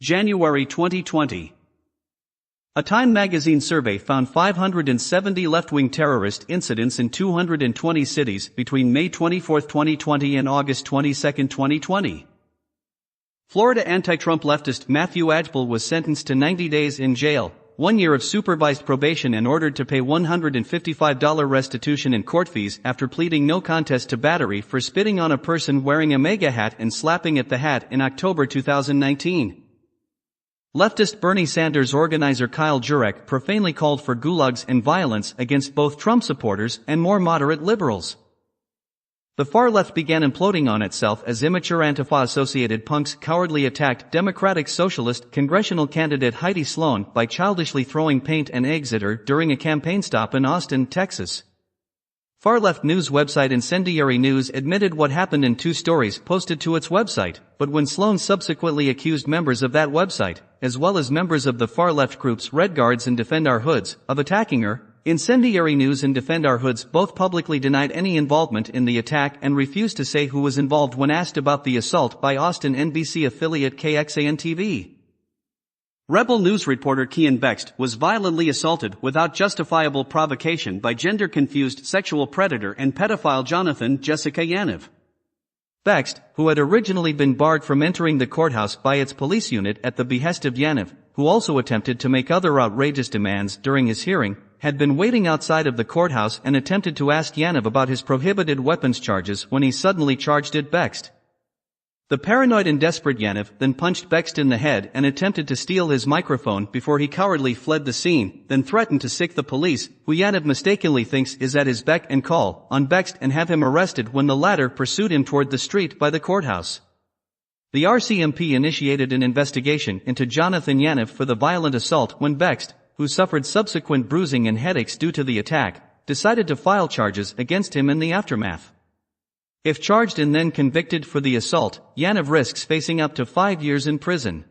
January 2020. A Time magazine survey found 570 left-wing terrorist incidents in 220 cities between May 24, 2020 and August 22, 2020. Florida anti-Trump leftist Matthew Ajbal was sentenced to 90 days in jail, 1 year of supervised probation and ordered to pay $155 restitution in court fees after pleading no contest to battery for spitting on a person wearing a MAGA hat and slapping at the hat in October 2019. Leftist Bernie Sanders organizer Kyle Jurek profanely called for gulags and violence against both Trump supporters and more moderate liberals. The far left began imploding on itself as immature Antifa-associated punks cowardly attacked Democratic Socialist congressional candidate Heidi Sloan by childishly throwing paint and eggs at her during a campaign stop in Austin, Texas. Far-left news website Incendiary News admitted what happened in 2 stories posted to its website, but when Sloan subsequently accused members of that website, as well as members of the far-left groups Red Guards and Defend Our Hoods, of attacking her, Incendiary News and Defend Our Hoods both publicly denied any involvement in the attack and refused to say who was involved when asked about the assault by Austin NBC affiliate KXAN-TV. Rebel News reporter Kean Bext was violently assaulted without justifiable provocation by gender-confused sexual predator and pedophile Jonathan Jessica Yaniv. Bext, who had originally been barred from entering the courthouse by its police unit at the behest of Yaniv, who also attempted to make other outrageous demands during his hearing, had been waiting outside of the courthouse and attempted to ask Yaniv about his prohibited weapons charges when he suddenly charged at Bext. The paranoid and desperate Yaniv then punched Bext in the head and attempted to steal his microphone before he cowardly fled the scene, then threatened to sic the police, who Yaniv mistakenly thinks is at his beck and call, on Bext and have him arrested when the latter pursued him toward the street by the courthouse. The RCMP initiated an investigation into Jonathan Yaniv for the violent assault when Bext, who suffered subsequent bruising and headaches due to the attack, decided to file charges against him in the aftermath. If charged and then convicted for the assault, Yaniv risks facing up to 5 years in prison.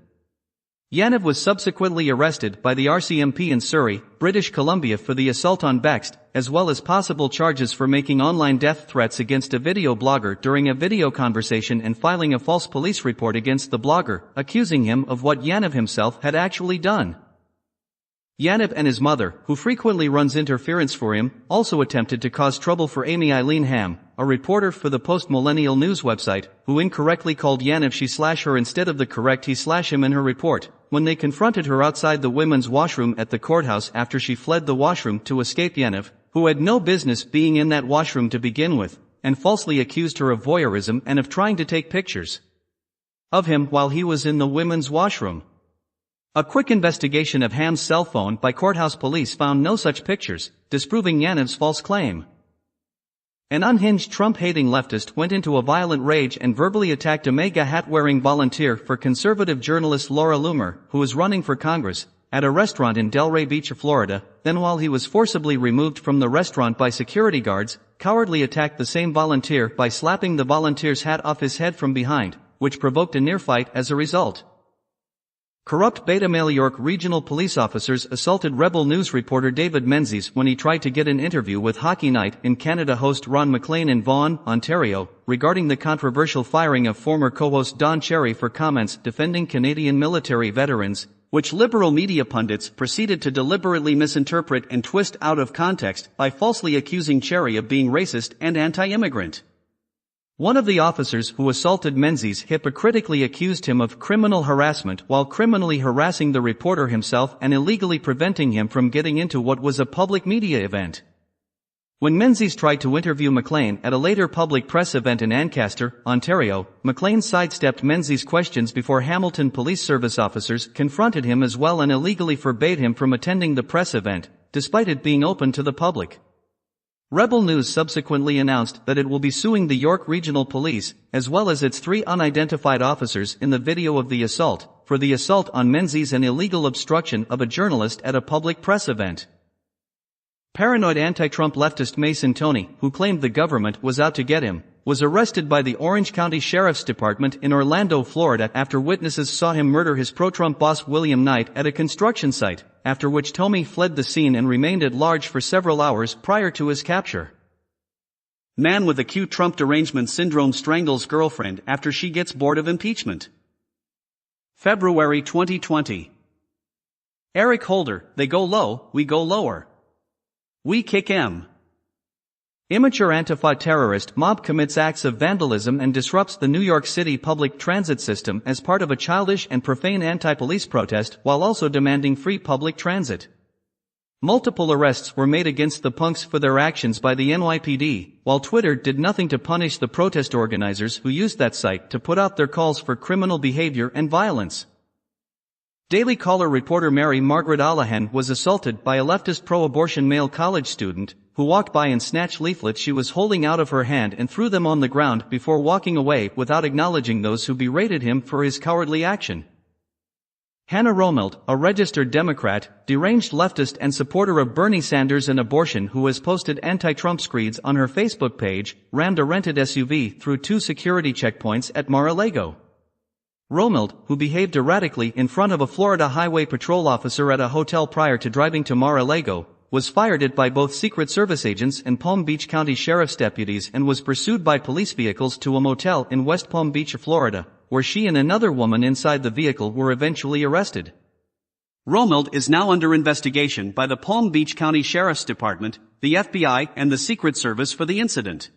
Yaniv was subsequently arrested by the RCMP in Surrey, British Columbia for the assault on Bext, as well as possible charges for making online death threats against a video blogger during a video conversation and filing a false police report against the blogger, accusing him of what Yaniv himself had actually done. Yaniv and his mother, who frequently runs interference for him, also attempted to cause trouble for Amy Eileen Ham, a reporter for the post-millennial news website, who incorrectly called Yaniv she/her instead of the correct he/him in her report, when they confronted her outside the women's washroom at the courthouse after she fled the washroom to escape Yaniv, who had no business being in that washroom to begin with, and falsely accused her of voyeurism and of trying to take pictures of him while he was in the women's washroom. A quick investigation of Ham's cell phone by courthouse police found no such pictures, disproving Yaniv's false claim. An unhinged Trump-hating leftist went into a violent rage and verbally attacked a MAGA hat-wearing volunteer for conservative journalist Laura Loomer, who was running for Congress, at a restaurant in Delray Beach, Florida. Then, while he was forcibly removed from the restaurant by security guards, cowardly attacked the same volunteer by slapping the volunteer's hat off his head from behind, which provoked a near-fight as a result. Corrupt Beta Male York regional police officers assaulted Rebel News reporter David Menzies when he tried to get an interview with Hockey Night in Canada host Ron MacLean in Vaughan, Ontario, regarding the controversial firing of former co-host Don Cherry for comments defending Canadian military veterans, which liberal media pundits proceeded to deliberately misinterpret and twist out of context by falsely accusing Cherry of being racist and anti-immigrant. One of the officers who assaulted Menzies hypocritically accused him of criminal harassment while criminally harassing the reporter himself and illegally preventing him from getting into what was a public media event. When Menzies tried to interview MacLean at a later public press event in Ancaster, Ontario, MacLean sidestepped Menzies' questions before Hamilton Police Service officers confronted him as well and illegally forbade him from attending the press event, despite it being open to the public. Rebel News subsequently announced that it will be suing the York Regional Police, as well as its 3 unidentified officers in the video of the assault, for the assault on Menzies and illegal obstruction of a journalist at a public press event. Paranoid anti-Trump leftist Mason Toney, who claimed the government was out to get him, was arrested by the Orange County Sheriff's Department in Orlando, Florida after witnesses saw him murder his pro-Trump boss William Knight at a construction site, after which Toney fled the scene and remained at large for several hours prior to his capture. Man with acute Trump derangement syndrome strangles girlfriend after she gets bored of impeachment. February 2020. Eric Holder, they go low, we go lower. We kick M. Immature Antifa terrorist mob commits acts of vandalism and disrupts the New York City public transit system as part of a childish and profane anti-police protest while also demanding free public transit. Multiple arrests were made against the punks for their actions by the NYPD, while Twitter did nothing to punish the protest organizers who used that site to put out their calls for criminal behavior and violence. Daily Caller reporter Mary Margaret Allahan was assaulted by a leftist pro-abortion male college student, who walked by and snatched leaflets she was holding out of her hand and threw them on the ground before walking away without acknowledging those who berated him for his cowardly action. Hannah Romeld, a registered Democrat, deranged leftist and supporter of Bernie Sanders and abortion who has posted anti-Trump screeds on her Facebook page, rammed a rented SUV through 2 security checkpoints at Mar-a-Lago. Romeld, who behaved erratically in front of a Florida Highway Patrol officer at a hotel prior to driving to Mar-a-Lago, was fired at by both Secret Service agents and Palm Beach County Sheriff's deputies and was pursued by police vehicles to a motel in West Palm Beach, Florida, where she and another woman inside the vehicle were eventually arrested. Romeld is now under investigation by the Palm Beach County Sheriff's Department, the FBI, and the Secret Service for the incident.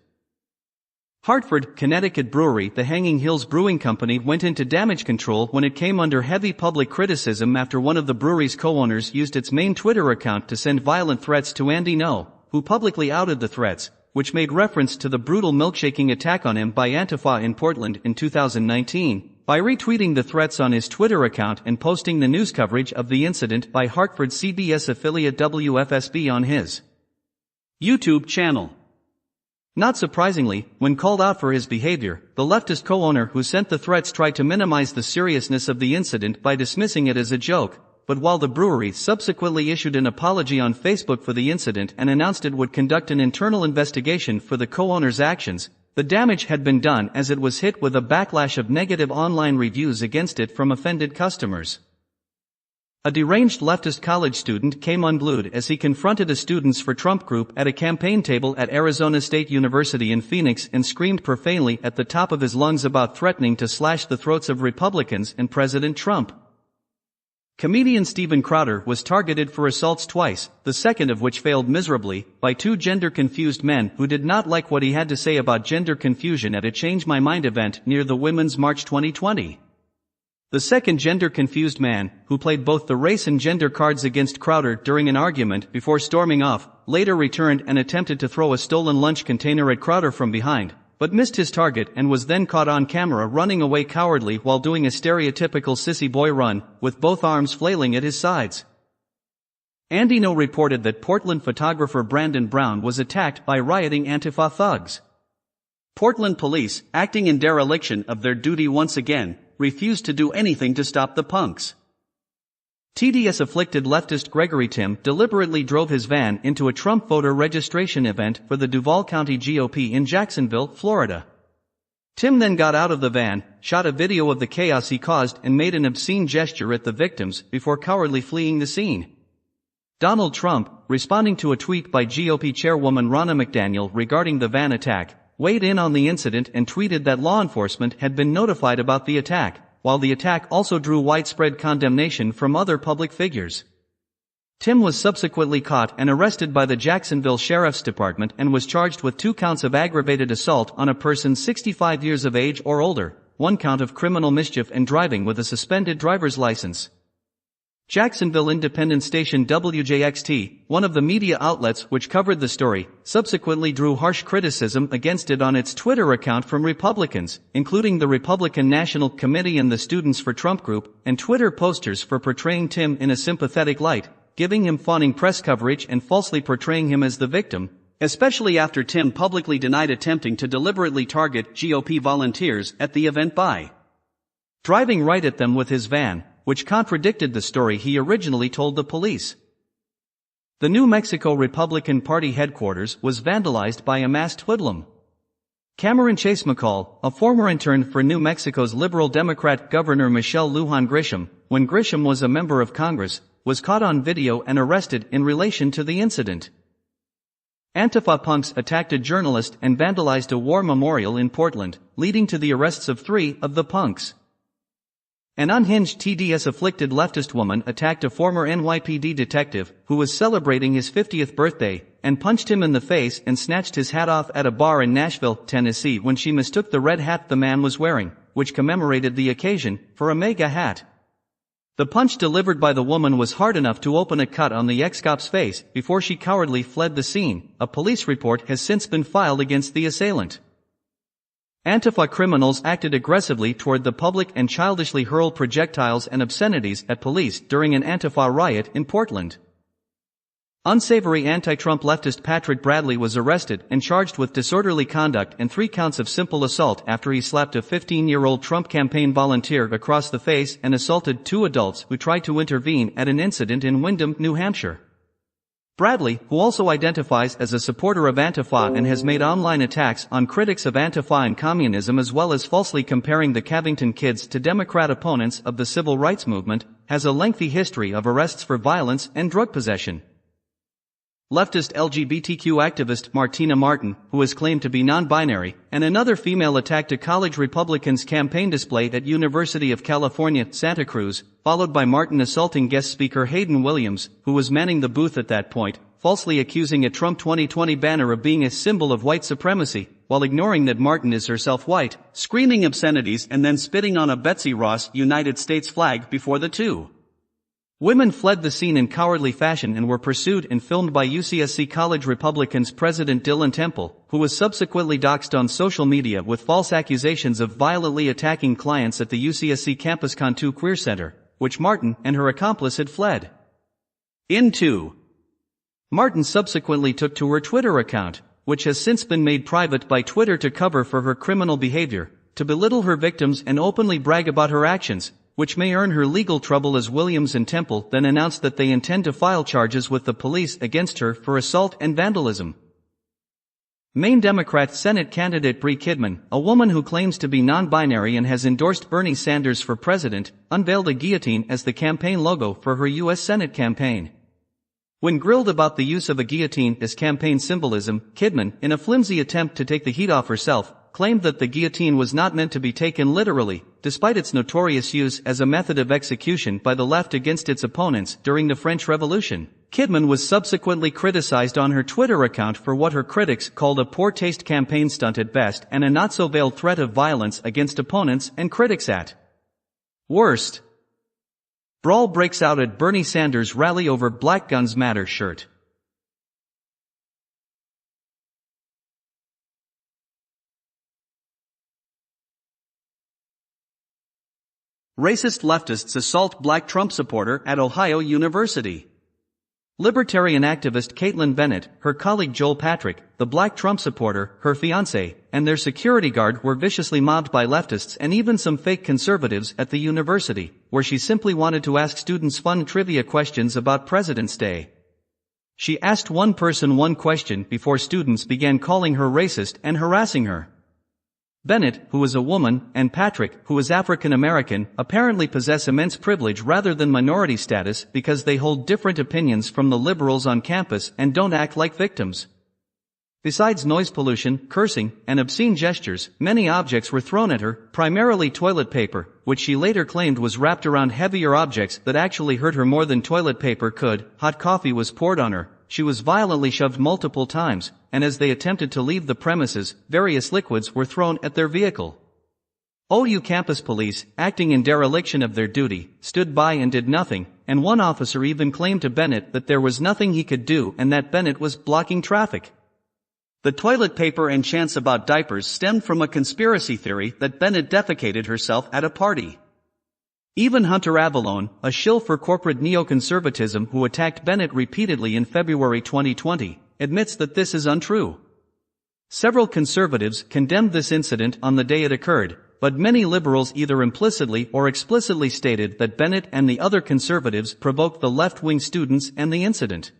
Hartford, Connecticut brewery The Hanging Hills Brewing Company went into damage control when it came under heavy public criticism after one of the brewery's co-owners used its main Twitter account to send violent threats to Andy Ngo, who publicly outed the threats, which made reference to the brutal milkshaking attack on him by Antifa in Portland in 2019, by retweeting the threats on his Twitter account and posting the news coverage of the incident by Hartford CBS affiliate WFSB on his YouTube channel. Not surprisingly, when called out for his behavior, the leftist co-owner who sent the threats tried to minimize the seriousness of the incident by dismissing it as a joke, but while the brewery subsequently issued an apology on Facebook for the incident and announced it would conduct an internal investigation for the co-owner's actions, the damage had been done as it was hit with a backlash of negative online reviews against it from offended customers. A deranged leftist college student came unglued as he confronted a Students for Trump group at a campaign table at Arizona State University in Phoenix and screamed profanely at the top of his lungs about threatening to slash the throats of Republicans and President Trump. Comedian Steven Crowder was targeted for assaults twice, the second of which failed miserably, by 2 gender-confused men who did not like what he had to say about gender confusion at a Change My Mind event near the Women's March 2020. The second gender-confused man, who played both the race and gender cards against Crowder during an argument before storming off, later returned and attempted to throw a stolen lunch container at Crowder from behind, but missed his target and was then caught on camera running away cowardly while doing a stereotypical sissy boy run, with both arms flailing at his sides. Andy Ngo reported that Portland photographer Brandon Brown was attacked by rioting Antifa thugs. Portland police, acting in dereliction of their duty once again, refused to do anything to stop the punks. TDS-afflicted leftist Gregory Tim deliberately drove his van into a Trump voter registration event for the Duval County GOP in Jacksonville, Florida. Tim then got out of the van, shot a video of the chaos he caused and made an obscene gesture at the victims before cowardly fleeing the scene. Donald Trump, responding to a tweet by GOP chairwoman Ronna McDaniel regarding the van attack, weighed in on the incident and tweeted that law enforcement had been notified about the attack, while the attack also drew widespread condemnation from other public figures. Tim was subsequently caught and arrested by the Jacksonville Sheriff's Department and was charged with 2 counts of aggravated assault on a person 65 years of age or older, 1 count of criminal mischief and driving with a suspended driver's license. Jacksonville independent station WJXT, one of the media outlets which covered the story, subsequently drew harsh criticism against it on its Twitter account from Republicans, including the Republican National Committee and the Students for Trump group, and Twitter posters for portraying Tim in a sympathetic light, giving him fawning press coverage and falsely portraying him as the victim, especially after Tim publicly denied attempting to deliberately target GOP volunteers at the event by driving right at them with his van, which contradicted the story he originally told the police. The New Mexico Republican Party headquarters was vandalized by a masked hoodlum. Cameron Chase McCall, a former intern for New Mexico's liberal Democrat Governor Michelle Lujan Grisham, when Grisham was a member of Congress, was caught on video and arrested in relation to the incident. Antifa punks attacked a journalist and vandalized a war memorial in Portland, leading to the arrests of 3 of the punks. An unhinged TDS-afflicted leftist woman attacked a former NYPD detective who was celebrating his 50th birthday and punched him in the face and snatched his hat off at a bar in Nashville, Tennessee when she mistook the red hat the man was wearing, which commemorated the occasion, for a MAGA hat. The punch delivered by the woman was hard enough to open a cut on the ex-cop's face before she cowardly fled the scene. A police report has since been filed against the assailant. Antifa criminals acted aggressively toward the public and childishly hurled projectiles and obscenities at police during an Antifa riot in Portland. Unsavory anti-Trump leftist Patrick Bradley was arrested and charged with disorderly conduct and 3 counts of simple assault after he slapped a 15-year-old Trump campaign volunteer across the face and assaulted 2 adults who tried to intervene at an incident in Windham, New Hampshire. Bradley, who also identifies as a supporter of Antifa and has made online attacks on critics of Antifa and communism as well as falsely comparing the Cavington kids to Democrat opponents of the civil rights movement, has a lengthy history of arrests for violence and drug possession. Leftist LGBTQ activist Martina Martin, who is claimed to be non-binary, and another female attacked a college Republicans' campaign display at University of California, Santa Cruz, followed by Martin assaulting guest speaker Hayden Williams, who was manning the booth at that point, falsely accusing a Trump 2020 banner of being a symbol of white supremacy, while ignoring that Martin is herself white, screaming obscenities and then spitting on a Betsy Ross United States flag before the two women fled the scene in cowardly fashion and were pursued and filmed by UCSC College Republicans President Dylan Temple, who was subsequently doxxed on social media with false accusations of violently attacking clients at the UCSC Campus Cantu Queer Center, which Martin and her accomplice had fled into. Martin subsequently took to her Twitter account, which has since been made private by Twitter to cover for her criminal behavior, to belittle her victims and openly brag about her actions, which may earn her legal trouble, as Williams and Temple then announced that they intend to file charges with the police against her for assault and vandalism. Maine Democrat Senate candidate Bree Kidman, a woman who claims to be non-binary and has endorsed Bernie Sanders for president, unveiled a guillotine as the campaign logo for her U.S. Senate campaign. When grilled about the use of a guillotine as campaign symbolism, Kidman, in a flimsy attempt to take the heat off herself, claimed that the guillotine was not meant to be taken literally, despite its notorious use as a method of execution by the left against its opponents during the French Revolution. Kidman was subsequently criticized on her Twitter account for what her critics called a poor-taste campaign stunt at best and a not-so-veiled threat of violence against opponents and critics at worst. Brawl breaks out at Bernie Sanders rally over Black Guns Matter shirt. Racist leftists assault black Trump supporter at Ohio University. Libertarian activist Caitlin Bennett, her colleague Joel Patrick, the black Trump supporter, her fiancé, and their security guard were viciously mobbed by leftists and even some fake conservatives at the university, where she simply wanted to ask students fun trivia questions about President's Day. She asked one person one question before students began calling her racist and harassing her. Bennett, who is a woman, and Patrick, who is African American, apparently possess immense privilege rather than minority status because they hold different opinions from the liberals on campus and don't act like victims. Besides noise pollution, cursing, and obscene gestures, many objects were thrown at her, primarily toilet paper, which she later claimed was wrapped around heavier objects that actually hurt her more than toilet paper could. Hot coffee was poured on her. She was violently shoved multiple times, and as they attempted to leave the premises, various liquids were thrown at their vehicle. OU campus police, acting in dereliction of their duty, stood by and did nothing, and one officer even claimed to Bennett that there was nothing he could do and that Bennett was blocking traffic. The toilet paper and chants about diapers stemmed from a conspiracy theory that Bennett defecated herself at a party. Even Hunter Avallone, a shill for corporate neoconservatism who attacked Bennett repeatedly in February 2020, admits that this is untrue. Several conservatives condemned this incident on the day it occurred, but many liberals either implicitly or explicitly stated that Bennett and the other conservatives provoked the left-wing students and the incident.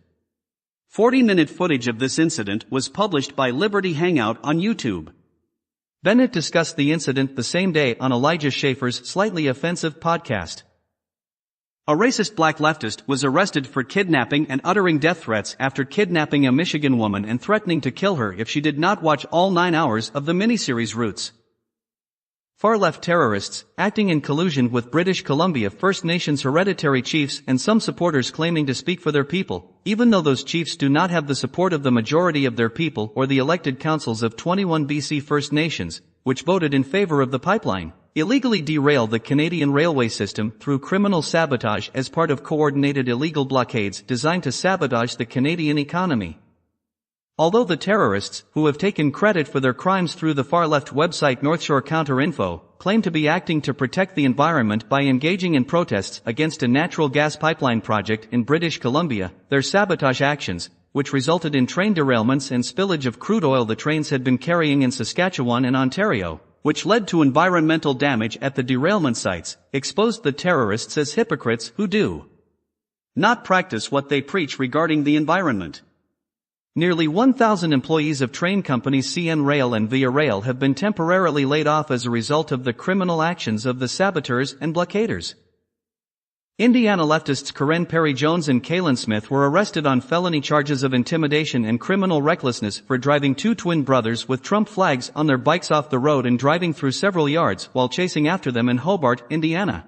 40-minute footage of this incident was published by Liberty Hangout on YouTube. Bennett discussed the incident the same day on Elijah Schaffer's Slightly Offensive podcast. A racist black leftist was arrested for kidnapping and uttering death threats after kidnapping a Michigan woman and threatening to kill her if she did not watch all 9 hours of the miniseries Roots. Far-left terrorists, acting in collusion with British Columbia First Nations hereditary chiefs and some supporters claiming to speak for their people, even though those chiefs do not have the support of the majority of their people or the elected councils of 21 BC First Nations, which voted in favor of the pipeline, illegally derail the Canadian railway system through criminal sabotage as part of coordinated illegal blockades designed to sabotage the Canadian economy. Although the terrorists, who have taken credit for their crimes through the far-left website Northshore Counterinfo, claim to be acting to protect the environment by engaging in protests against a natural gas pipeline project in British Columbia, their sabotage actions, which resulted in train derailments and spillage of crude oil the trains had been carrying in Saskatchewan and Ontario, which led to environmental damage at the derailment sites, exposed the terrorists as hypocrites who do not practice what they preach regarding the environment. Nearly 1,000 employees of train companies CN Rail and Via Rail have been temporarily laid off as a result of the criminal actions of the saboteurs and blockaders. Indiana leftists Karen Perry Jones and Kaylin Smith were arrested on felony charges of intimidation and criminal recklessness for driving two twin brothers with Trump flags on their bikes off the road and driving through several yards while chasing after them in Hobart, Indiana.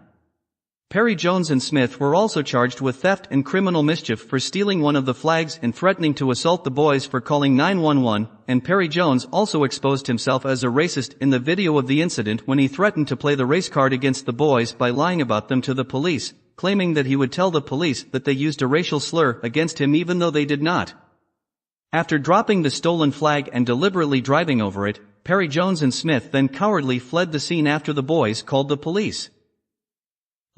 Perry Jones and Smith were also charged with theft and criminal mischief for stealing one of the flags and threatening to assault the boys for calling 911, and Perry Jones also exposed himself as a racist in the video of the incident when he threatened to play the race card against the boys by lying about them to the police, claiming that he would tell the police that they used a racial slur against him even though they did not. After dropping the stolen flag and deliberately driving over it, Perry Jones and Smith then cowardly fled the scene after the boys called the police.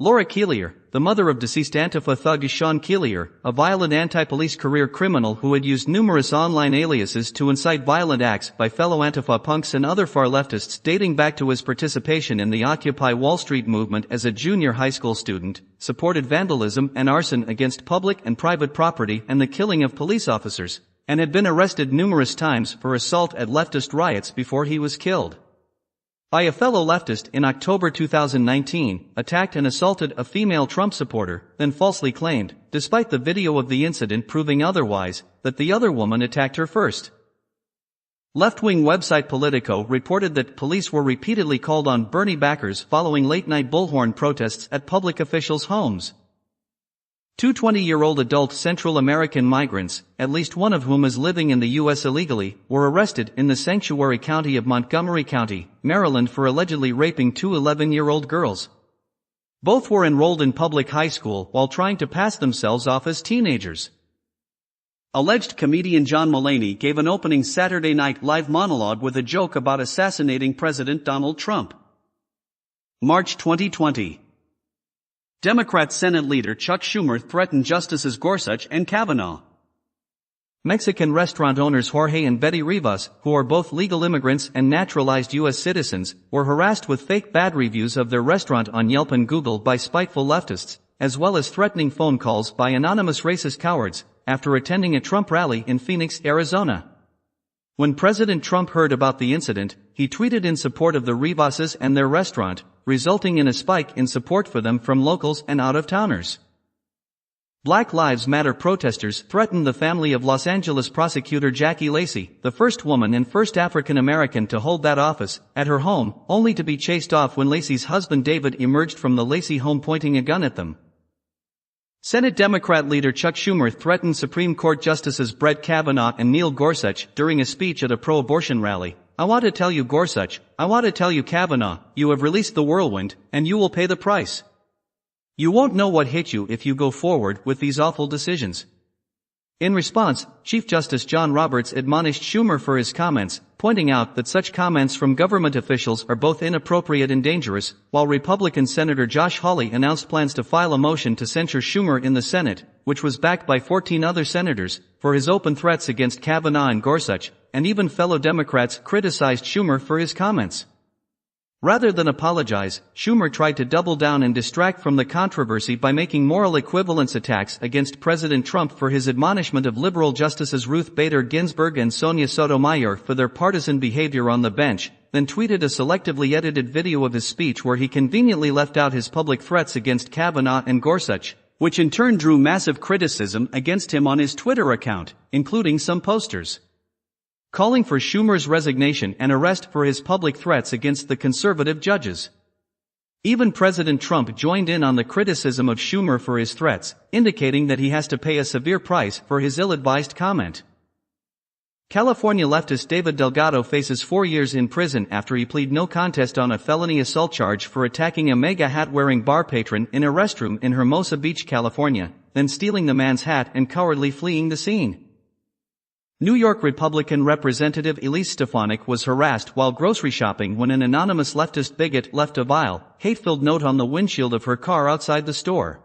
Laura Keelier, the mother of deceased Antifa thug Sean Keelier, a violent anti-police career criminal who had used numerous online aliases to incite violent acts by fellow Antifa punks and other far leftists dating back to his participation in the Occupy Wall Street movement as a junior high school student, supported vandalism and arson against public and private property and the killing of police officers, and had been arrested numerous times for assault at leftist riots before he was killed by a fellow leftist in October 2019, attacked and assaulted a female Trump supporter, then falsely claimed, despite the video of the incident proving otherwise, that the other woman attacked her first. Left-wing website Politico reported that police were repeatedly called on Bernie backers following late-night bullhorn protests at public officials' homes. Two 20-year-old adult Central American migrants, at least one of whom is living in the U.S. illegally, were arrested in the sanctuary county of Montgomery County, Maryland for allegedly raping two 11-year-old girls. Both were enrolled in public high school while trying to pass themselves off as teenagers. Alleged comedian John Mulaney gave an opening Saturday Night Live monologue with a joke about assassinating President Donald Trump. March 2020. Democrat Senate leader Chuck Schumer threatened Justices Gorsuch and Kavanaugh. Mexican restaurant owners Jorge and Betty Rivas, who are both legal immigrants and naturalized U.S. citizens, were harassed with fake bad reviews of their restaurant on Yelp and Google by spiteful leftists, as well as threatening phone calls by anonymous racist cowards, after attending a Trump rally in Phoenix, Arizona. When President Trump heard about the incident, he tweeted in support of the Rivases and their restaurant, resulting in a spike in support for them from locals and out-of-towners. Black Lives Matter protesters threatened the family of Los Angeles prosecutor Jackie Lacey, the first woman and first African American to hold that office, at her home, only to be chased off when Lacey's husband David emerged from the Lacey home pointing a gun at them. Senate Democrat leader Chuck Schumer threatened Supreme Court Justices Brett Kavanaugh and Neil Gorsuch during a speech at a pro-abortion rally. "I want to tell you Gorsuch, I want to tell you Kavanaugh, you have released the whirlwind, and you will pay the price. You won't know what hit you if you go forward with these awful decisions." In response, Chief Justice John Roberts admonished Schumer for his comments, pointing out that such comments from government officials are both inappropriate and dangerous, while Republican Senator Josh Hawley announced plans to file a motion to censure Schumer in the Senate, which was backed by 14 other senators, for his open threats against Kavanaugh and Gorsuch, and even fellow Democrats criticized Schumer for his comments. Rather than apologize, Schumer tried to double down and distract from the controversy by making moral equivalence attacks against President Trump for his admonishment of liberal Justices Ruth Bader Ginsburg and Sonia Sotomayor for their partisan behavior on the bench, then tweeted a selectively edited video of his speech where he conveniently left out his public threats against Kavanaugh and Gorsuch, which in turn drew massive criticism against him on his Twitter account, including some posters calling for Schumer's resignation and arrest for his public threats against the conservative judges. Even President Trump joined in on the criticism of Schumer for his threats, indicating that he has to pay a severe price for his ill-advised comment. California leftist David Delgado faces 4 years in prison after he pleaded no contest on a felony assault charge for attacking a MAGA hat-wearing bar patron in a restroom in Hermosa Beach, California, then stealing the man's hat and cowardly fleeing the scene. New York Republican Representative Elise Stefanik was harassed while grocery shopping when an anonymous leftist bigot left a vile, hate-filled note on the windshield of her car outside the store.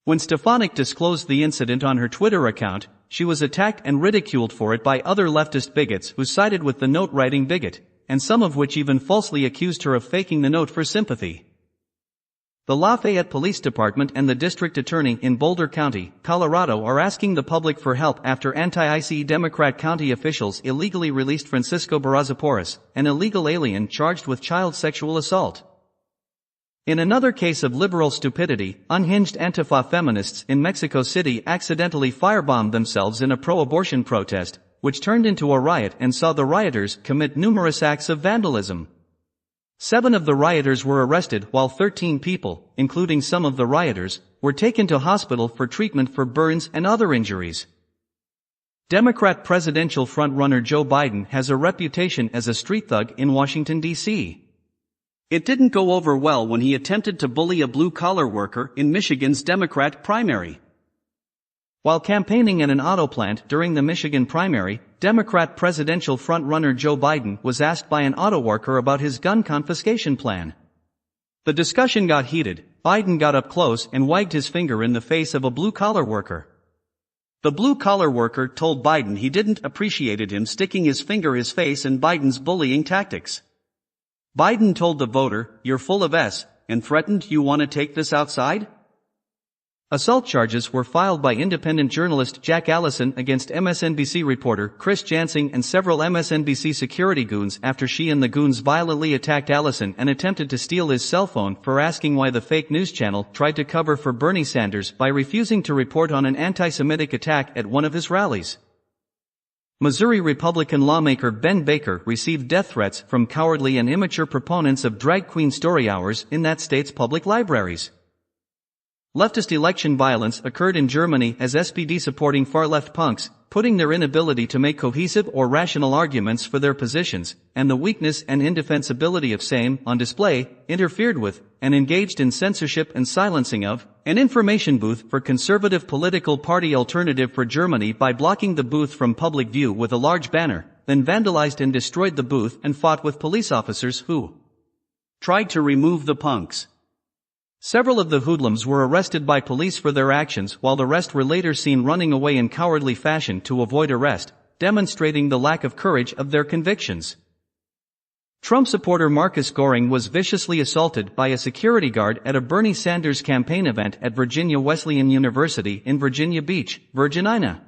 When Stefanik disclosed the incident on her Twitter account, she was attacked and ridiculed for it by other leftist bigots who sided with the note-writing bigot, and some of which even falsely accused her of faking the note for sympathy. The Lafayette Police Department and the district attorney in Boulder County, Colorado are asking the public for help after anti-ICE Democrat county officials illegally released Francisco Barrazaporras, an illegal alien charged with child sexual assault. In another case of liberal stupidity, unhinged Antifa feminists in Mexico City accidentally firebombed themselves in a pro-abortion protest, which turned into a riot and saw the rioters commit numerous acts of vandalism. 7 of the rioters were arrested while 13 people, including some of the rioters, were taken to hospital for treatment for burns and other injuries. Democrat presidential frontrunner Joe Biden has a reputation as a street thug in Washington, D.C. It didn't go over well when he attempted to bully a blue-collar worker in Michigan's Democrat primary. While campaigning at an auto plant during the Michigan primary, Democrat presidential frontrunner Joe Biden was asked by an auto worker about his gun confiscation plan. The discussion got heated. Biden got up close and wagged his finger in the face of a blue-collar worker. The blue-collar worker told Biden he didn't appreciate him sticking his finger in his face and Biden's bullying tactics. Biden told the voter, "You're full of S," and threatened, "You want to take this outside?" Assault charges were filed by independent journalist Jack Allison against MSNBC reporter Chris Jansing and several MSNBC security goons after she and the goons violently attacked Allison and attempted to steal his cell phone for asking why the fake news channel tried to cover for Bernie Sanders by refusing to report on an anti-Semitic attack at one of his rallies. Missouri Republican lawmaker Ben Baker received death threats from cowardly and immature proponents of drag queen story hours in that state's public libraries. Leftist election violence occurred in Germany as SPD-supporting far-left punks, putting their inability to make cohesive or rational arguments for their positions, and the weakness and indefensibility of same on display, interfered with, and engaged in censorship and silencing of, an information booth for conservative political party Alternative for Germany by blocking the booth from public view with a large banner, then vandalized and destroyed the booth and fought with police officers who tried to remove the punks. Several of the hoodlums were arrested by police for their actions while the rest were later seen running away in cowardly fashion to avoid arrest, demonstrating the lack of courage of their convictions. Trump supporter Marcus Goring was viciously assaulted by a security guard at a Bernie Sanders campaign event at Virginia Wesleyan University in Virginia Beach, Virginia.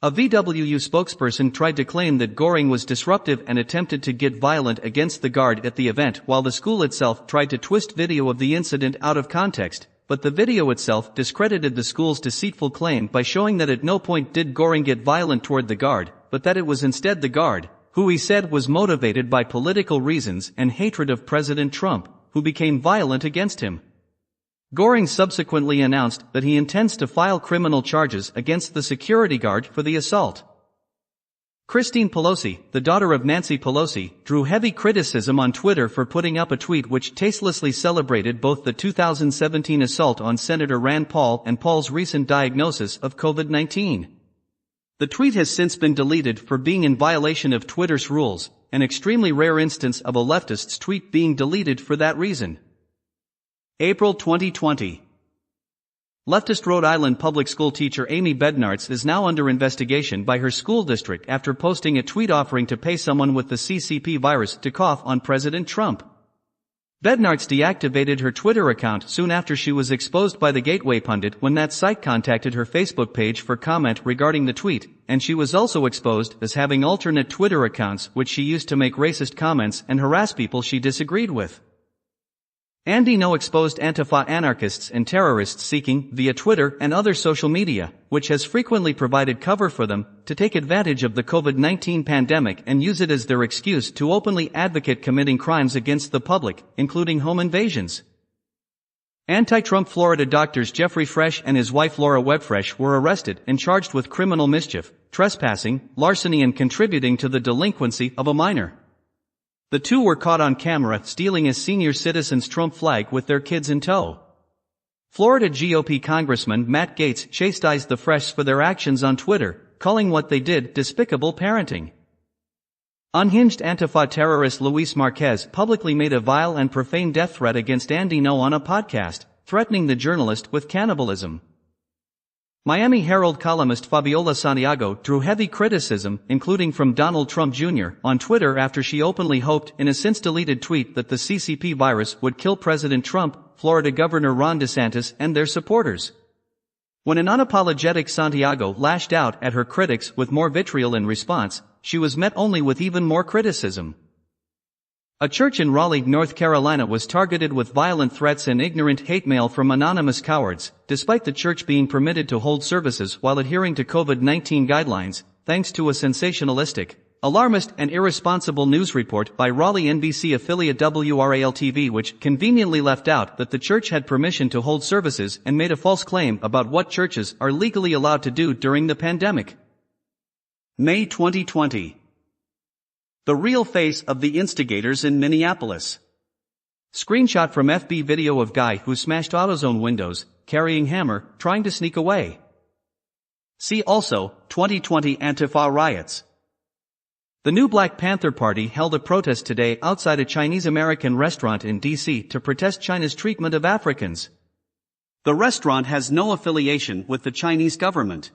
A VWU spokesperson tried to claim that Goring was disruptive and attempted to get violent against the guard at the event, while the school itself tried to twist video of the incident out of context, but the video itself discredited the school's deceitful claim by showing that at no point did Goring get violent toward the guard, but that it was instead the guard, who he said was motivated by political reasons and hatred of President Trump, who became violent against him. Goring subsequently announced that he intends to file criminal charges against the security guard for the assault. Christine Pelosi, the daughter of Nancy Pelosi, drew heavy criticism on Twitter for putting up a tweet which tastelessly celebrated both the 2017 assault on Senator Rand Paul and Paul's recent diagnosis of COVID-19. The tweet has since been deleted for being in violation of Twitter's rules, an extremely rare instance of a leftist's tweet being deleted for that reason. April 2020. Leftist Rhode Island public school teacher Amy Bednarz is now under investigation by her school district after posting a tweet offering to pay someone with the CCP virus to cough on President Trump. Bednarz deactivated her Twitter account soon after she was exposed by the Gateway pundit when that site contacted her Facebook page for comment regarding the tweet, and she was also exposed as having alternate Twitter accounts which she used to make racist comments and harass people she disagreed with. Andy No exposed Antifa anarchists and terrorists seeking, via Twitter and other social media, which has frequently provided cover for them, to take advantage of the COVID-19 pandemic and use it as their excuse to openly advocate committing crimes against the public, including home invasions. Anti-Trump Florida doctors Jeffrey Fresh and his wife Laura Webfresh were arrested and charged with criminal mischief, trespassing, larceny and contributing to the delinquency of a minor. The two were caught on camera stealing a senior citizen's Trump flag with their kids in tow. Florida GOP Congressman Matt Gaetz chastised the Freshs for their actions on Twitter, calling what they did despicable parenting. Unhinged Antifa terrorist Luis Marquez publicly made a vile and profane death threat against Andy No on a podcast, threatening the journalist with cannibalism. Miami Herald columnist Fabiola Santiago drew heavy criticism, including from Donald Trump Jr., on Twitter after she openly hoped, in a since-deleted tweet, that the CCP virus would kill President Trump, Florida Governor Ron DeSantis, and their supporters. When an unapologetic Santiago lashed out at her critics with more vitriol in response, she was met only with even more criticism. A church in Raleigh, North Carolina was targeted with violent threats and ignorant hate mail from anonymous cowards, despite the church being permitted to hold services while adhering to COVID-19 guidelines, thanks to a sensationalistic, alarmist and irresponsible news report by Raleigh NBC affiliate WRAL-TV, which conveniently left out that the church had permission to hold services and made a false claim about what churches are legally allowed to do during the pandemic. May 2020. The real face of the instigators in Minneapolis. Screenshot from FB video of guy who smashed AutoZone windows, carrying hammer, trying to sneak away. See also, 2020 Antifa riots. The new Black Panther Party held a protest today outside a Chinese-American restaurant in D.C. to protest China's treatment of Africans. The restaurant has no affiliation with the Chinese government.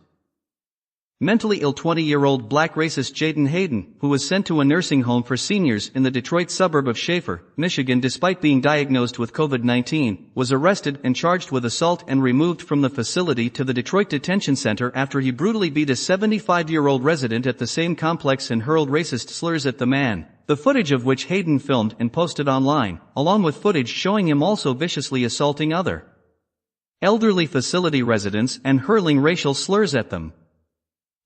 Mentally ill 20-year-old black racist Jaden Hayden, who was sent to a nursing home for seniors in the Detroit suburb of Schaefer, Michigan despite being diagnosed with COVID-19, was arrested and charged with assault and removed from the facility to the Detroit Detention Center after he brutally beat a 75-year-old resident at the same complex and hurled racist slurs at the man, the footage of which Hayden filmed and posted online, along with footage showing him also viciously assaulting other elderly facility residents and hurling racial slurs at them.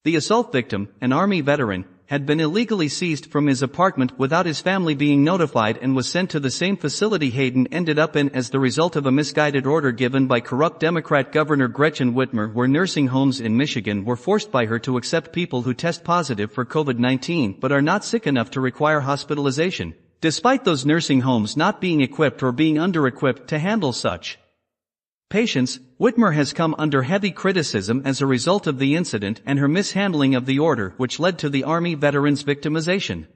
The assault victim, an Army veteran, had been illegally seized from his apartment without his family being notified and was sent to the same facility Hayden ended up in as the result of a misguided order given by corrupt Democrat Governor Gretchen Whitmer, where nursing homes in Michigan were forced by her to accept people who test positive for COVID-19 but are not sick enough to require hospitalization, despite those nursing homes not being equipped or being under-equipped to handle such patients. Whitmer has come under heavy criticism as a result of the incident and her mishandling of the order, which led to the Army veterans' victimization.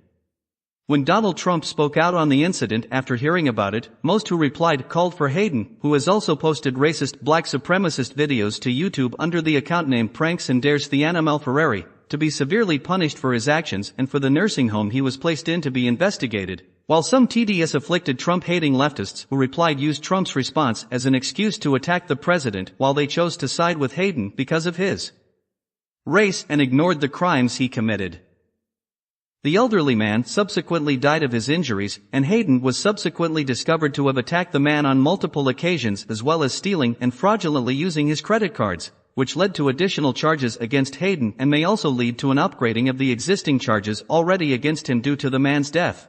When Donald Trump spoke out on the incident after hearing about it, most who replied called for Hayden, who has also posted racist black supremacist videos to YouTube under the account name Pranks and Dares Theana Malferreri, to be severely punished for his actions and for the nursing home he was placed in to be investigated, while some TDS-afflicted Trump-hating leftists who replied used Trump's response as an excuse to attack the president while they chose to side with Hayden because of his race and ignored the crimes he committed. The elderly man subsequently died of his injuries, and Hayden was subsequently discovered to have attacked the man on multiple occasions as well as stealing and fraudulently using his credit cards, which led to additional charges against Hayden and may also lead to an upgrading of the existing charges already against him due to the man's death.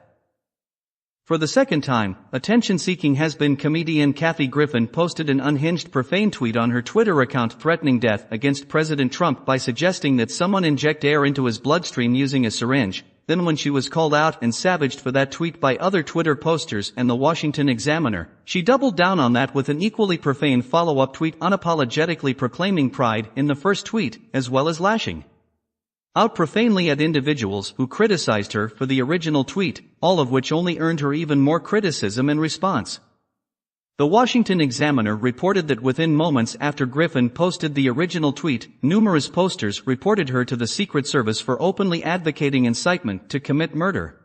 For the second time, attention-seeking has-been comedian Kathy Griffin posted an unhinged profane tweet on her Twitter account threatening death against President Trump by suggesting that someone inject air into his bloodstream using a syringe. Then when she was called out and savaged for that tweet by other Twitter posters and the Washington Examiner, she doubled down on that with an equally profane follow-up tweet unapologetically proclaiming pride in the first tweet, as well as lashing out profanely at individuals who criticized her for the original tweet, all of which only earned her even more criticism in response. The Washington Examiner reported that within moments after Griffin posted the original tweet, numerous posters reported her to the Secret Service for openly advocating incitement to commit murder.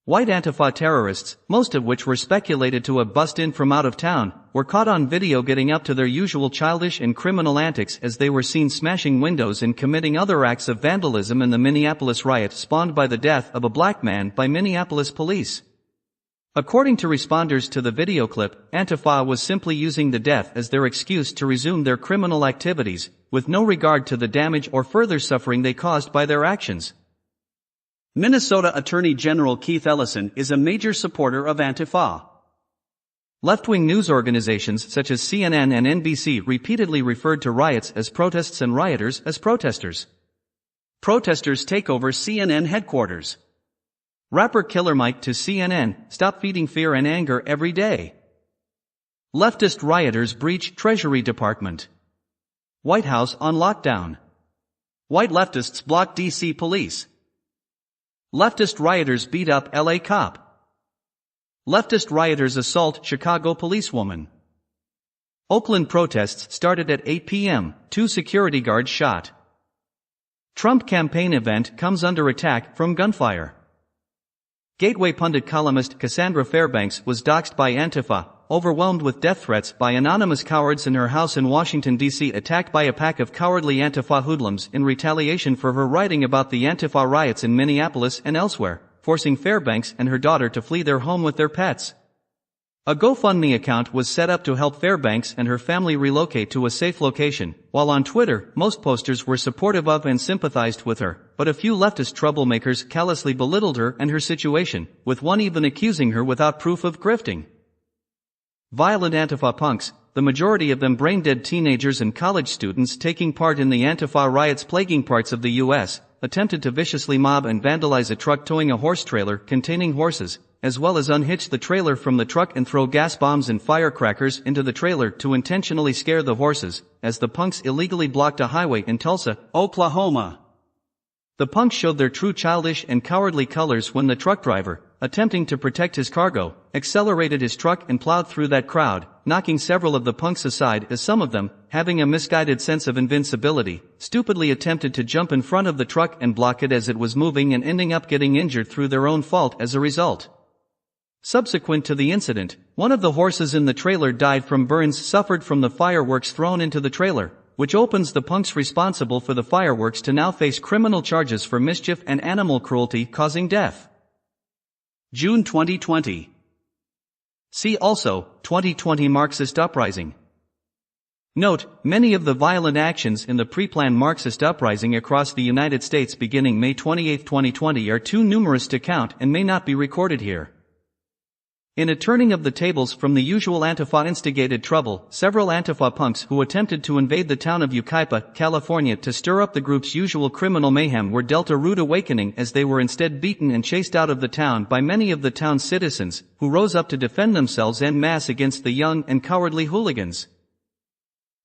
White Antifa terrorists, most of which were speculated to have bust in from out of town, were caught on video getting up to their usual childish and criminal antics as they were seen smashing windows and committing other acts of vandalism in the Minneapolis riot spawned by the death of a black man by Minneapolis police. According to responders to the video clip, Antifa was simply using the death as their excuse to resume their criminal activities, with no regard to the damage or further suffering they caused by their actions. Minnesota Attorney General Keith Ellison is a major supporter of Antifa. Left-wing news organizations such as CNN and NBC repeatedly referred to riots as protests and rioters as protesters. Protesters take over CNN headquarters. Rapper Killer Mike to CNN, stop feeding fear and anger every day. Leftist rioters breach Treasury Department. White House on lockdown. White leftists block D.C. police. Leftist rioters beat up L.A. cop. Leftist rioters assault Chicago policewoman. Oakland protests started at 8 p.m., 2 security guards shot. Trump campaign event comes under attack from gunfire. Gateway pundit columnist Cassandra Fairbanks was doxxed by Antifa, overwhelmed with death threats by anonymous cowards in her house in Washington, D.C., attacked by a pack of cowardly Antifa hoodlums in retaliation for her writing about the Antifa riots in Minneapolis and elsewhere, forcing Fairbanks and her daughter to flee their home with their pets. A GoFundMe account was set up to help Fairbanks and her family relocate to a safe location, while on Twitter, most posters were supportive of and sympathized with her, but a few leftist troublemakers callously belittled her and her situation, with one even accusing her without proof of grifting. Violent Antifa punks, the majority of them brain-dead teenagers and college students taking part in the Antifa riots plaguing parts of the U.S., attempted to viciously mob and vandalize a truck towing a horse trailer containing horses, as well as unhitch the trailer from the truck and throw gas bombs and firecrackers into the trailer to intentionally scare the horses, as the punks illegally blocked a highway in Tulsa, Oklahoma. The punks showed their true childish and cowardly colors when the truck driver, attempting to protect his cargo, accelerated his truck and plowed through that crowd, knocking several of the punks aside as some of them, having a misguided sense of invincibility, stupidly attempted to jump in front of the truck and block it as it was moving and ending up getting injured through their own fault as a result. Subsequent to the incident, one of the horses in the trailer died from burns suffered from the fireworks thrown into the trailer, which opens the punks responsible for the fireworks to now face criminal charges for mischief and animal cruelty causing death. June 2020. See also, 2020 Marxist Uprising. Note, many of the violent actions in the pre-planned Marxist uprising across the United States beginning May 28, 2020 are too numerous to count and may not be recorded here. In a turning of the tables from the usual Antifa-instigated trouble, several Antifa punks who attempted to invade the town of Yucaipa, California to stir up the group's usual criminal mayhem were dealt a rude awakening as they were instead beaten and chased out of the town by many of the town's citizens, who rose up to defend themselves en masse against the young and cowardly hooligans.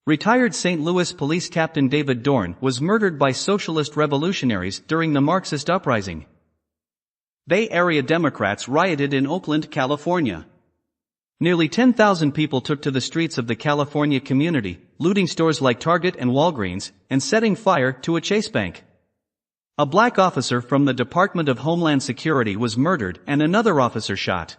Retired St. Louis Police Captain David Dorn was murdered by socialist revolutionaries during the Marxist uprising. Bay Area Democrats rioted in Oakland, California. Nearly 10,000 people took to the streets of the California community, looting stores like Target and Walgreens, and setting fire to a Chase Bank. A black officer from the Department of Homeland Security was murdered and another officer shot.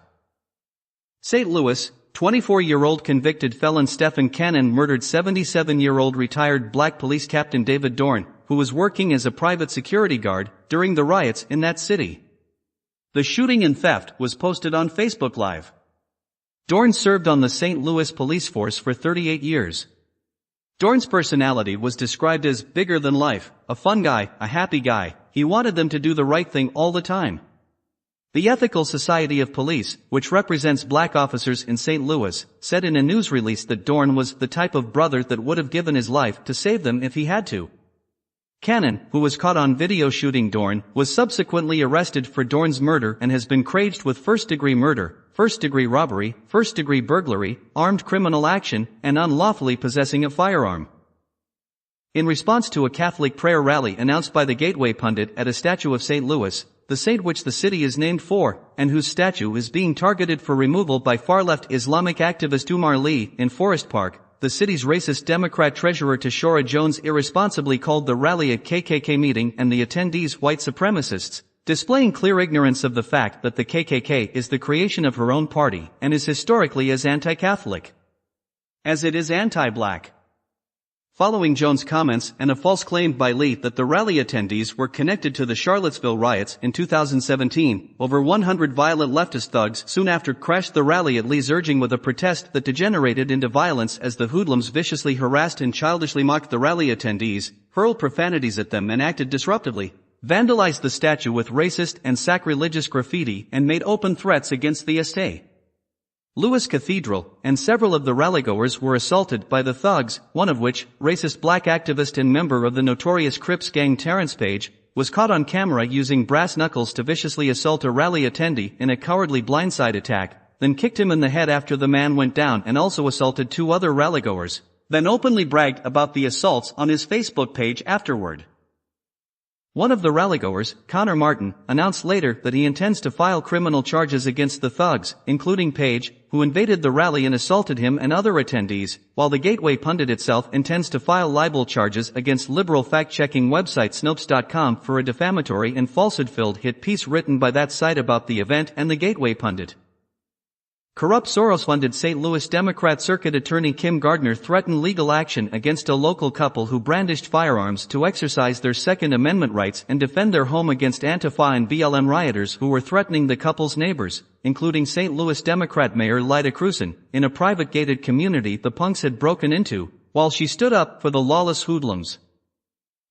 St. Louis, 24-year-old convicted felon Stephen Cannon murdered 77-year-old retired black police captain David Dorn, who was working as a private security guard during the riots in that city. The shooting and theft was posted on Facebook Live. Dorn served on the St. Louis police force for 38 years. Dorn's personality was described as bigger than life, a fun guy, a happy guy. He wanted them to do the right thing all the time. The Ethical Society of Police, which represents black officers in St. Louis, said in a news release that Dorn was the type of brother that would have given his life to save them if he had to. Cannon, who was caught on video shooting Dorn, was subsequently arrested for Dorn's murder and has been charged with first-degree murder, first-degree robbery, first-degree burglary, armed criminal action, and unlawfully possessing a firearm. In response to a Catholic prayer rally announced by the Gateway pundit at a statue of St. Louis, the saint which the city is named for, and whose statue is being targeted for removal by far-left Islamic activist Umar Lee in Forest Park, the city's racist Democrat treasurer Tashora Jones irresponsibly called the rally a KKK meeting and the attendees white supremacists, displaying clear ignorance of the fact that the KKK is the creation of her own party and is historically as anti-Catholic as it is anti-black. following Jones' comments and a false claim by Lee that the rally attendees were connected to the Charlottesville riots in 2017. Over 100 violent leftist thugs soon after crashed the rally at Lee's urging, with a protest that degenerated into violence as the hoodlums viciously harassed and childishly mocked the rally attendees, hurled profanities at them and acted disruptively, vandalized the statue with racist and sacrilegious graffiti, and made open threats against the St. Louis Cathedral, and several of the rallygoers were assaulted by the thugs, one of which, racist black activist and member of the notorious Crips gang Terrence Page, was caught on camera using brass knuckles to viciously assault a rally attendee in a cowardly blindside attack, then kicked him in the head after the man went down, and also assaulted 2 other rallygoers, then openly bragged about the assaults on his Facebook page afterward. One of the rallygoers, Connor Martin, announced later that he intends to file criminal charges against the thugs, including Page, who invaded the rally and assaulted him and other attendees, while the Gateway Pundit itself intends to file libel charges against liberal fact-checking website Snopes.com for a defamatory and falsehood-filled hit piece written by that site about the event and the Gateway Pundit. Corrupt Soros-funded St. Louis Democrat Circuit Attorney Kim Gardner threatened legal action against a local couple who brandished firearms to exercise their Second Amendment rights and defend their home against Antifa and BLM rioters who were threatening the couple's neighbors, including St. Louis Democrat Mayor Lyda Krewson, in a private gated community the punks had broken into, while she stood up for the lawless hoodlums.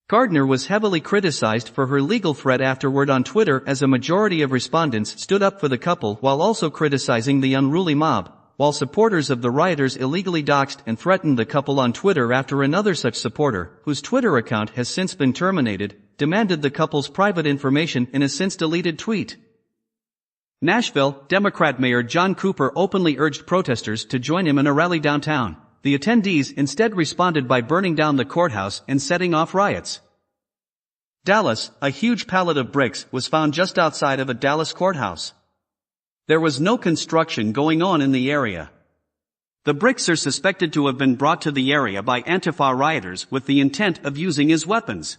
Gardner was heavily criticized for her legal threat afterward on Twitter, as a majority of respondents stood up for the couple while also criticizing the unruly mob, while supporters of the rioters illegally doxed and threatened the couple on Twitter after another such supporter, whose Twitter account has since been terminated, demanded the couple's private information in a since-deleted tweet. Nashville, Democrat Mayor John Cooper openly urged protesters to join him in a rally downtown. The attendees instead responded by burning down the courthouse and setting off riots. Dallas, a huge pallet of bricks was found just outside of a Dallas courthouse. There was no construction going on in the area. The bricks are suspected to have been brought to the area by Antifa rioters with the intent of using as weapons.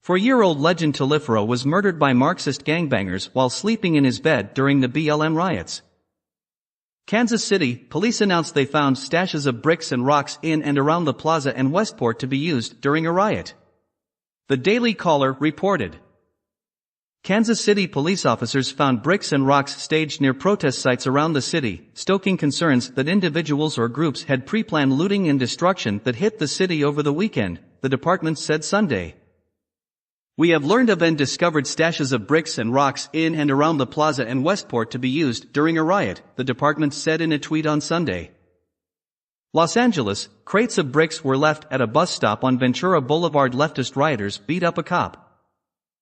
4-year-old legend Talifero was murdered by Marxist gangbangers while sleeping in his bed during the BLM riots. Kansas City, police announced they found stashes of bricks and rocks in and around the plaza and Westport to be used during a riot. The Daily Caller reported. Kansas City police officers found bricks and rocks staged near protest sites around the city, stoking concerns that individuals or groups had pre-planned looting and destruction that hit the city over the weekend, the department said Sunday. We have learned of and discovered stashes of bricks and rocks in and around the plaza and Westport to be used during a riot, the department said in a tweet on Sunday. Los Angeles, crates of bricks were left at a bus stop on Ventura Boulevard. Leftist rioters beat up a cop.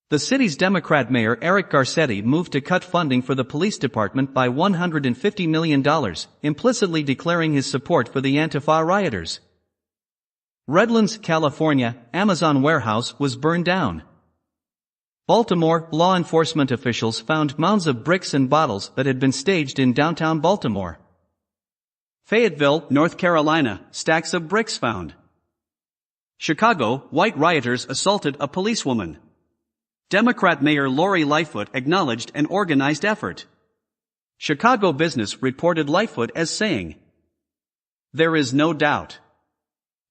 The city's Democrat Mayor Eric Garcetti moved to cut funding for the police department by $150 million, implicitly declaring his support for the Antifa rioters. Redlands, California, Amazon warehouse was burned down. Baltimore, law enforcement officials found mounds of bricks and bottles that had been staged in downtown Baltimore. Fayetteville, North Carolina, stacks of bricks found. Chicago, white rioters assaulted a policewoman. Democrat Mayor Lori Lightfoot acknowledged an organized effort. Chicago Business reported Lightfoot as saying, "There is no doubt.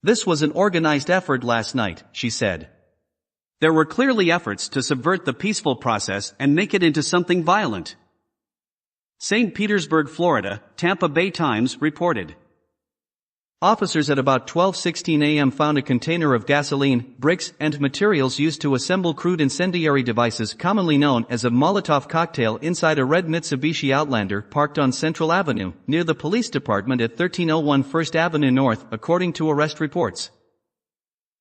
This was an organized effort last night," she said. There were clearly efforts to subvert the peaceful process and make it into something violent. St. Petersburg, Florida, Tampa Bay Times reported. Officers at about 12:16 a.m. found a container of gasoline, bricks, and materials used to assemble crude incendiary devices commonly known as a Molotov cocktail inside a red Mitsubishi Outlander parked on Central Avenue, near the police department at 1301 First Avenue North, according to arrest reports.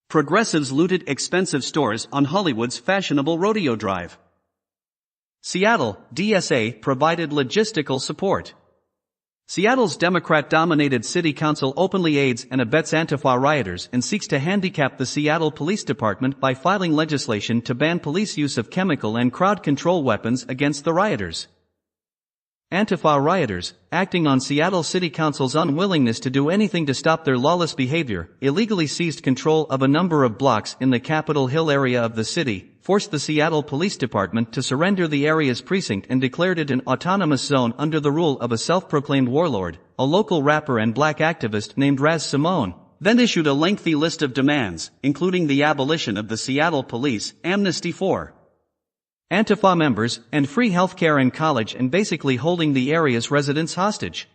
Progressives looted expensive stores on Hollywood's fashionable Rodeo Drive. Seattle, DSA provided logistical support. Seattle's Democrat-dominated city council openly aids and abets Antifa rioters and seeks to handicap the Seattle Police Department by filing legislation to ban police use of chemical and crowd control weapons against the rioters. Antifa rioters, acting on Seattle City Council's unwillingness to do anything to stop their lawless behavior, illegally seized control of a number of blocks in the Capitol Hill area of the city, forced the Seattle Police Department to surrender the area's precinct and declared it an autonomous zone under the rule of a self-proclaimed warlord, a local rapper and black activist named Raz Simone, then issued a lengthy list of demands, including the abolition of the Seattle Police, amnesty for Antifa members, and free healthcare and college, and basically holding the area's residents hostage.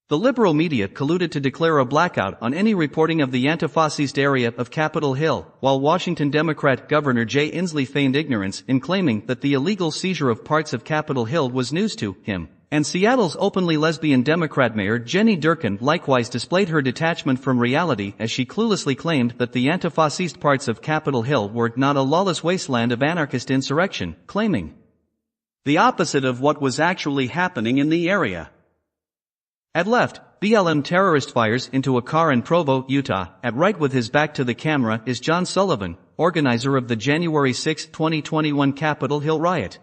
The liberal media colluded to declare a blackout on any reporting of the Antifa-seized area of Capitol Hill, while Washington Democrat Governor Jay Inslee feigned ignorance in claiming that the illegal seizure of parts of Capitol Hill was news to him. And Seattle's openly lesbian Democrat Mayor Jenny Durkan likewise displayed her detachment from reality as she cluelessly claimed that the Antifa-seized parts of Capitol Hill were not a lawless wasteland of anarchist insurrection, claiming the opposite of what was actually happening in the area. At left, BLM terrorist fires into a car in Provo, Utah. At right, with his back to the camera, is John Sullivan, organizer of the January 6, 2021 Capitol Hill riot.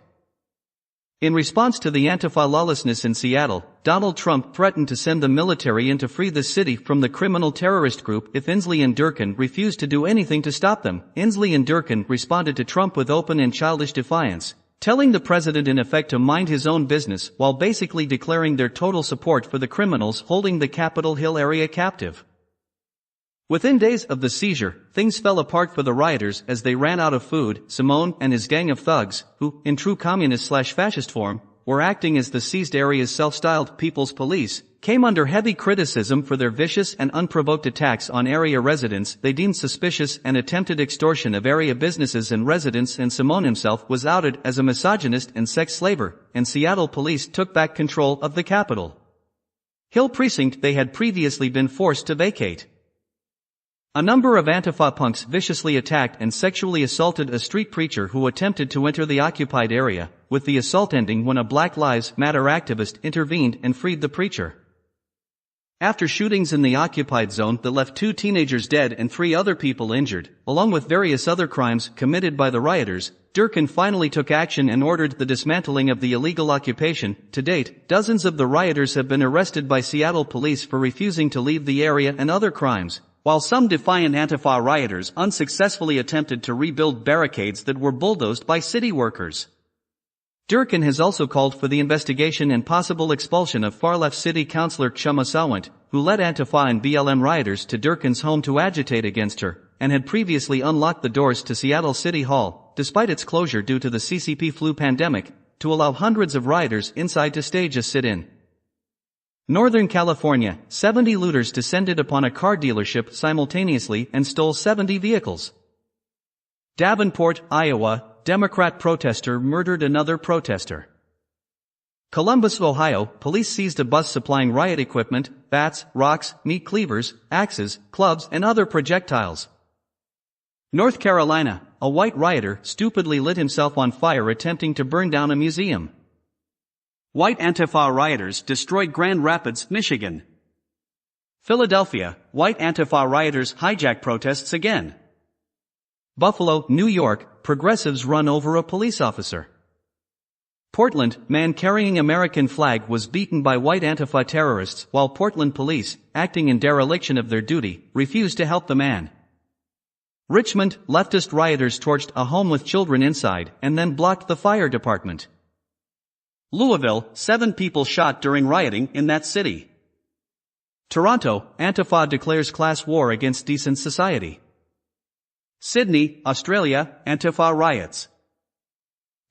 In response to the Antifa lawlessness in Seattle, Donald Trump threatened to send the military in to free the city from the criminal terrorist group if Inslee and Durkan refused to do anything to stop them. Inslee and Durkan responded to Trump with open and childish defiance, telling the president in effect to mind his own business while basically declaring their total support for the criminals holding the Capitol Hill area captive. Within days of the seizure, things fell apart for the rioters as they ran out of food. Simone and his gang of thugs, who, in true communist/fascist form, were acting as the seized area's self-styled People's Police, came under heavy criticism for their vicious and unprovoked attacks on area residents they deemed suspicious and attempted extortion of area businesses and residents, and Simone himself was outed as a misogynist and sex slaver, and Seattle police took back control of the Capitol Hill precinct they had previously been forced to vacate. A number of Antifa punks viciously attacked and sexually assaulted a street preacher who attempted to enter the occupied area, with the assault ending when a Black Lives Matter activist intervened and freed the preacher. After shootings in the occupied zone that left 2 teenagers dead and 3 other people injured, along with various other crimes committed by the rioters, Durkan finally took action and ordered the dismantling of the illegal occupation. To date, dozens of the rioters have been arrested by Seattle police for refusing to leave the area and other crimes, while some defiant Antifa rioters unsuccessfully attempted to rebuild barricades that were bulldozed by city workers. Durkan has also called for the investigation and possible expulsion of far-left city councilor Kshama Sawant, who led Antifa and BLM rioters to Durkan's home to agitate against her, and had previously unlocked the doors to Seattle City Hall, despite its closure due to the CCP flu pandemic, to allow hundreds of rioters inside to stage a sit-in. Northern California, 70 looters descended upon a car dealership simultaneously and stole 70 vehicles. Davenport, Iowa, Democrat protester murdered another protester. Columbus, Ohio, police seized a bus supplying riot equipment, bats, rocks, meat cleavers, axes, clubs, and other projectiles. North Carolina, a white rioter stupidly lit himself on fire attempting to burn down a museum. White Antifa rioters destroyed Grand Rapids, Michigan. Philadelphia, white Antifa rioters hijack protests again. Buffalo, New York, progressives run over a police officer. Portland, man carrying American flag was beaten by white Antifa terrorists while Portland police, acting in dereliction of their duty, refused to help the man. Richmond, leftist rioters torched a home with children inside and then blocked the fire department. Louisville, 7 people shot during rioting in that city. Toronto, Antifa declares class war against decent society. Sydney, Australia, Antifa riots.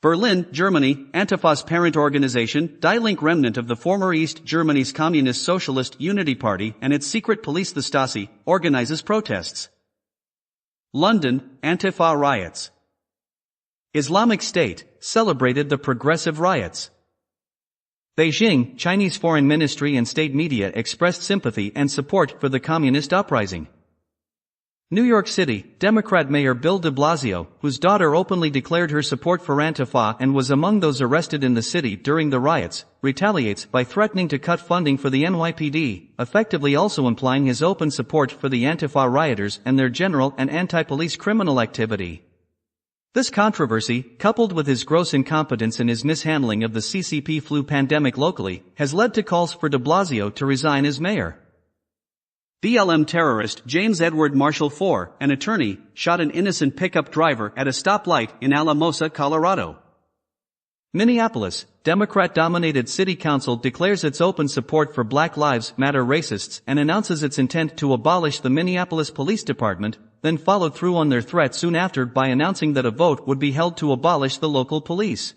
Berlin, Germany, Antifa's parent organization, Die Linke, remnant of the former East Germany's Communist Socialist Unity Party and its secret police, the Stasi, organizes protests. London, Antifa riots. Islamic State celebrated the progressive riots. Beijing, Chinese Foreign Ministry and state media expressed sympathy and support for the communist uprising. New York City, Democrat Mayor Bill de Blasio, whose daughter openly declared her support for Antifa and was among those arrested in the city during the riots, retaliates by threatening to cut funding for the NYPD, effectively also implying his open support for the Antifa rioters and their general and anti-police criminal activity. This controversy, coupled with his gross incompetence in his mishandling of the CCP flu pandemic locally, has led to calls for de Blasio to resign as mayor. BLM terrorist James Edward Marshall IV, an attorney, shot an innocent pickup driver at a stoplight in Alamosa, Colorado. Minneapolis, Democrat-dominated city council declares its open support for Black Lives Matter racists and announces its intent to abolish the Minneapolis Police Department, then followed through on their threat soon after by announcing that a vote would be held to abolish the local police.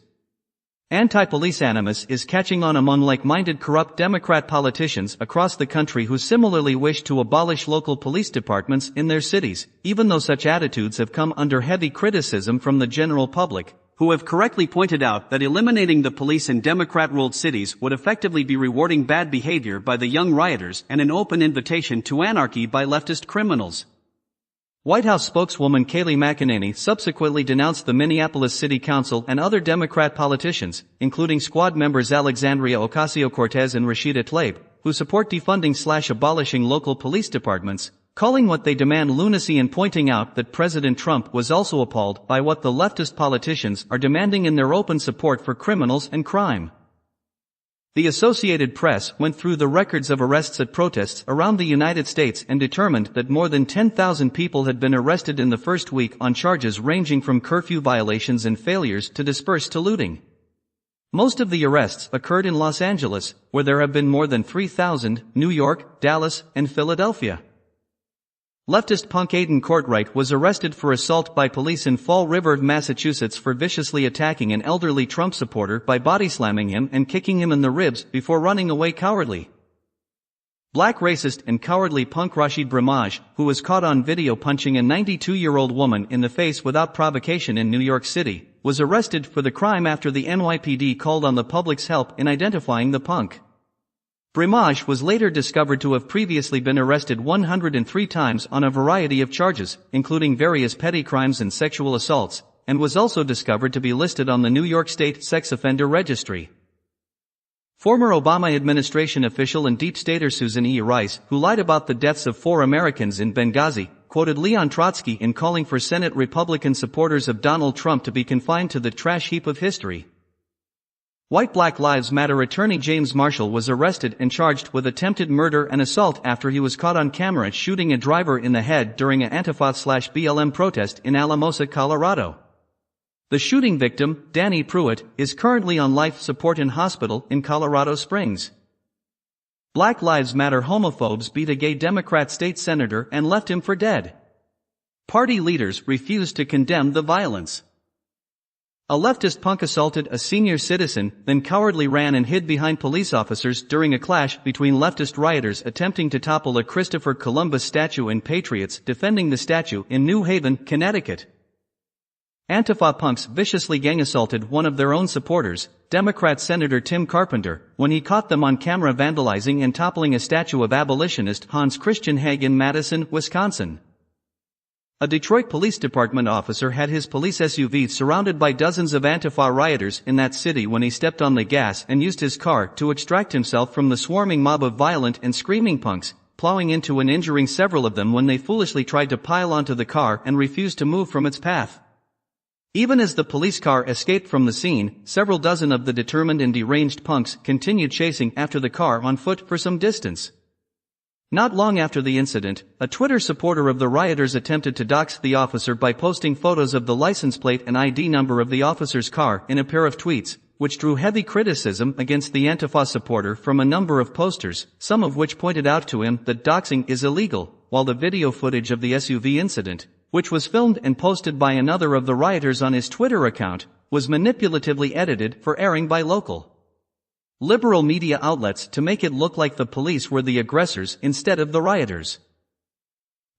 Anti-police animus is catching on among like-minded corrupt Democrat politicians across the country who similarly wish to abolish local police departments in their cities, even though such attitudes have come under heavy criticism from the general public, who have correctly pointed out that eliminating the police in Democrat-ruled cities would effectively be rewarding bad behavior by the young rioters and an open invitation to anarchy by leftist criminals. White House spokeswoman Kayleigh McEnany subsequently denounced the Minneapolis City Council and other Democrat politicians, including Squad members Alexandria Ocasio-Cortez and Rashida Tlaib, who support defunding/abolishing local police departments, calling what they demand lunacy and pointing out that President Trump was also appalled by what the leftist politicians are demanding in their open support for criminals and crime. The Associated Press went through the records of arrests at protests around the United States and determined that more than 10,000 people had been arrested in the first week on charges ranging from curfew violations and failures to disperse to looting. Most of the arrests occurred in Los Angeles, where there have been more than 3,000, New York, Dallas, and Philadelphia. Leftist punk Aiden Courtwright was arrested for assault by police in Fall River, Massachusetts for viciously attacking an elderly Trump supporter by body-slamming him and kicking him in the ribs before running away cowardly. Black racist and cowardly punk Rashid Bramaj, who was caught on video punching a 92-year-old woman in the face without provocation in New York City, was arrested for the crime after the NYPD called on the public's help in identifying the punk. Bramaj was later discovered to have previously been arrested 103 times on a variety of charges, including various petty crimes and sexual assaults, and was also discovered to be listed on the New York State Sex Offender Registry. Former Obama administration official and deep stater Susan E. Rice, who lied about the deaths of 4 Americans in Benghazi, quoted Leon Trotsky in calling for Senate Republican supporters of Donald Trump to be confined to the trash heap of history. White Black Lives Matter attorney James Marshall was arrested and charged with attempted murder and assault after he was caught on camera shooting a driver in the head during an ANTIFA/BLM protest in Alamosa, Colorado. The shooting victim, Danny Pruitt, is currently on life support in hospital in Colorado Springs. Black Lives Matter homophobes beat a gay Democrat state senator and left him for dead. Party leaders refused to condemn the violence. A leftist punk assaulted a senior citizen, then cowardly ran and hid behind police officers during a clash between leftist rioters attempting to topple a Christopher Columbus statue and patriots defending the statue in New Haven, Connecticut. Antifa punks viciously gang-assaulted one of their own supporters, Democrat Senator Tim Carpenter, when he caught them on camera vandalizing and toppling a statue of abolitionist Hans Christian Heg in Madison, Wisconsin. A Detroit Police Department officer had his police SUV surrounded by dozens of Antifa rioters in that city when he stepped on the gas and used his car to extract himself from the swarming mob of violent and screaming punks, plowing into and injuring several of them when they foolishly tried to pile onto the car and refused to move from its path. Even as the police car escaped from the scene, several dozen of the determined and deranged punks continued chasing after the car on foot for some distance. Not long after the incident, a Twitter supporter of the rioters attempted to dox the officer by posting photos of the license plate and ID number of the officer's car in a pair of tweets, which drew heavy criticism against the Antifa supporter from a number of posters, some of which pointed out to him that doxing is illegal, while the video footage of the SUV incident, which was filmed and posted by another of the rioters on his Twitter account, was manipulatively edited for airing by local liberal media outlets to make it look like the police were the aggressors instead of the rioters.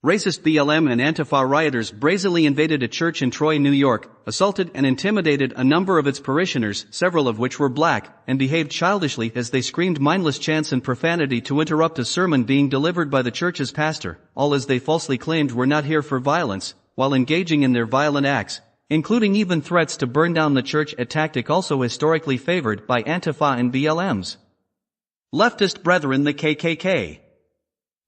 Racist BLM and ANTIFA rioters brazenly invaded a church in Troy, New York, assaulted and intimidated a number of its parishioners, several of which were black, and behaved childishly as they screamed mindless chants and profanity to interrupt a sermon being delivered by the church's pastor, all as they falsely claimed were not here for violence, while engaging in their violent acts, including even threats to burn down the church, a tactic also historically favored by Antifa and BLM's leftist brethren, the KKK.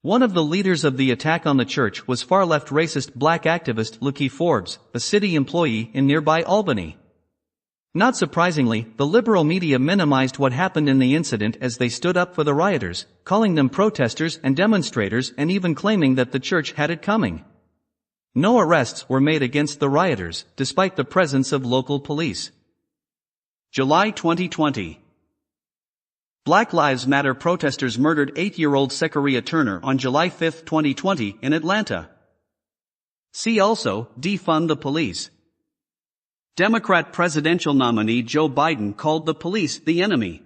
One of the leaders of the attack on the church was far-left racist black activist Lucky Forbes, a city employee in nearby Albany. Not surprisingly, the liberal media minimized what happened in the incident as they stood up for the rioters, calling them protesters and demonstrators and even claiming that the church had it coming. No arrests were made against the rioters, despite the presence of local police. July 2020. Black Lives Matter protesters murdered 8-year-old Sequoia Turner on July 5, 2020 in Atlanta. See also, defund the police. Democrat presidential nominee Joe Biden called the police the enemy.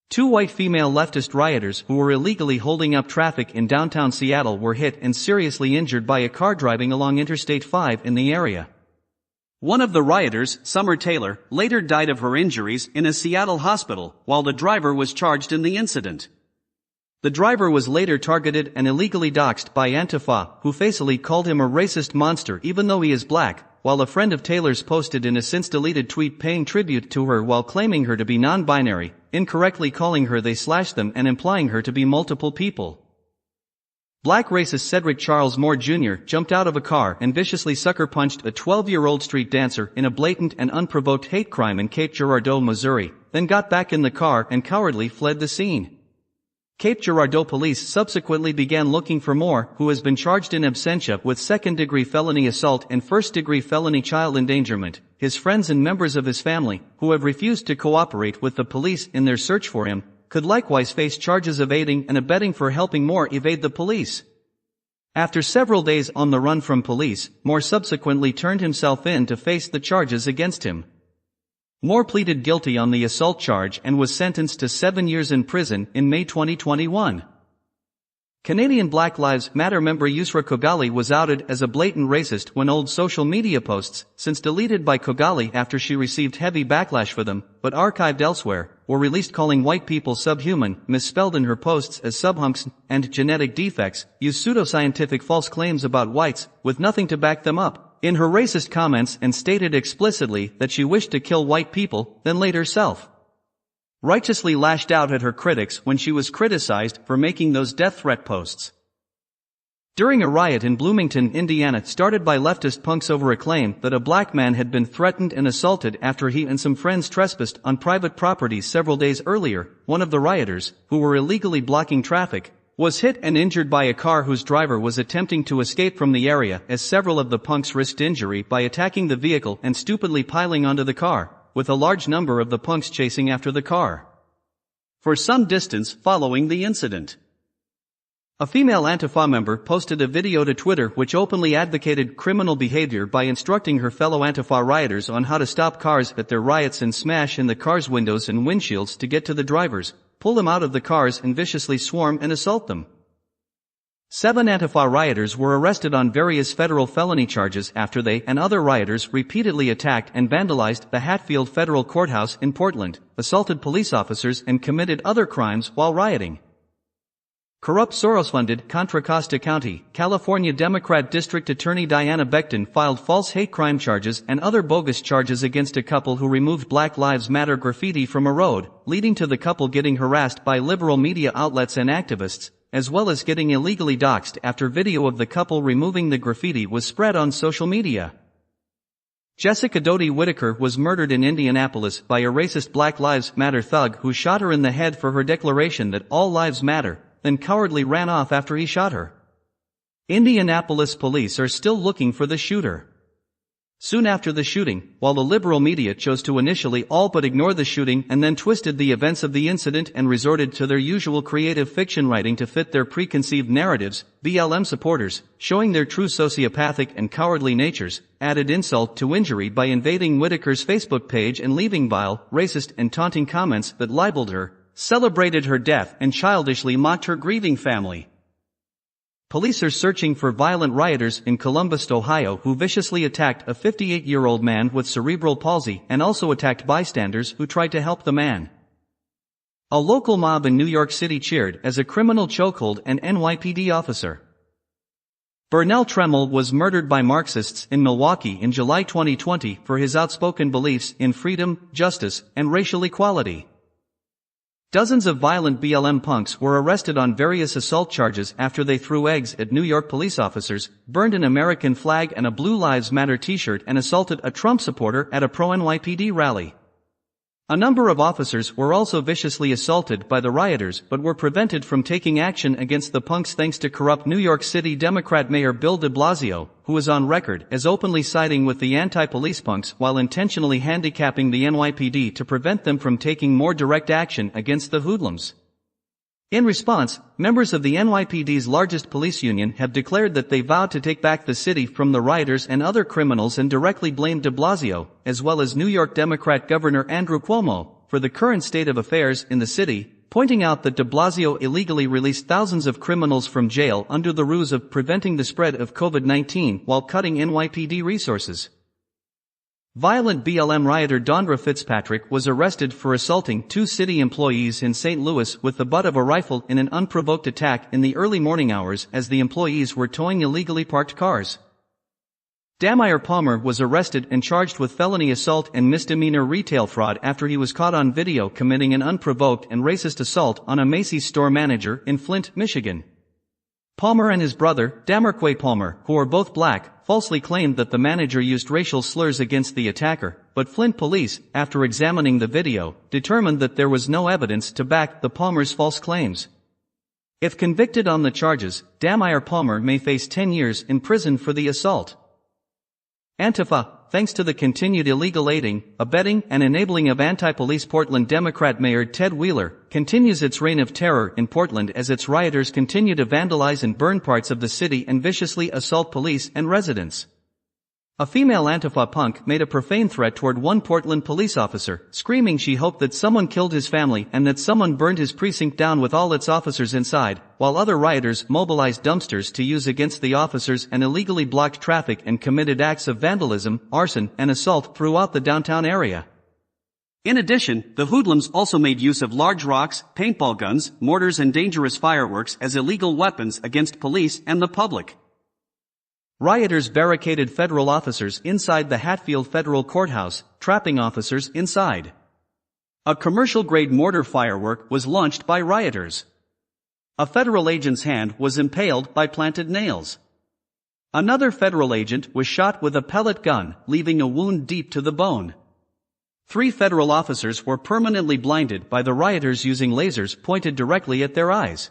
2 white female leftist rioters who were illegally holding up traffic in downtown Seattle were hit and seriously injured by a car driving along Interstate 5 in the area. One of the rioters, Summer Taylor, later died of her injuries in a Seattle hospital, while the driver was charged in the incident. The driver was later targeted and illegally doxxed by Antifa, who facetiously called him a racist monster even though he is black, while a friend of Taylor's posted in a since-deleted tweet paying tribute to her while claiming her to be non-binary, incorrectly calling her they/them and implying her to be multiple people. Black racist Cedric Charles Moore Jr. jumped out of a car and viciously sucker-punched a 12-year-old street dancer in a blatant and unprovoked hate crime in Cape Girardeau, Missouri, then got back in the car and cowardly fled the scene. Cape Girardeau police subsequently began looking for Moore, who has been charged in absentia with second-degree felony assault and first-degree felony child endangerment. His friends and members of his family, who have refused to cooperate with the police in their search for him, could likewise face charges of aiding and abetting for helping Moore evade the police. After several days on the run from police, Moore subsequently turned himself in to face the charges against him. Moore pleaded guilty on the assault charge and was sentenced to 7 years in prison in May 2021. Canadian Black Lives Matter member Yusra Kogali was outed as a blatant racist when old social media posts, since deleted by Kogali after she received heavy backlash for them, but archived elsewhere, were released calling white people subhuman, misspelled in her posts as subhumps and genetic defects, used pseudoscientific false claims about whites, with nothing to back them up, in her racist comments and stated explicitly that she wished to kill white people, then later righteously lashed out at her critics when she was criticized for making those death threat posts. During a riot in Bloomington, Indiana, started by leftist punks over a claim that a black man had been threatened and assaulted after he and some friends trespassed on private property several days earlier, one of the rioters, who were illegally blocking traffic, was hit and injured by a car whose driver was attempting to escape from the area, as several of the punks risked injury by attacking the vehicle and stupidly piling onto the car, with a large number of the punks chasing after the car for some distance following the incident. A female Antifa member posted a video to Twitter which openly advocated criminal behavior by instructing her fellow Antifa rioters on how to stop cars at their riots and smash in the cars' windows and windshields to get to the drivers, pull them out of the cars and viciously swarm and assault them. 7 Antifa rioters were arrested on various federal felony charges after they and other rioters repeatedly attacked and vandalized the Hatfield Federal Courthouse in Portland, assaulted police officers and committed other crimes while rioting. Corrupt Soros-funded Contra Costa County, California Democrat District Attorney Diana Becton filed false hate crime charges and other bogus charges against a couple who removed Black Lives Matter graffiti from a road, leading to the couple getting harassed by liberal media outlets and activists, as well as getting illegally doxxed after video of the couple removing the graffiti was spread on social media. Jessica Doty Whitaker was murdered in Indianapolis by a racist Black Lives Matter thug who shot her in the head for her declaration that all lives matter, then cowardly ran off after he shot her. Indianapolis police are still looking for the shooter. Soon after the shooting, while the liberal media chose to initially all but ignore the shooting and then twisted the events of the incident and resorted to their usual creative fiction writing to fit their preconceived narratives, BLM supporters, showing their true sociopathic and cowardly natures, added insult to injury by invading Whitaker's Facebook page and leaving vile, racist and taunting comments that libeled her, celebrated her death and childishly mocked her grieving family. Police are searching for violent rioters in Columbus, Ohio who viciously attacked a 58-year-old man with cerebral palsy and also attacked bystanders who tried to help the man. A local mob in New York City cheered as a criminal chokehold an NYPD officer. Burnell Tremmel was murdered by Marxists in Milwaukee in July 2020 for his outspoken beliefs in freedom, justice, and racial equality. Dozens of violent BLM punks were arrested on various assault charges after they threw eggs at New York police officers, burned an American flag and a Blue Lives Matter t-shirt and assaulted a Trump supporter at a pro-NYPD rally. A number of officers were also viciously assaulted by the rioters but were prevented from taking action against the punks thanks to corrupt New York City Democrat Mayor Bill de Blasio, who is on record as openly siding with the anti-police punks while intentionally handicapping the NYPD to prevent them from taking more direct action against the hoodlums. In response, members of the NYPD's largest police union have declared that they vowed to take back the city from the rioters and other criminals and directly blamed de Blasio, as well as New York Democrat Governor Andrew Cuomo, for the current state of affairs in the city, pointing out that de Blasio illegally released thousands of criminals from jail under the ruse of preventing the spread of COVID-19 while cutting NYPD resources. Violent BLM rioter Dondra Fitzpatrick was arrested for assaulting two city employees in St. Louis with the butt of a rifle in an unprovoked attack in the early morning hours as the employees were towing illegally parked cars. Damier Palmer was arrested and charged with felony assault and misdemeanor retail fraud after he was caught on video committing an unprovoked and racist assault on a Macy's store manager in Flint, Michigan. Palmer and his brother, Damarquay Palmer, who are both black, falsely claimed that the manager used racial slurs against the attacker, but Flint police, after examining the video, determined that there was no evidence to back the Palmer's false claims. If convicted on the charges, Damier Palmer may face 10 years in prison for the assault. Antifa, thanks to the continued illegal aiding, abetting and enabling of anti-police Portland Democrat Mayor Ted Wheeler, continues its reign of terror in Portland as its rioters continue to vandalize and burn parts of the city and viciously assault police and residents. A female Antifa punk made a profane threat toward one Portland police officer, screaming she hoped that someone killed his family and that someone burned his precinct down with all its officers inside, while other rioters mobilized dumpsters to use against the officers and illegally blocked traffic and committed acts of vandalism, arson, and assault throughout the downtown area. In addition, the hoodlums also made use of large rocks, paintball guns, mortars and dangerous fireworks as illegal weapons against police and the public. Rioters barricaded federal officers inside the Hatfield Federal Courthouse, trapping officers inside. A commercial-grade mortar firework was launched by rioters. A federal agent's hand was impaled by planted nails. Another federal agent was shot with a pellet gun, leaving a wound deep to the bone. 3 federal officers were permanently blinded by the rioters using lasers pointed directly at their eyes.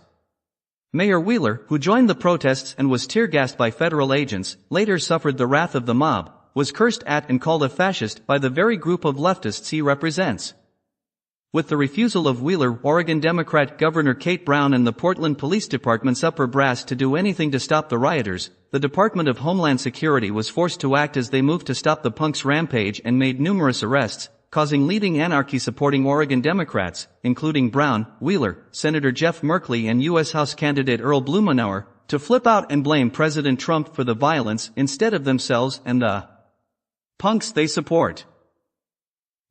Mayor Wheeler, who joined the protests and was tear-gassed by federal agents, later suffered the wrath of the mob, was cursed at and called a fascist by the very group of leftists he represents. With the refusal of Wheeler, Oregon Democrat Governor Kate Brown and the Portland Police Department's upper brass to do anything to stop the rioters, the Department of Homeland Security was forced to act as they moved to stop the punks' rampage and made numerous arrests, causing leading anarchy-supporting Oregon Democrats, including Brown, Wheeler, Senator Jeff Merkley and U.S. House candidate Earl Blumenauer, to flip out and blame President Trump for the violence instead of themselves and the punks they support.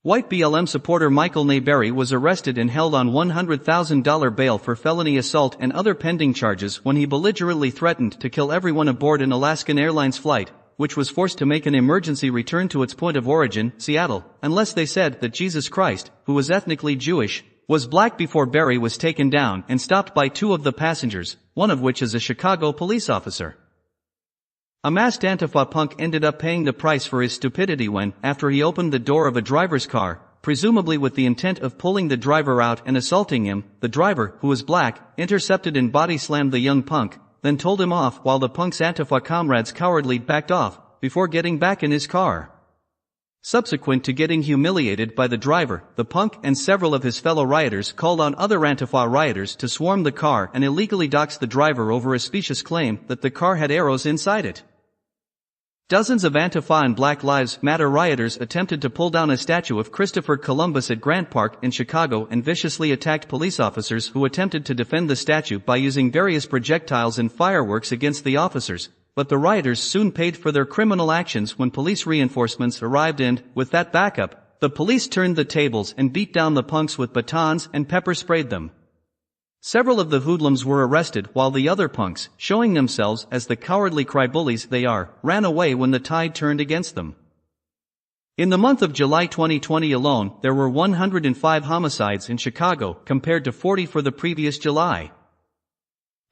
White BLM supporter Michael Nayberry was arrested and held on $100,000 bail for felony assault and other pending charges when he belligerently threatened to kill everyone aboard an Alaskan Airlines flight, which was forced to make an emergency return to its point of origin, Seattle, unless they said that Jesus Christ, who was ethnically Jewish, was black before Berry was taken down and stopped by 2 of the passengers, one of which is a Chicago police officer. A masked Antifa punk ended up paying the price for his stupidity when, after he opened the door of a driver's car, presumably with the intent of pulling the driver out and assaulting him, the driver, who was black, intercepted and body-slammed the young punk, then told him off while the punk's Antifa comrades cowardly backed off, before getting back in his car. Subsequent to getting humiliated by the driver, the punk and several of his fellow rioters called on other Antifa rioters to swarm the car and illegally doxed the driver over a specious claim that the car had arrows inside it. Dozens of Antifa and Black Lives Matter rioters attempted to pull down a statue of Christopher Columbus at Grant Park in Chicago and viciously attacked police officers who attempted to defend the statue by using various projectiles and fireworks against the officers, but the rioters soon paid for their criminal actions when police reinforcements arrived and, with that backup, the police turned the tables and beat down the punks with batons and pepper-sprayed them. Several of the hoodlums were arrested while the other punks, showing themselves as the cowardly crybullies they are, ran away when the tide turned against them. In the month of July 2020 alone, there were 105 homicides in Chicago compared to 40 for the previous July.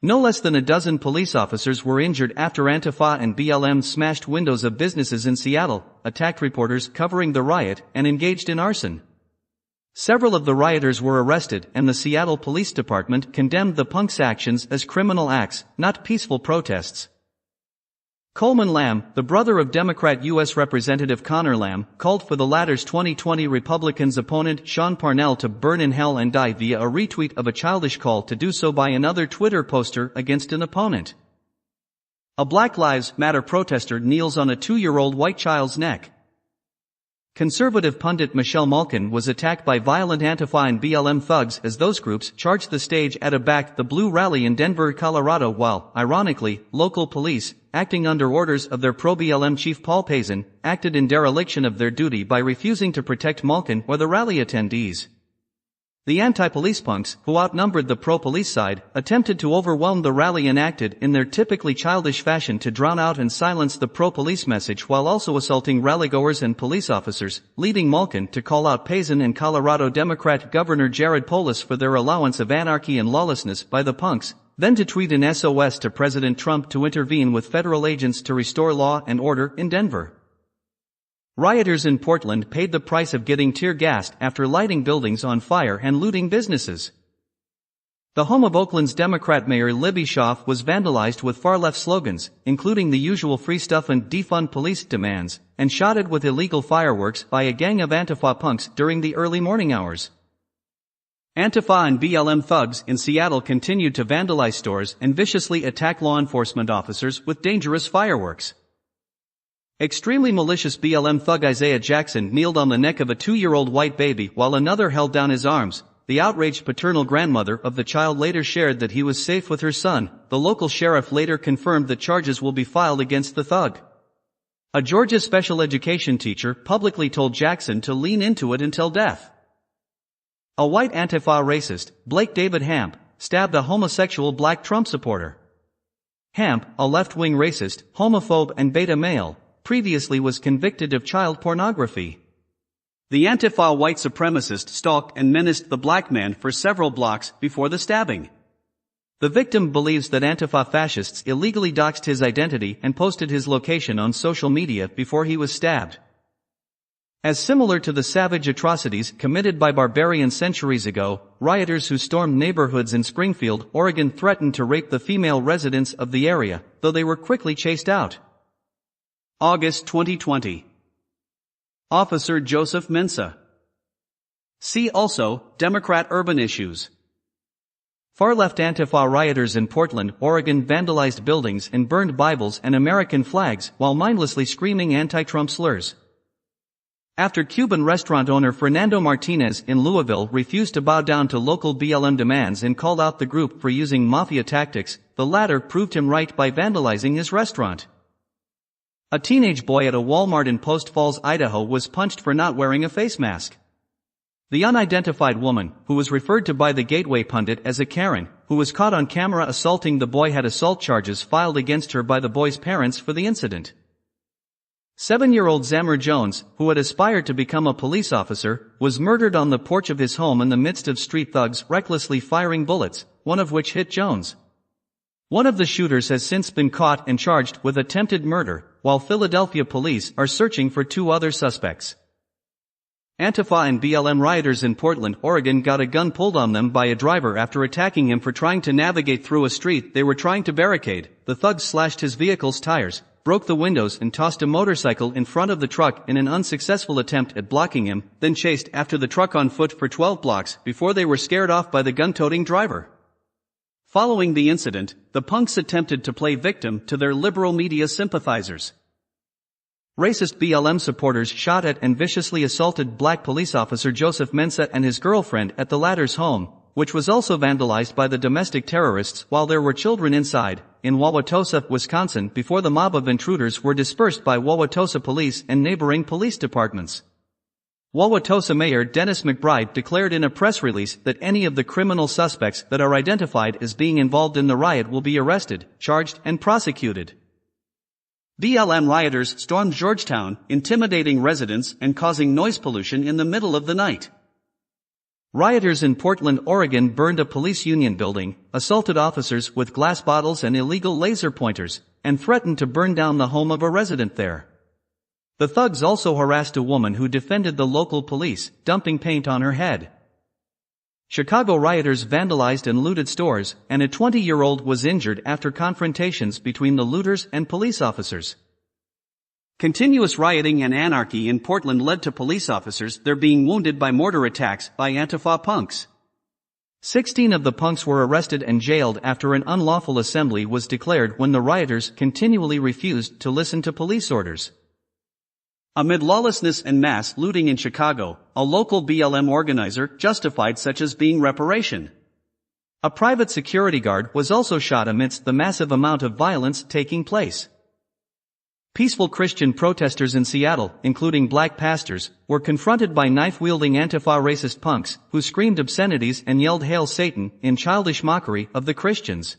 No less than a dozen police officers were injured after Antifa and BLM smashed windows of businesses in Seattle, attacked reporters covering the riot, and engaged in arson. Several of the rioters were arrested, and the Seattle Police Department condemned the punks' actions as criminal acts, not peaceful protests. Coleman Lamb, the brother of Democrat U.S. Representative Connor Lamb, called for the latter's 2020 Republicans' opponent Sean Parnell to burn in hell and die via a retweet of a childish call to do so by another Twitter poster against an opponent. A Black Lives Matter protester kneels on a 2-year-old white child's neck. Conservative pundit Michelle Malkin was attacked by violent Antifa and BLM thugs as those groups charged the stage at a Back the Blue rally in Denver, Colorado while, ironically, local police, acting under orders of their pro-BLM chief Paul Pazin, acted in dereliction of their duty by refusing to protect Malkin or the rally attendees. The anti-police punks, who outnumbered the pro-police side, attempted to overwhelm the rally and acted in their typically childish fashion to drown out and silence the pro-police message while also assaulting rallygoers and police officers, leading Malkin to call out Pazin and Colorado Democrat Governor Jared Polis for their allowance of anarchy and lawlessness by the punks, then to tweet an SOS to President Trump to intervene with federal agents to restore law and order in Denver. Rioters in Portland paid the price of getting tear-gassed after lighting buildings on fire and looting businesses. The home of Oakland's Democrat Mayor Libby Schaaf was vandalized with far-left slogans, including the usual free stuff and defund police demands, and shotted with illegal fireworks by a gang of Antifa punks during the early morning hours. Antifa and BLM thugs in Seattle continued to vandalize stores and viciously attack law enforcement officers with dangerous fireworks. Extremely malicious BLM thug Isaiah Jackson kneeled on the neck of a 2-year-old white baby while another held down his arms. The outraged paternal grandmother of the child later shared that he was safe with her son. The local sheriff later confirmed that charges will be filed against the thug. A Georgia special education teacher publicly told Jackson to lean into it until death. A white Antifa racist, Blake David Hamp, stabbed a homosexual black Trump supporter. Hamp, a left-wing racist, homophobe and beta male, previously was convicted of child pornography. The Antifa white supremacist stalked and menaced the black man for several blocks before the stabbing. The victim believes that Antifa fascists illegally doxed his identity and posted his location on social media before he was stabbed. As similar to the savage atrocities committed by barbarians centuries ago, rioters who stormed neighborhoods in Springfield, Oregon threatened to rape the female residents of the area, though they were quickly chased out. August 2020. Officer Joseph Mensah. See also, Democrat urban issues. Far-left Antifa rioters in Portland, Oregon vandalized buildings and burned Bibles and American flags while mindlessly screaming anti-Trump slurs. After Cuban restaurant owner Fernando Martinez in Louisville refused to bow down to local BLM demands and called out the group for using mafia tactics, the latter proved him right by vandalizing his restaurant. A teenage boy at a Walmart in Post Falls, Idaho was punched for not wearing a face mask. The unidentified woman, who was referred to by the Gateway pundit as a Karen, who was caught on camera assaulting the boy, had assault charges filed against her by the boy's parents for the incident. 7-year-old Zammer Jones, who had aspired to become a police officer, was murdered on the porch of his home in the midst of street thugs recklessly firing bullets, one of which hit Jones. One of the shooters has since been caught and charged with attempted murder, while Philadelphia police are searching for 2 other suspects. Antifa and BLM rioters in Portland, Oregon got a gun pulled on them by a driver after attacking him for trying to navigate through a street they were trying to barricade. The thugs slashed his vehicle's tires, broke the windows and tossed a motorcycle in front of the truck in an unsuccessful attempt at blocking him, then chased after the truck on foot for 12 blocks before they were scared off by the gun-toting driver. Following the incident, the punks attempted to play victim to their liberal media sympathizers. Racist BLM supporters shot at and viciously assaulted black police officer Joseph Mensah and his girlfriend at the latter's home, which was also vandalized by the domestic terrorists while there were children inside, in Wauwatosa, Wisconsin, before the mob of intruders were dispersed by Wauwatosa police and neighboring police departments. Wauwatosa Mayor Dennis McBride declared in a press release that any of the criminal suspects that are identified as being involved in the riot will be arrested, charged, and prosecuted. BLM rioters stormed Georgetown, intimidating residents and causing noise pollution in the middle of the night. Rioters in Portland, Oregon burned a police union building, assaulted officers with glass bottles and illegal laser pointers, and threatened to burn down the home of a resident there. The thugs also harassed a woman who defended the local police, dumping paint on her head. Chicago rioters vandalized and looted stores, and a 20-year-old was injured after confrontations between the looters and police officers. Continuous rioting and anarchy in Portland led to police officers there being wounded by mortar attacks by Antifa punks. 16 of the punks were arrested and jailed after an unlawful assembly was declared when the rioters continually refused to listen to police orders. Amid lawlessness and mass looting in Chicago, a local BLM organizer justified such as being reparation. A private security guard was also shot amidst the massive amount of violence taking place. Peaceful Christian protesters in Seattle, including black pastors, were confronted by knife-wielding Antifa racist punks, who screamed obscenities and yelled "Hail Satan" in childish mockery of the Christians.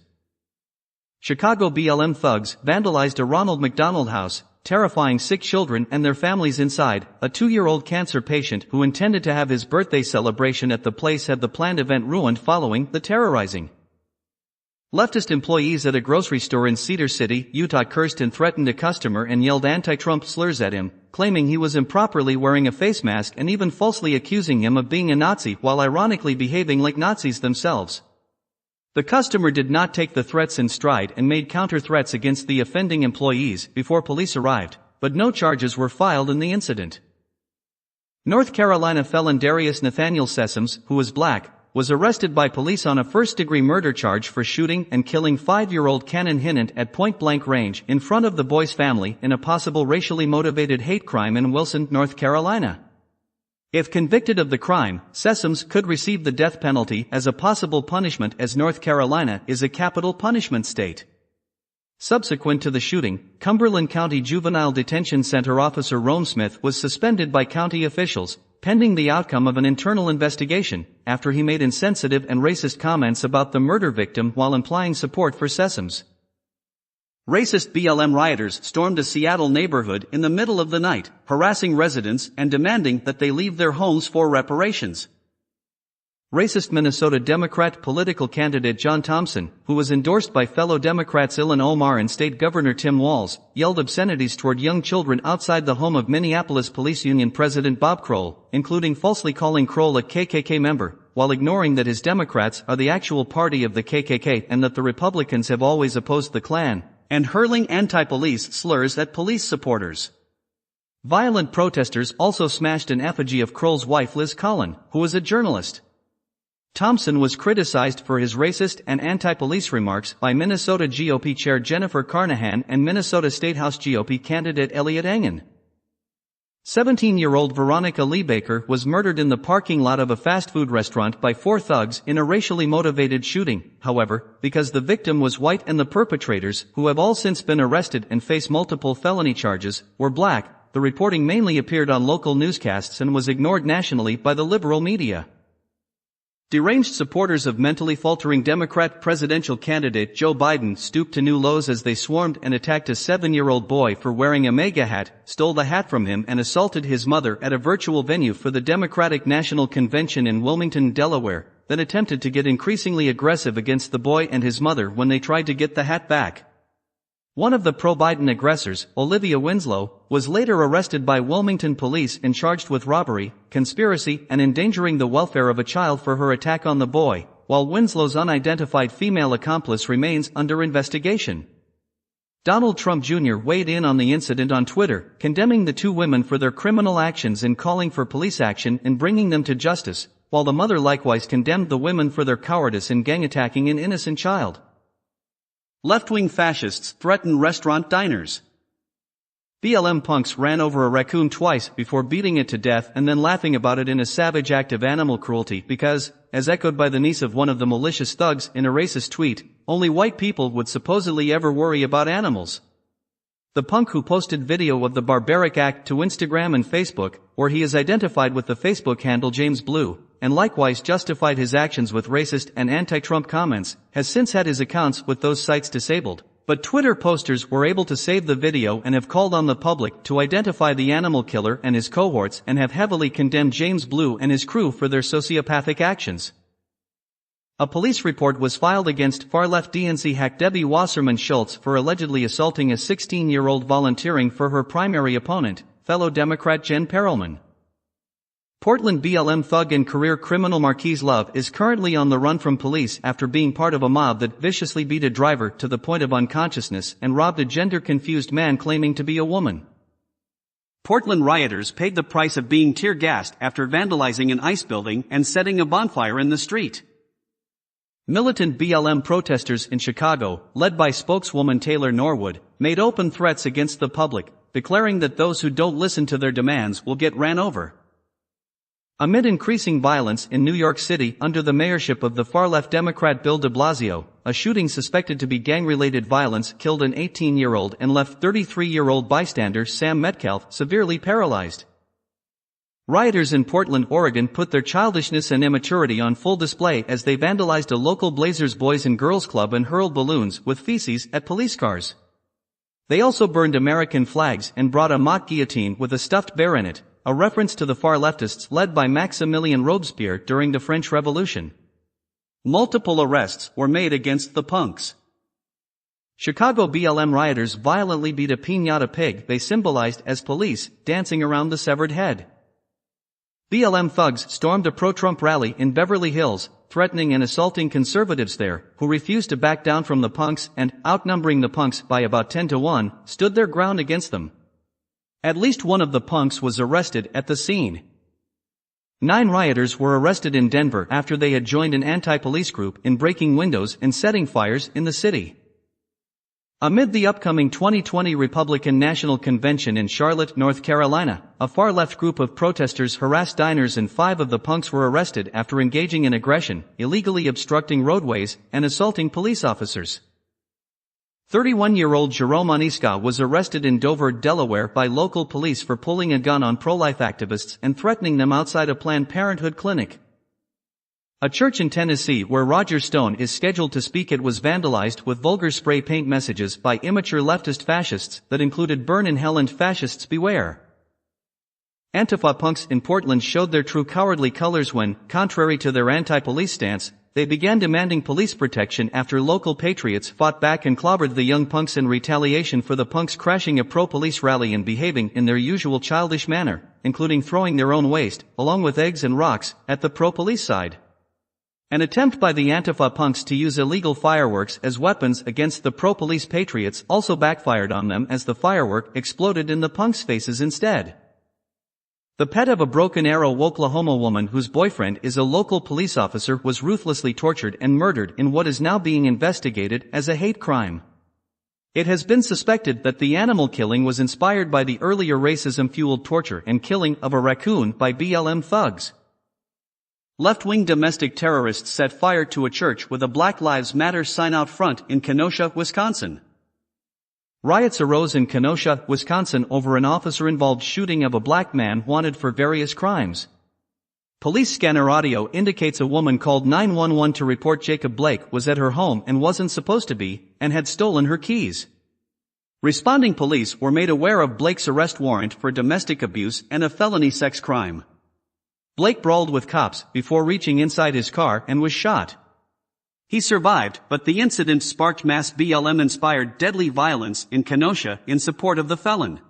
Chicago BLM thugs vandalized a Ronald McDonald house, terrifying sick children and their families inside. A 2-year-old cancer patient who intended to have his birthday celebration at the place had the planned event ruined following the terrorizing. Leftist employees at a grocery store in Cedar City, Utah cursed and threatened a customer and yelled anti-Trump slurs at him, claiming he was improperly wearing a face mask and even falsely accusing him of being a Nazi while ironically behaving like Nazis themselves. The customer did not take the threats in stride and made counter-threats against the offending employees before police arrived, but no charges were filed in the incident. North Carolina felon Darius Nathaniel Sessoms, who was black, was arrested by police on a first-degree murder charge for shooting and killing 5-year-old Cannon Hinnant at point-blank range in front of the boy's family in a possible racially motivated hate crime in Wilson, North Carolina. If convicted of the crime, Sessoms could receive the death penalty as a possible punishment, as North Carolina is a capital punishment state. Subsequent to the shooting, Cumberland County Juvenile Detention Center officer Rome Smith was suspended by county officials, pending the outcome of an internal investigation, after he made insensitive and racist comments about the murder victim while implying support for Sessoms. Racist BLM rioters stormed a Seattle neighborhood in the middle of the night, harassing residents and demanding that they leave their homes for reparations. Racist Minnesota Democrat political candidate John Thompson, who was endorsed by fellow Democrats Ilhan Omar and State Governor Tim Walz, yelled obscenities toward young children outside the home of Minneapolis Police Union President Bob Kroll, including falsely calling Kroll a KKK member, while ignoring that his Democrats are the actual party of the KKK and that the Republicans have always opposed the Klan, and hurling anti-police slurs at police supporters. Violent protesters also smashed an effigy of Kroll's wife Liz Collin, who was a journalist. Thompson was criticized for his racist and anti-police remarks by Minnesota GOP Chair Jennifer Carnahan and Minnesota State House GOP candidate Elliot Engen. 17-year-old Veronica Lee Baker was murdered in the parking lot of a fast food restaurant by 4 thugs in a racially motivated shooting, however, because the victim was white and the perpetrators, who have all since been arrested and face multiple felony charges, were black. The reporting mainly appeared on local newscasts and was ignored nationally by the liberal media. Deranged supporters of mentally faltering Democrat presidential candidate Joe Biden stooped to new lows as they swarmed and attacked a 7-year-old boy for wearing a MAGA hat, stole the hat from him and assaulted his mother at a virtual venue for the Democratic National Convention in Wilmington, Delaware, then attempted to get increasingly aggressive against the boy and his mother when they tried to get the hat back. One of the pro-Biden aggressors, Olivia Winslow, was later arrested by Wilmington police and charged with robbery, conspiracy, and endangering the welfare of a child for her attack on the boy, while Winslow's unidentified female accomplice remains under investigation. Donald Trump Jr. weighed in on the incident on Twitter, condemning the 2 women for their criminal actions and calling for police action and bringing them to justice, while the mother likewise condemned the women for their cowardice in gang-attacking an innocent child. Left-wing fascists threaten restaurant diners. BLM punks ran over a raccoon twice before beating it to death and then laughing about it in a savage act of animal cruelty because, as echoed by the niece of one of the malicious thugs in a racist tweet, only white people would supposedly ever worry about animals. The punk, who posted video of the barbaric act to Instagram and Facebook, where he is identified with the Facebook handle James Blue, and likewise justified his actions with racist and anti-Trump comments, has since had his accounts with those sites disabled. But Twitter posters were able to save the video and have called on the public to identify the animal killer and his cohorts and have heavily condemned James Blue and his crew for their sociopathic actions. A police report was filed against far-left DNC hack Debbie Wasserman Schultz for allegedly assaulting a 16-year-old volunteering for her primary opponent, fellow Democrat Jen Perelman. Portland BLM thug and career criminal Marquise Love is currently on the run from police after being part of a mob that viciously beat a driver to the point of unconsciousness and robbed a gender-confused man claiming to be a woman. Portland rioters paid the price of being tear-gassed after vandalizing an ICE building and setting a bonfire in the street. Militant BLM protesters in Chicago, led by spokeswoman Taylor Norwood, made open threats against the public, declaring that those who don't listen to their demands will get ran over. Amid increasing violence in New York City under the mayorship of the far-left Democrat Bill de Blasio, a shooting suspected to be gang-related violence killed an 18-year-old and left 33-year-old bystander Sam Metcalf severely paralyzed. Rioters in Portland, Oregon put their childishness and immaturity on full display as they vandalized a local Blazers Boys and Girls Club and hurled balloons with feces at police cars. They also burned American flags and brought a mock guillotine with a stuffed bear in it, a reference to the far leftists led by Maximilien Robespierre during the French Revolution. Multiple arrests were made against the punks. Chicago BLM rioters violently beat a piñata pig they symbolized as police, dancing around the severed head. BLM thugs stormed a pro-Trump rally in Beverly Hills, threatening and assaulting conservatives there, who refused to back down from the punks and, outnumbering the punks by about 10-1, stood their ground against them. At least one of the punks was arrested at the scene. 9 rioters were arrested in Denver after they had joined an anti-police group in breaking windows and setting fires in the city. Amid the upcoming 2020 Republican National Convention in Charlotte, North Carolina, a far-left group of protesters harassed diners and 5 of the punks were arrested after engaging in aggression, illegally obstructing roadways, and assaulting police officers. 31-year-old Jerome Oniska was arrested in Dover, Delaware by local police for pulling a gun on pro-life activists and threatening them outside a Planned Parenthood clinic. A church in Tennessee where Roger Stone is scheduled to speak was vandalized with vulgar spray paint messages by immature leftist fascists that included "Burn in Hell" and "Fascists Beware." Antifa punks in Portland showed their true cowardly colors when, contrary to their anti-police stance, they began demanding police protection after local patriots fought back and clobbered the young punks in retaliation for the punks crashing a pro-police rally and behaving in their usual childish manner, including throwing their own waste, along with eggs and rocks, at the pro-police side. An attempt by the Antifa punks to use illegal fireworks as weapons against the pro-police patriots also backfired on them as the firework exploded in the punks' faces instead. The pet of a Broken Arrow, Oklahoma woman whose boyfriend is a local police officer was ruthlessly tortured and murdered in what is now being investigated as a hate crime. It has been suspected that the animal killing was inspired by the earlier racism-fueled torture and killing of a raccoon by BLM thugs. Left-wing domestic terrorists set fire to a church with a Black Lives Matter sign out front in Kenosha, Wisconsin. Riots arose in Kenosha, Wisconsin over an officer-involved shooting of a black man wanted for various crimes. Police scanner audio indicates a woman called 911 to report Jacob Blake was at her home and wasn't supposed to be, and had stolen her keys. Responding police were made aware of Blake's arrest warrant for domestic abuse and a felony sex crime. Blake brawled with cops before reaching inside his car and was shot. He survived, but the incident sparked mass BLM-inspired deadly violence in Kenosha in support of the felon.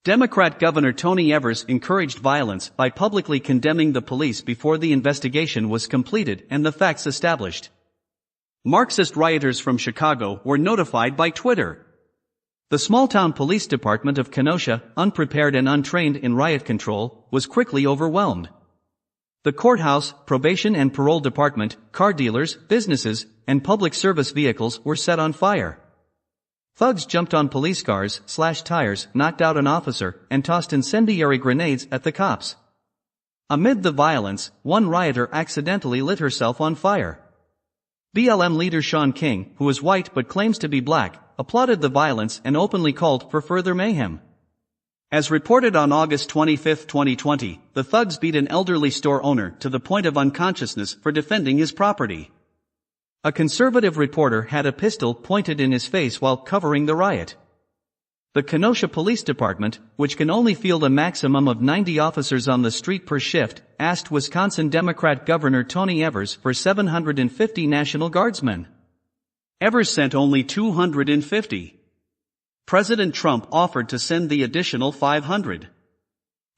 Democrat Governor Tony Evers encouraged violence by publicly condemning the police before the investigation was completed and the facts established. Marxist rioters from Chicago were notified by Twitter. The small-town police department of Kenosha, unprepared and untrained in riot control, was quickly overwhelmed. The courthouse, probation and parole department, car dealers, businesses, and public service vehicles were set on fire. Thugs jumped on police cars, slashed tires, knocked out an officer, and tossed incendiary grenades at the cops. Amid the violence, one rioter accidentally lit herself on fire. BLM leader Shaun King, who is white but claims to be black, applauded the violence and openly called for further mayhem. As reported on August 25, 2020, the thugs beat an elderly store owner to the point of unconsciousness for defending his property. A conservative reporter had a pistol pointed in his face while covering the riot. The Kenosha Police Department, which can only field a maximum of 90 officers on the street per shift, asked Wisconsin Democrat Governor Tony Evers for 750 National Guardsmen. Evers sent only 250. President Trump offered to send the additional 500.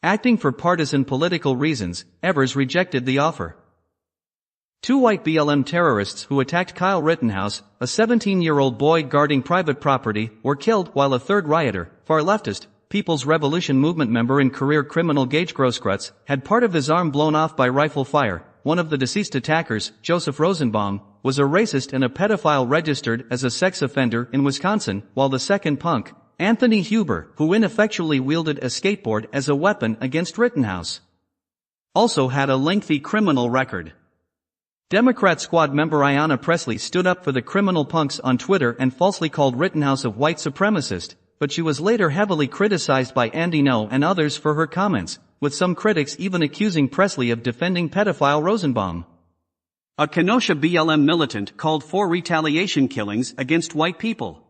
Acting for partisan political reasons, Evers rejected the offer. 2 white BLM terrorists who attacked Kyle Rittenhouse, a 17-year-old boy guarding private property, were killed, while a third rioter, far leftist, People's Revolution Movement member and career criminal Gage Grosskreutz, had part of his arm blown off by rifle fire. One of the deceased attackers, Joseph Rosenbaum, was a racist and a pedophile registered as a sex offender in Wisconsin, while the second punk, Anthony Huber, who ineffectually wielded a skateboard as a weapon against Rittenhouse, also had a lengthy criminal record. Democrat Squad member Ayanna Pressley stood up for the criminal punks on Twitter and falsely called Rittenhouse a white supremacist, but she was later heavily criticized by Andy Ngo and others for her comments, with some critics even accusing Pressley of defending pedophile Rosenbaum. A Kenosha BLM militant called for retaliation killings against white people.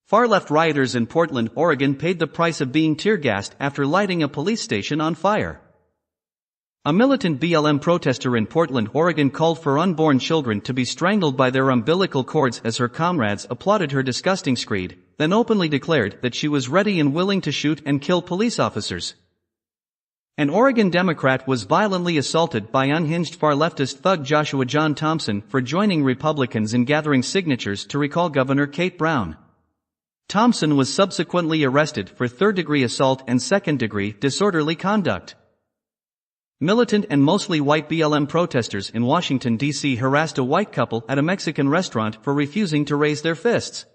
Far-left rioters in Portland, Oregon paid the price of being tear-gassed after lighting a police station on fire. A militant BLM protester in Portland, Oregon called for unborn children to be strangled by their umbilical cords as her comrades applauded her disgusting screed, then openly declared that she was ready and willing to shoot and kill police officers. An Oregon Democrat was violently assaulted by unhinged far-leftist thug Joshua John Thompson for joining Republicans in gathering signatures to recall Governor Kate Brown. Thompson was subsequently arrested for third-degree assault and second-degree disorderly conduct. Militant and mostly white BLM protesters in Washington, D.C. harassed a white couple at a Mexican restaurant for refusing to raise their fists.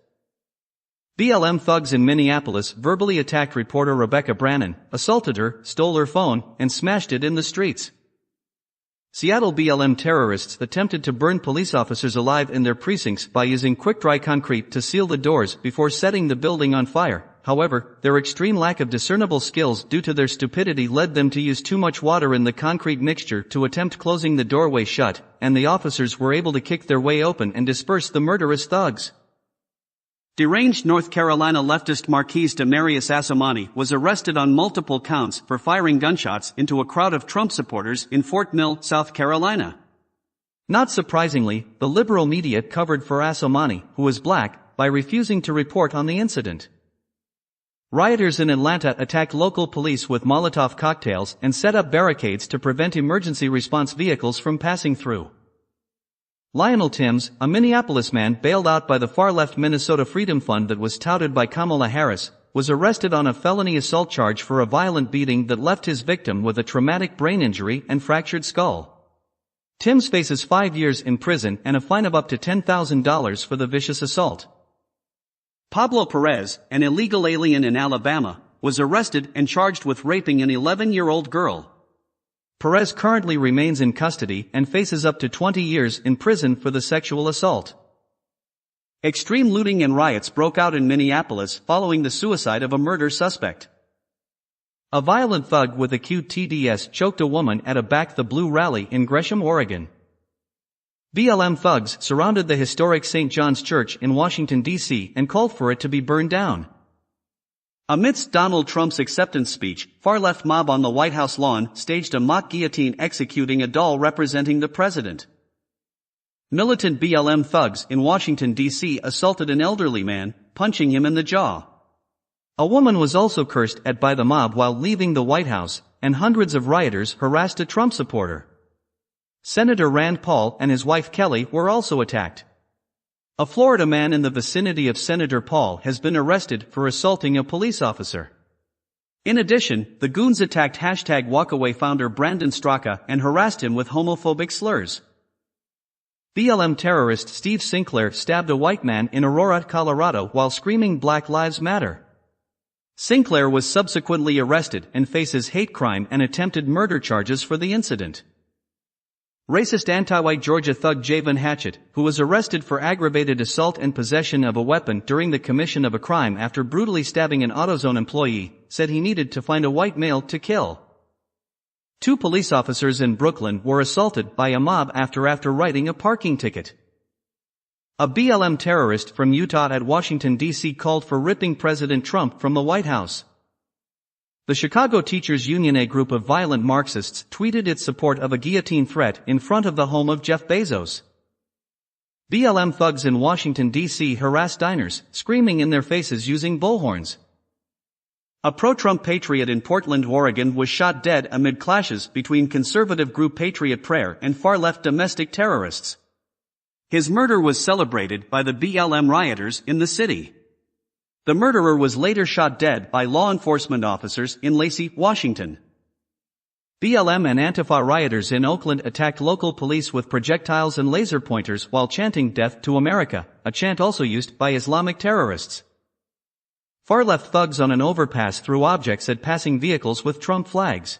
BLM thugs in Minneapolis verbally attacked reporter Rebecca Brannon, assaulted her, stole her phone, and smashed it in the streets. Seattle BLM terrorists attempted to burn police officers alive in their precincts by using quick-dry concrete to seal the doors before setting the building on fire. However, their extreme lack of discernible skills due to their stupidity led them to use too much water in the concrete mixture to attempt closing the doorway shut, and the officers were able to kick their way open and disperse the murderous thugs. Deranged North Carolina leftist Marquise Demarius Asomani was arrested on multiple counts for firing gunshots into a crowd of Trump supporters in Fort Mill, South Carolina. Not surprisingly, the liberal media covered for Asomani, who was black, by refusing to report on the incident. Rioters in Atlanta attacked local police with Molotov cocktails and set up barricades to prevent emergency response vehicles from passing through. Lionel Timms, a Minneapolis man bailed out by the far-left Minnesota Freedom Fund that was touted by Kamala Harris, was arrested on a felony assault charge for a violent beating that left his victim with a traumatic brain injury and fractured skull. Timms faces 5 years in prison and a fine of up to $10,000 for the vicious assault. Pablo Perez, an illegal alien in Alabama, was arrested and charged with raping an 11-year-old girl. Perez currently remains in custody and faces up to 20 years in prison for the sexual assault. Extreme looting and riots broke out in Minneapolis following the suicide of a murder suspect. A violent thug with acute TDS choked a woman at a Back the Blue rally in Gresham, Oregon. BLM thugs surrounded the historic St. John's Church in Washington, D.C. and called for it to be burned down. Amidst Donald Trump's acceptance speech, far-left mob on the White House lawn staged a mock guillotine executing a doll representing the president. Militant BLM thugs in Washington, D.C. assaulted an elderly man, punching him in the jaw. A woman was also cursed at by the mob while leaving the White House, and hundreds of rioters harassed a Trump supporter. Senator Rand Paul and his wife Kelly were also attacked. A Florida man in the vicinity of Senator Paul has been arrested for assaulting a police officer. In addition, the goons attacked #Walkaway founder Brandon Straka and harassed him with homophobic slurs. BLM terrorist Steve Sinclair stabbed a white man in Aurora, Colorado while screaming Black Lives Matter. Sinclair was subsequently arrested and faces hate crime and attempted murder charges for the incident. Racist anti-white Georgia thug Javon Hatchett, who was arrested for aggravated assault and possession of a weapon during the commission of a crime after brutally stabbing an AutoZone employee, said he needed to find a white male to kill. 2 police officers in Brooklyn were assaulted by a mob after writing a parking ticket. A BLM terrorist from Utah at Washington, D.C. called for ripping President Trump from the White House. The Chicago Teachers Union, a group of violent Marxists, tweeted its support of a guillotine threat in front of the home of Jeff Bezos. BLM thugs in Washington, D.C. harass diners, screaming in their faces using bullhorns. A pro-Trump patriot in Portland, Oregon was shot dead amid clashes between conservative group Patriot Prayer and far-left domestic terrorists. His murder was celebrated by the BLM rioters in the city. The murderer was later shot dead by law enforcement officers in Lacey, Washington. BLM and ANTIFA rioters in Oakland attacked local police with projectiles and laser pointers while chanting "Death to America," a chant also used by Islamic terrorists. Far-left thugs on an overpass threw objects at passing vehicles with Trump flags.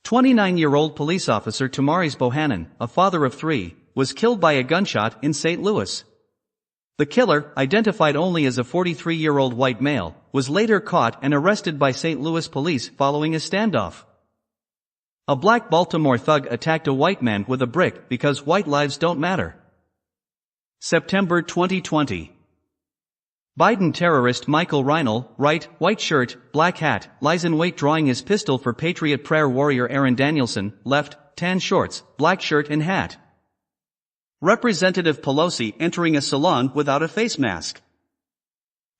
29-year-old police officer Tamaris Bohannon, a father of three, was killed by a gunshot in St. Louis. The killer, identified only as a 43-year-old white male, was later caught and arrested by St. Louis police following a standoff. A black Baltimore thug attacked a white man with a brick because white lives don't matter. September 2020. Biden terrorist Michael Reinl, right, white shirt, black hat, lies in wait drawing his pistol for Patriot Prayer warrior Aaron Danielson, left, tan shorts, black shirt and hat. Representative Pelosi entering a salon without a face mask.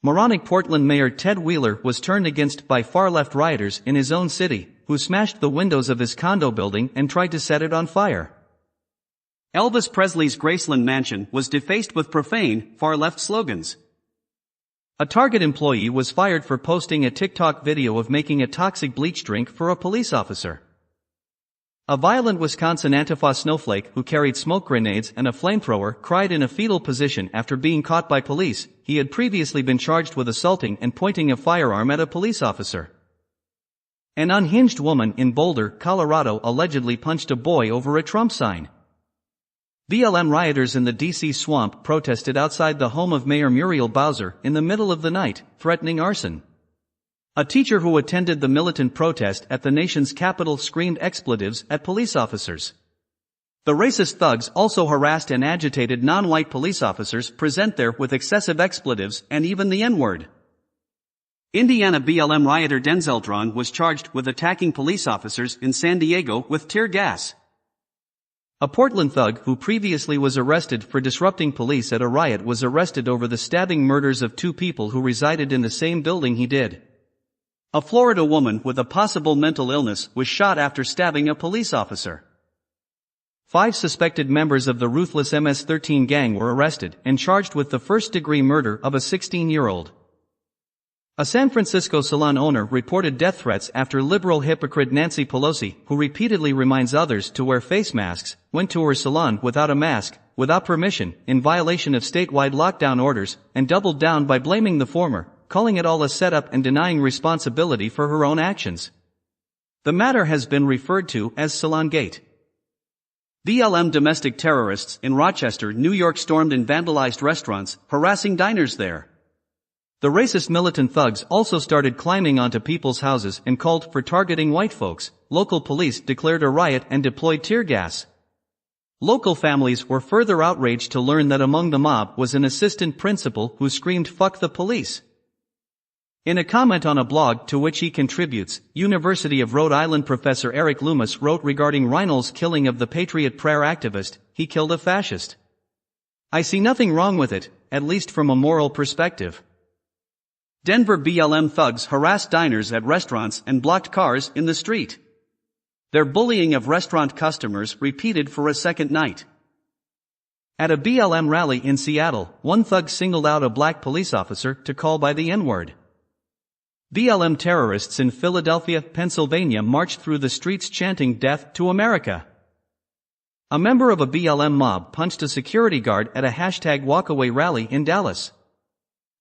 Moronic Portland Mayor Ted Wheeler was turned against by far-left rioters in his own city, who smashed the windows of his condo building and tried to set it on fire. Elvis Presley's Graceland mansion was defaced with profane, far-left slogans. A Target employee was fired for posting a TikTok video of making a toxic bleach drink for a police officer. A violent Wisconsin Antifa snowflake who carried smoke grenades and a flamethrower cried in a fetal position after being caught by police. He had previously been charged with assaulting and pointing a firearm at a police officer. An unhinged woman in Boulder, Colorado allegedly punched a boy over a Trump sign. BLM rioters in the D.C. swamp protested outside the home of Mayor Muriel Bowser in the middle of the night, threatening arson. A teacher who attended the militant protest at the nation's capital screamed expletives at police officers. The racist thugs also harassed and agitated non-white police officers present there with excessive expletives and even the N-word. Indiana BLM rioter Denzel Dron was charged with attacking police officers in San Diego with tear gas. A Portland thug who previously was arrested for disrupting police at a riot was arrested over the stabbing murders of two people who resided in the same building he did. A Florida woman with a possible mental illness was shot after stabbing a police officer. 5 suspected members of the ruthless MS-13 gang were arrested and charged with the first-degree murder of a 16-year-old. A San Francisco salon owner reported death threats after liberal hypocrite Nancy Pelosi, who repeatedly reminds others to wear face masks, went to her salon without a mask, without permission, in violation of statewide lockdown orders, and doubled down by blaming the former, calling it all a setup and denying responsibility for her own actions. The matter has been referred to as Salongate. BLM domestic terrorists in Rochester, New York stormed and vandalized restaurants, harassing diners there. The racist militant thugs also started climbing onto people's houses and called for targeting white folks. Local police declared a riot and deployed tear gas. Local families were further outraged to learn that among the mob was an assistant principal who screamed "Fuck the police." In a comment on a blog to which he contributes, University of Rhode Island professor Eric Loomis wrote regarding Reinl's killing of the Patriot Prayer activist, "He killed a fascist. I see nothing wrong with it, at least from a moral perspective." Denver BLM thugs harassed diners at restaurants and blocked cars in the street. Their bullying of restaurant customers repeated for a second night. At a BLM rally in Seattle, one thug singled out a black police officer to call by the N-word. BLM terrorists in Philadelphia, Pennsylvania marched through the streets chanting "Death to America." A member of a BLM mob punched a security guard at a #walkaway rally in Dallas.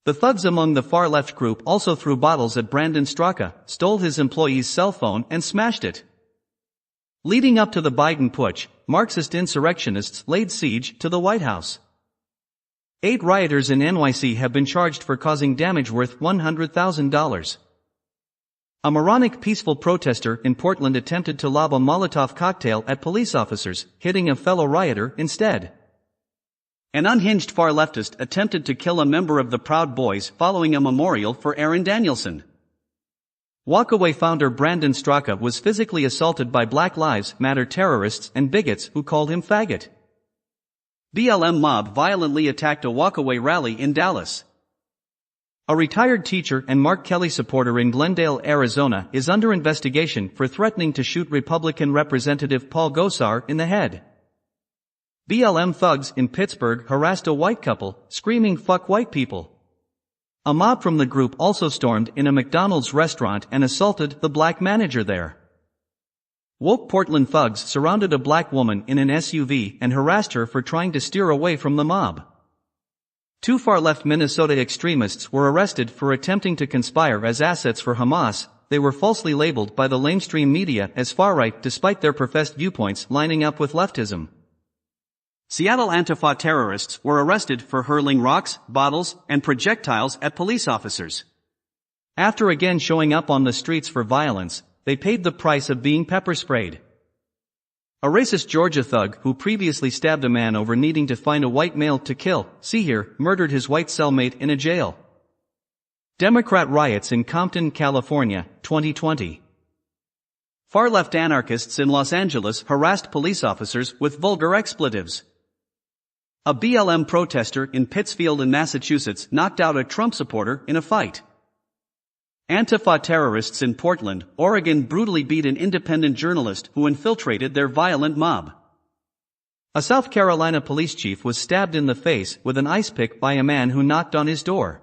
The thugs among the far-left group also threw bottles at Brandon Straka, stole his employee's cell phone and smashed it. Leading up to the Biden putsch, Marxist insurrectionists laid siege to the White House. 8 rioters in NYC have been charged for causing damage worth $100,000. A moronic peaceful protester in Portland attempted to lob a Molotov cocktail at police officers, hitting a fellow rioter instead. An unhinged far leftist attempted to kill a member of the Proud Boys following a memorial for Aaron Danielson. Walkaway founder Brandon Straka was physically assaulted by Black Lives Matter terrorists and bigots who called him faggot. BLM mob violently attacked a walkaway rally in Dallas. A retired teacher and Mark Kelly supporter in Glendale, Arizona, is under investigation for threatening to shoot Republican Representative Paul Gosar in the head. BLM thugs in Pittsburgh harassed a white couple, screaming "Fuck white people." A mob from the group also stormed in a McDonald's restaurant and assaulted the black manager there. Woke Portland thugs surrounded a black woman in an SUV and harassed her for trying to steer away from the mob. Two far-left Minnesota extremists were arrested for attempting to conspire as assets for Hamas. They were falsely labeled by the lamestream media as far-right despite their professed viewpoints lining up with leftism. Seattle Antifa terrorists were arrested for hurling rocks, bottles, and projectiles at police officers. After again showing up on the streets for violence, they paid the price of being pepper-sprayed. A racist Georgia thug who previously stabbed a man over needing to find a white male to kill, see here, murdered his white cellmate in a jail. Democrat riots in Compton, California, 2020. Far-left anarchists in Los Angeles harassed police officers with vulgar expletives. A BLM protester in Pittsfield in Massachusetts knocked out a Trump supporter in a fight. Antifa terrorists in Portland, Oregon brutally beat an independent journalist who infiltrated their violent mob. A South Carolina police chief was stabbed in the face with an ice pick by a man who knocked on his door.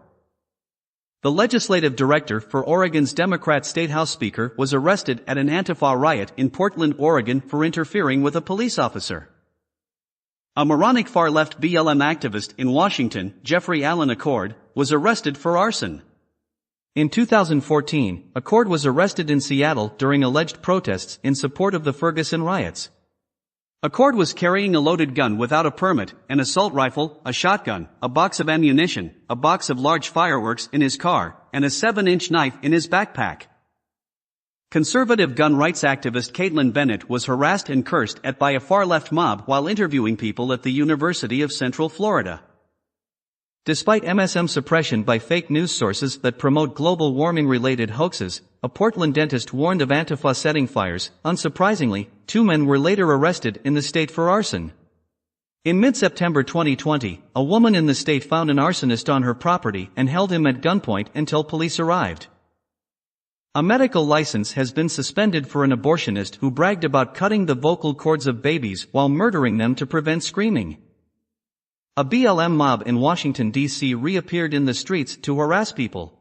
The legislative director for Oregon's Democrat State House Speaker was arrested at an Antifa riot in Portland, Oregon for interfering with a police officer. A moronic far-left BLM activist in Washington, Jeffrey Allen Accord, was arrested for arson. In 2014, Accord was arrested in Seattle during alleged protests in support of the Ferguson riots. Accord was carrying a loaded gun without a permit, an assault rifle, a shotgun, a box of ammunition, a box of large fireworks in his car, and a 7-inch knife in his backpack. Conservative gun rights activist Caitlin Bennett was harassed and cursed at by a far-left mob while interviewing people at the University of Central Florida. Despite MSM suppression by fake news sources that promote global warming-related hoaxes, a Portland dentist warned of Antifa setting fires. Unsurprisingly, 2 men were later arrested in the state for arson. In mid-September 2020, a woman in the state found an arsonist on her property and held him at gunpoint until police arrived. A medical license has been suspended for an abortionist who bragged about cutting the vocal cords of babies while murdering them to prevent screaming. A BLM mob in Washington, D.C. reappeared in the streets to harass people.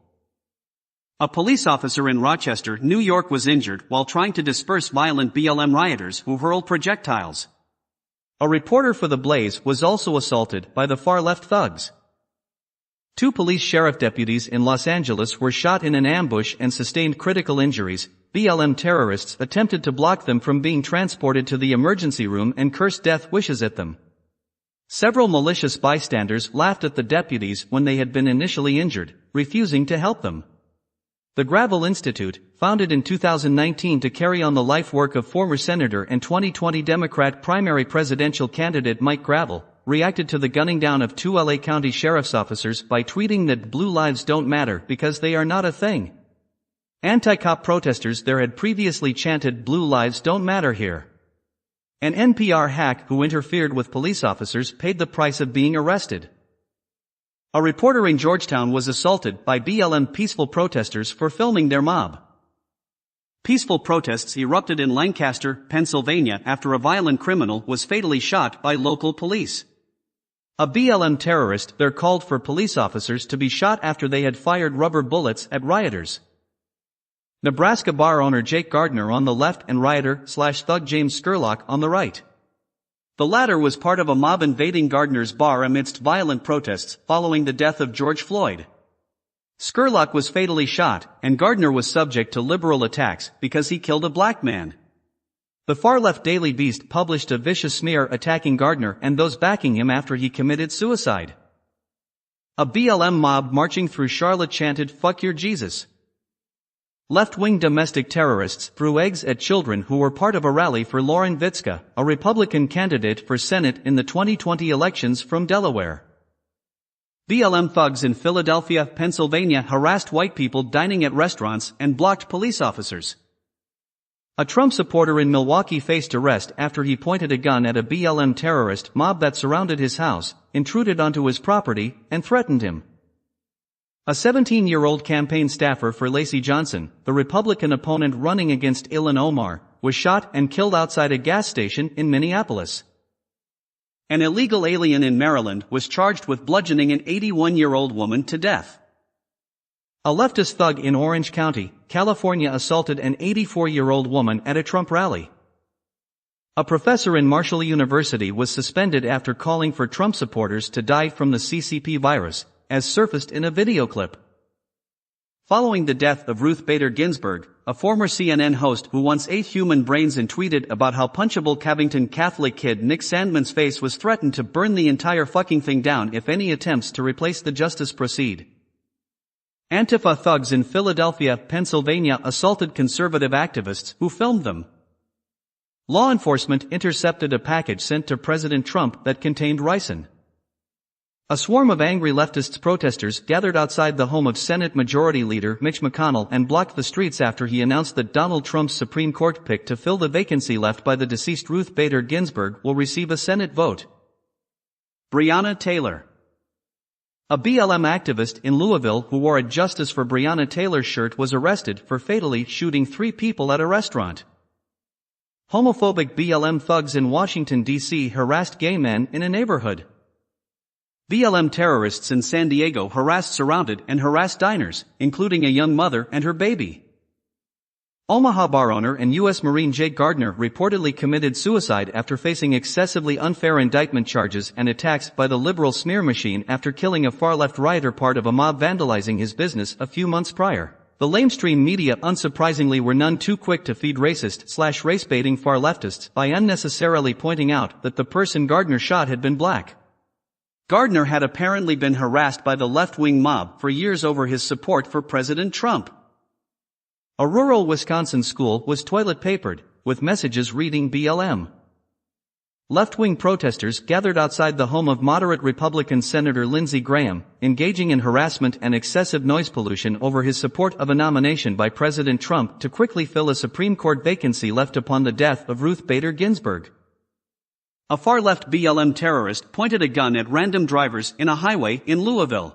A police officer in Rochester, New York was injured while trying to disperse violent BLM rioters who hurled projectiles. A reporter for The Blaze was also assaulted by the far-left thugs. 2 police sheriff deputies in Los Angeles were shot in an ambush and sustained critical injuries. BLM terrorists attempted to block them from being transported to the emergency room and cursed death wishes at them. Several malicious bystanders laughed at the deputies when they had been initially injured, refusing to help them. The Gravel Institute, founded in 2019 to carry on the life work of former Senator and 2020 Democrat primary presidential candidate Mike Gravel, reacted to the gunning down of 2 LA County sheriff's officers by tweeting that blue lives don't matter because they are not a thing. Anti-cop protesters there had previously chanted "Blue lives don't matter here." An NPR hack who interfered with police officers paid the price of being arrested. A reporter in Georgetown was assaulted by BLM peaceful protesters for filming their mob. Peaceful protests erupted in Lancaster, Pennsylvania after a violent criminal was fatally shot by local police. A BLM terrorist there called for police officers to be shot after they had fired rubber bullets at rioters. Nebraska bar owner Jake Gardner on the left and rioter/thug James Scurlock on the right. The latter was part of a mob invading Gardner's bar amidst violent protests following the death of George Floyd. Scurlock was fatally shot, and Gardner was subject to liberal attacks because he killed a black man. The far-left Daily Beast published a vicious smear attacking Gardner and those backing him after he committed suicide. A BLM mob marching through Charlotte chanted "Fuck your Jesus." Left-wing domestic terrorists threw eggs at children who were part of a rally for Lauren Vitska, a Republican candidate for Senate in the 2020 elections from Delaware. BLM thugs in Philadelphia, Pennsylvania harassed white people dining at restaurants and blocked police officers. A Trump supporter in Milwaukee faced arrest after he pointed a gun at a BLM terrorist mob that surrounded his house, intruded onto his property, and threatened him. A 17-year-old campaign staffer for Lacey Johnson, the Republican opponent running against Ilhan Omar, was shot and killed outside a gas station in Minneapolis. An illegal alien in Maryland was charged with bludgeoning an 81-year-old woman to death. A leftist thug in Orange County, California assaulted an 84-year-old woman at a Trump rally. A professor in Marshall University was suspended after calling for Trump supporters to die from the CCP virus, as surfaced in a video clip. Following the death of Ruth Bader Ginsburg, a former CNN host who once ate human brains and tweeted about how punchable Cavington Catholic kid Nick Sandman's face was threatened to burn the entire fucking thing down if any attempts to replace the justice proceed. Antifa thugs in Philadelphia, Pennsylvania assaulted conservative activists who filmed them. Law enforcement intercepted a package sent to President Trump that contained ricin. A swarm of angry leftist protesters gathered outside the home of Senate Majority Leader Mitch McConnell and blocked the streets after he announced that Donald Trump's Supreme Court pick to fill the vacancy left by the deceased Ruth Bader Ginsburg will receive a Senate vote. Breonna Taylor. A BLM activist in Louisville who wore a Justice for Breonna Taylor shirt was arrested for fatally shooting 3 people at a restaurant. Homophobic BLM thugs in Washington, D.C. harassed gay men in a neighborhood. BLM terrorists in San Diego surrounded and harassed diners, including a young mother and her baby. Omaha bar owner and U.S. Marine Jake Gardner reportedly committed suicide after facing excessively unfair indictment charges and attacks by the liberal smear machine after killing a far-left rioter part of a mob vandalizing his business a few months prior. The lamestream media unsurprisingly were none too quick to feed racist/race-baiting far-leftists by unnecessarily pointing out that the person Gardner shot had been black. Gardner had apparently been harassed by the left-wing mob for years over his support for President Trump. A rural Wisconsin school was toilet-papered, with messages reading BLM. Left-wing protesters gathered outside the home of moderate Republican Senator Lindsey Graham, engaging in harassment and excessive noise pollution over his support of a nomination by President Trump to quickly fill a Supreme Court vacancy left upon the death of Ruth Bader Ginsburg. A far-left BLM terrorist pointed a gun at random drivers in a highway in Louisville.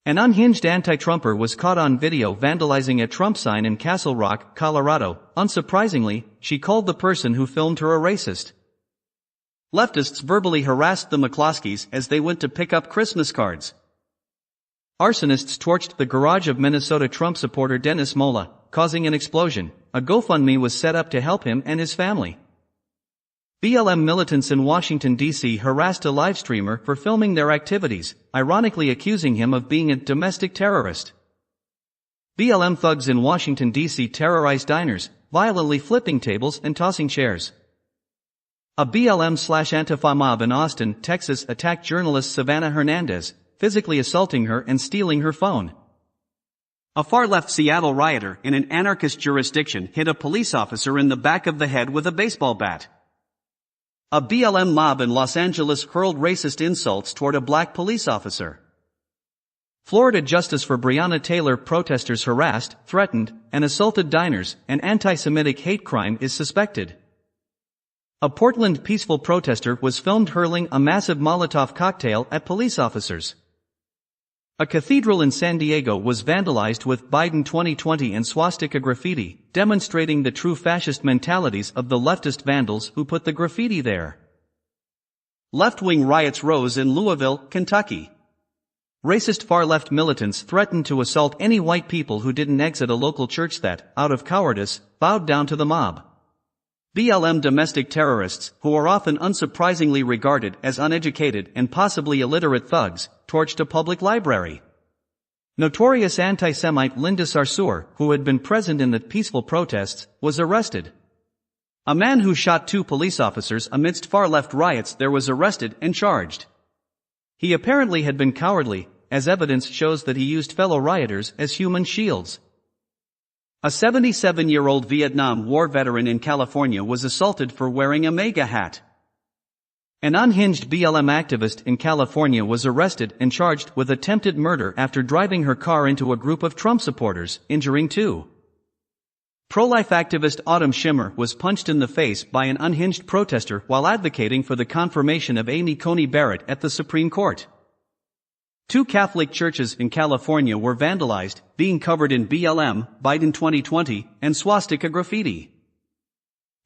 An unhinged anti-Trumper was caught on video vandalizing a Trump sign in Castle Rock, Colorado. Unsurprisingly, she called the person who filmed her a racist. Leftists verbally harassed the McCloskeys as they went to pick up Christmas cards. Arsonists torched the garage of Minnesota Trump supporter Dennis Mola, causing an explosion. A GoFundMe was set up to help him and his family. BLM militants in Washington, D.C. harassed a live streamer for filming their activities, ironically accusing him of being a domestic terrorist. BLM thugs in Washington, D.C. terrorized diners, violently flipping tables and tossing chairs. A BLM/Antifa mob in Austin, Texas attacked journalist Savannah Hernandez, physically assaulting her and stealing her phone. A far-left Seattle rioter in an anarchist jurisdiction hit a police officer in the back of the head with a baseball bat. A BLM mob in Los Angeles hurled racist insults toward a black police officer. Florida Justice for Breonna Taylor protesters harassed, threatened, and assaulted diners. An anti-Semitic hate crime is suspected. A Portland peaceful protester was filmed hurling a massive Molotov cocktail at police officers. A cathedral in San Diego was vandalized with Biden 2020 and swastika graffiti, demonstrating the true fascist mentalities of the leftist vandals who put the graffiti there. Left-wing riots rose in Louisville, Kentucky. Racist far-left militants threatened to assault any white people who didn't exit a local church that, out of cowardice, bowed down to the mob. BLM domestic terrorists, who are often unsurprisingly regarded as uneducated and possibly illiterate thugs, torched a public library. Notorious anti-Semite Linda Sarsour, who had been present in the peaceful protests, was arrested. A man who shot 2 police officers amidst far-left riots there was arrested and charged. He apparently had been cowardly, as evidence shows that he used fellow rioters as human shields. A 77-year-old Vietnam War veteran in California was assaulted for wearing a MAGA hat. An unhinged BLM activist in California was arrested and charged with attempted murder after driving her car into a group of Trump supporters, injuring 2. Pro-life activist Autumn Schimmer was punched in the face by an unhinged protester while advocating for the confirmation of Amy Coney Barrett at the Supreme Court. 2 Catholic churches in California were vandalized, being covered in BLM, Biden 2020, and swastika graffiti.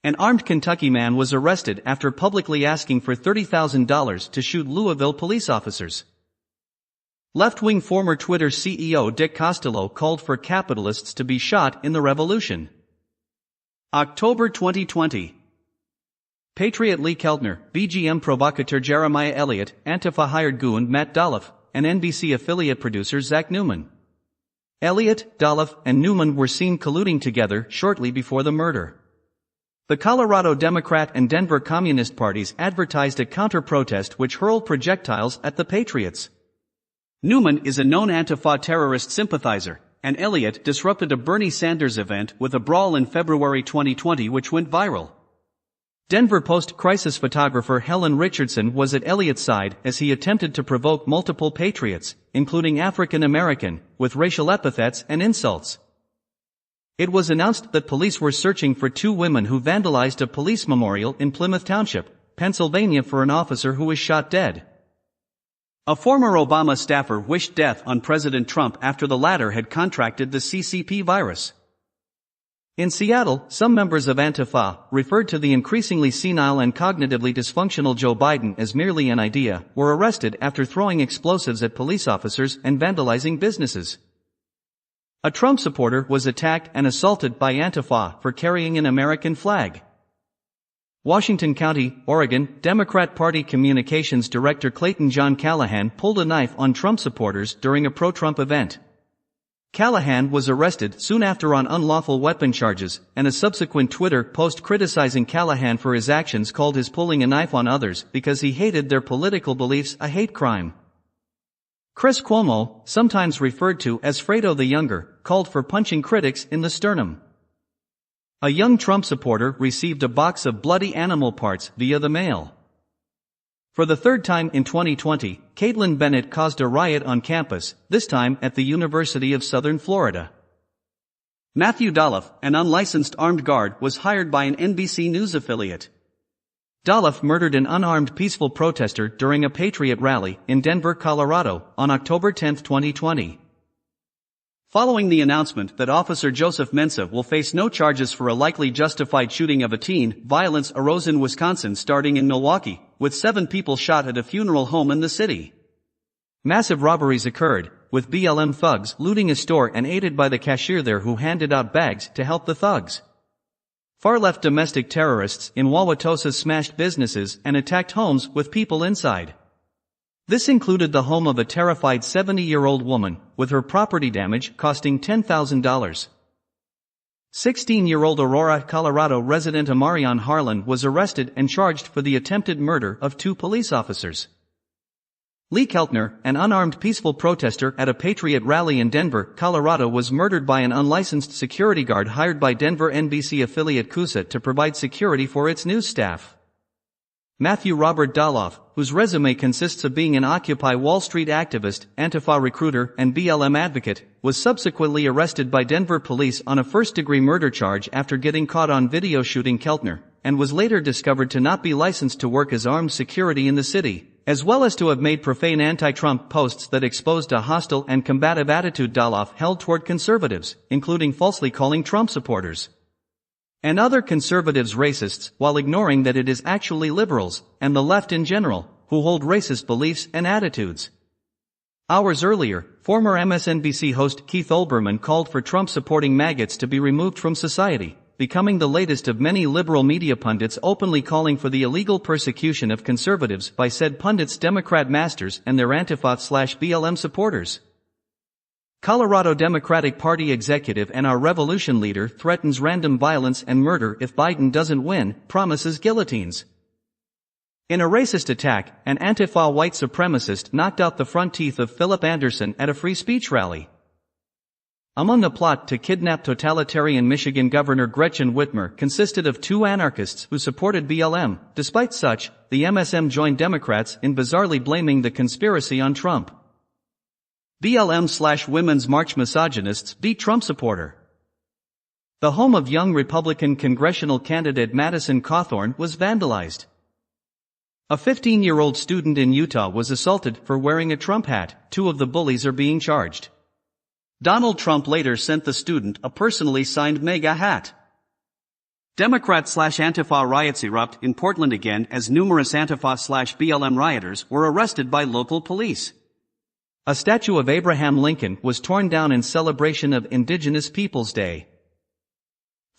An armed Kentucky man was arrested after publicly asking for $30,000 to shoot Louisville police officers. Left-wing former Twitter CEO Dick Costolo called for capitalists to be shot in the revolution. October 2020. Patriot Lee Keltner, BGM provocateur Jeremiah Elliott, Antifa hired goon Matt Dolloff, and NBC affiliate producer Zach Newman. Elliott, Dolloff, and Newman were seen colluding together shortly before the murder. The Colorado Democrat and Denver Communist parties advertised a counter-protest which hurled projectiles at the Patriots. Newman is a known Antifa terrorist sympathizer, and Elliott disrupted a Bernie Sanders event with a brawl in February 2020 which went viral. Denver Post-crisis photographer Helen Richardson was at Elliott's side as he attempted to provoke multiple patriots, including African American, with racial epithets and insults. It was announced that police were searching for 2 women who vandalized a police memorial in Plymouth Township, Pennsylvania for an officer who was shot dead. A former Obama staffer wished death on President Trump after the latter had contracted the CCP virus. In Seattle, some members of Antifa, referred to the increasingly senile and cognitively dysfunctional Joe Biden as merely an idea, were arrested after throwing explosives at police officers and vandalizing businesses. A Trump supporter was attacked and assaulted by Antifa for carrying an American flag. Washington County, Oregon, Democrat Party Communications Director Clayton John Callahan pulled a knife on Trump supporters during a pro-Trump event. Callahan was arrested soon after on unlawful weapon charges, and a subsequent Twitter post criticizing Callahan for his actions called his pulling a knife on others because he hated their political beliefs a hate crime. Chris Cuomo, sometimes referred to as Fredo the Younger, called for punching critics in the sternum. A young Trump supporter received a box of bloody animal parts via the mail. For the 3rd time in 2020, Caitlin Bennett caused a riot on campus, this time at the University of Southern Florida. Matthew Dolloff, an unlicensed armed guard, was hired by an NBC News affiliate. Dolloff murdered an unarmed peaceful protester during a Patriot rally in Denver, Colorado, on October 10, 2020. Following the announcement that Officer Joseph Mensah will face no charges for a likely justified shooting of a teen, violence arose in Wisconsin starting in Milwaukee, with 7 people shot at a funeral home in the city. Massive robberies occurred, with BLM thugs looting a store and aided by the cashier there who handed out bags to help the thugs. Far-left domestic terrorists in Wauwatosa smashed businesses and attacked homes with people inside. This included the home of a terrified 70-year-old woman, with her property damage costing $10,000. 16-year-old Aurora, Colorado resident Amarion Harlan was arrested and charged for the attempted murder of 2 police officers. Lee Keltner, an unarmed peaceful protester at a Patriot rally in Denver, Colorado, was murdered by an unlicensed security guard hired by Denver NBC affiliate KUSA to provide security for its news staff. Matthew Robert Dolloff, whose resume consists of being an Occupy Wall Street activist, Antifa recruiter, and BLM advocate, was subsequently arrested by Denver police on a first-degree murder charge after getting caught on video shooting Keltner, and was later discovered to not be licensed to work as armed security in the city, as well as to have made profane anti-Trump posts that exposed a hostile and combative attitude Dolloff held toward conservatives, including falsely calling Trump supporters and other conservatives racists, while ignoring that it is actually liberals, and the left in general, who hold racist beliefs and attitudes. Hours earlier, former MSNBC host Keith Olbermann called for Trump-supporting maggots to be removed from society, becoming the latest of many liberal media pundits openly calling for the illegal persecution of conservatives by said pundits' Democrat masters and their Antifa/BLM supporters. Colorado Democratic Party executive and our revolution leader threatens random violence and murder if Biden doesn't win, promises guillotines. In a racist attack, an Antifa white supremacist knocked out the front teeth of Philip Anderson at a free speech rally. Among the plot to kidnap totalitarian Michigan Governor Gretchen Whitmer consisted of 2 anarchists who supported BLM. Despite such, the MSM joined Democrats in bizarrely blaming the conspiracy on Trump. BLM/Women's March misogynists beat Trump supporter. The home of young Republican congressional candidate Madison Cawthorn was vandalized. A 15-year-old student in Utah was assaulted for wearing a Trump hat. 2 of the bullies are being charged. Donald Trump later sent the student a personally signed MAGA hat. Democrat/Antifa riots erupt in Portland again as numerous Antifa/BLM rioters were arrested by local police. A statue of Abraham Lincoln was torn down in celebration of Indigenous Peoples Day.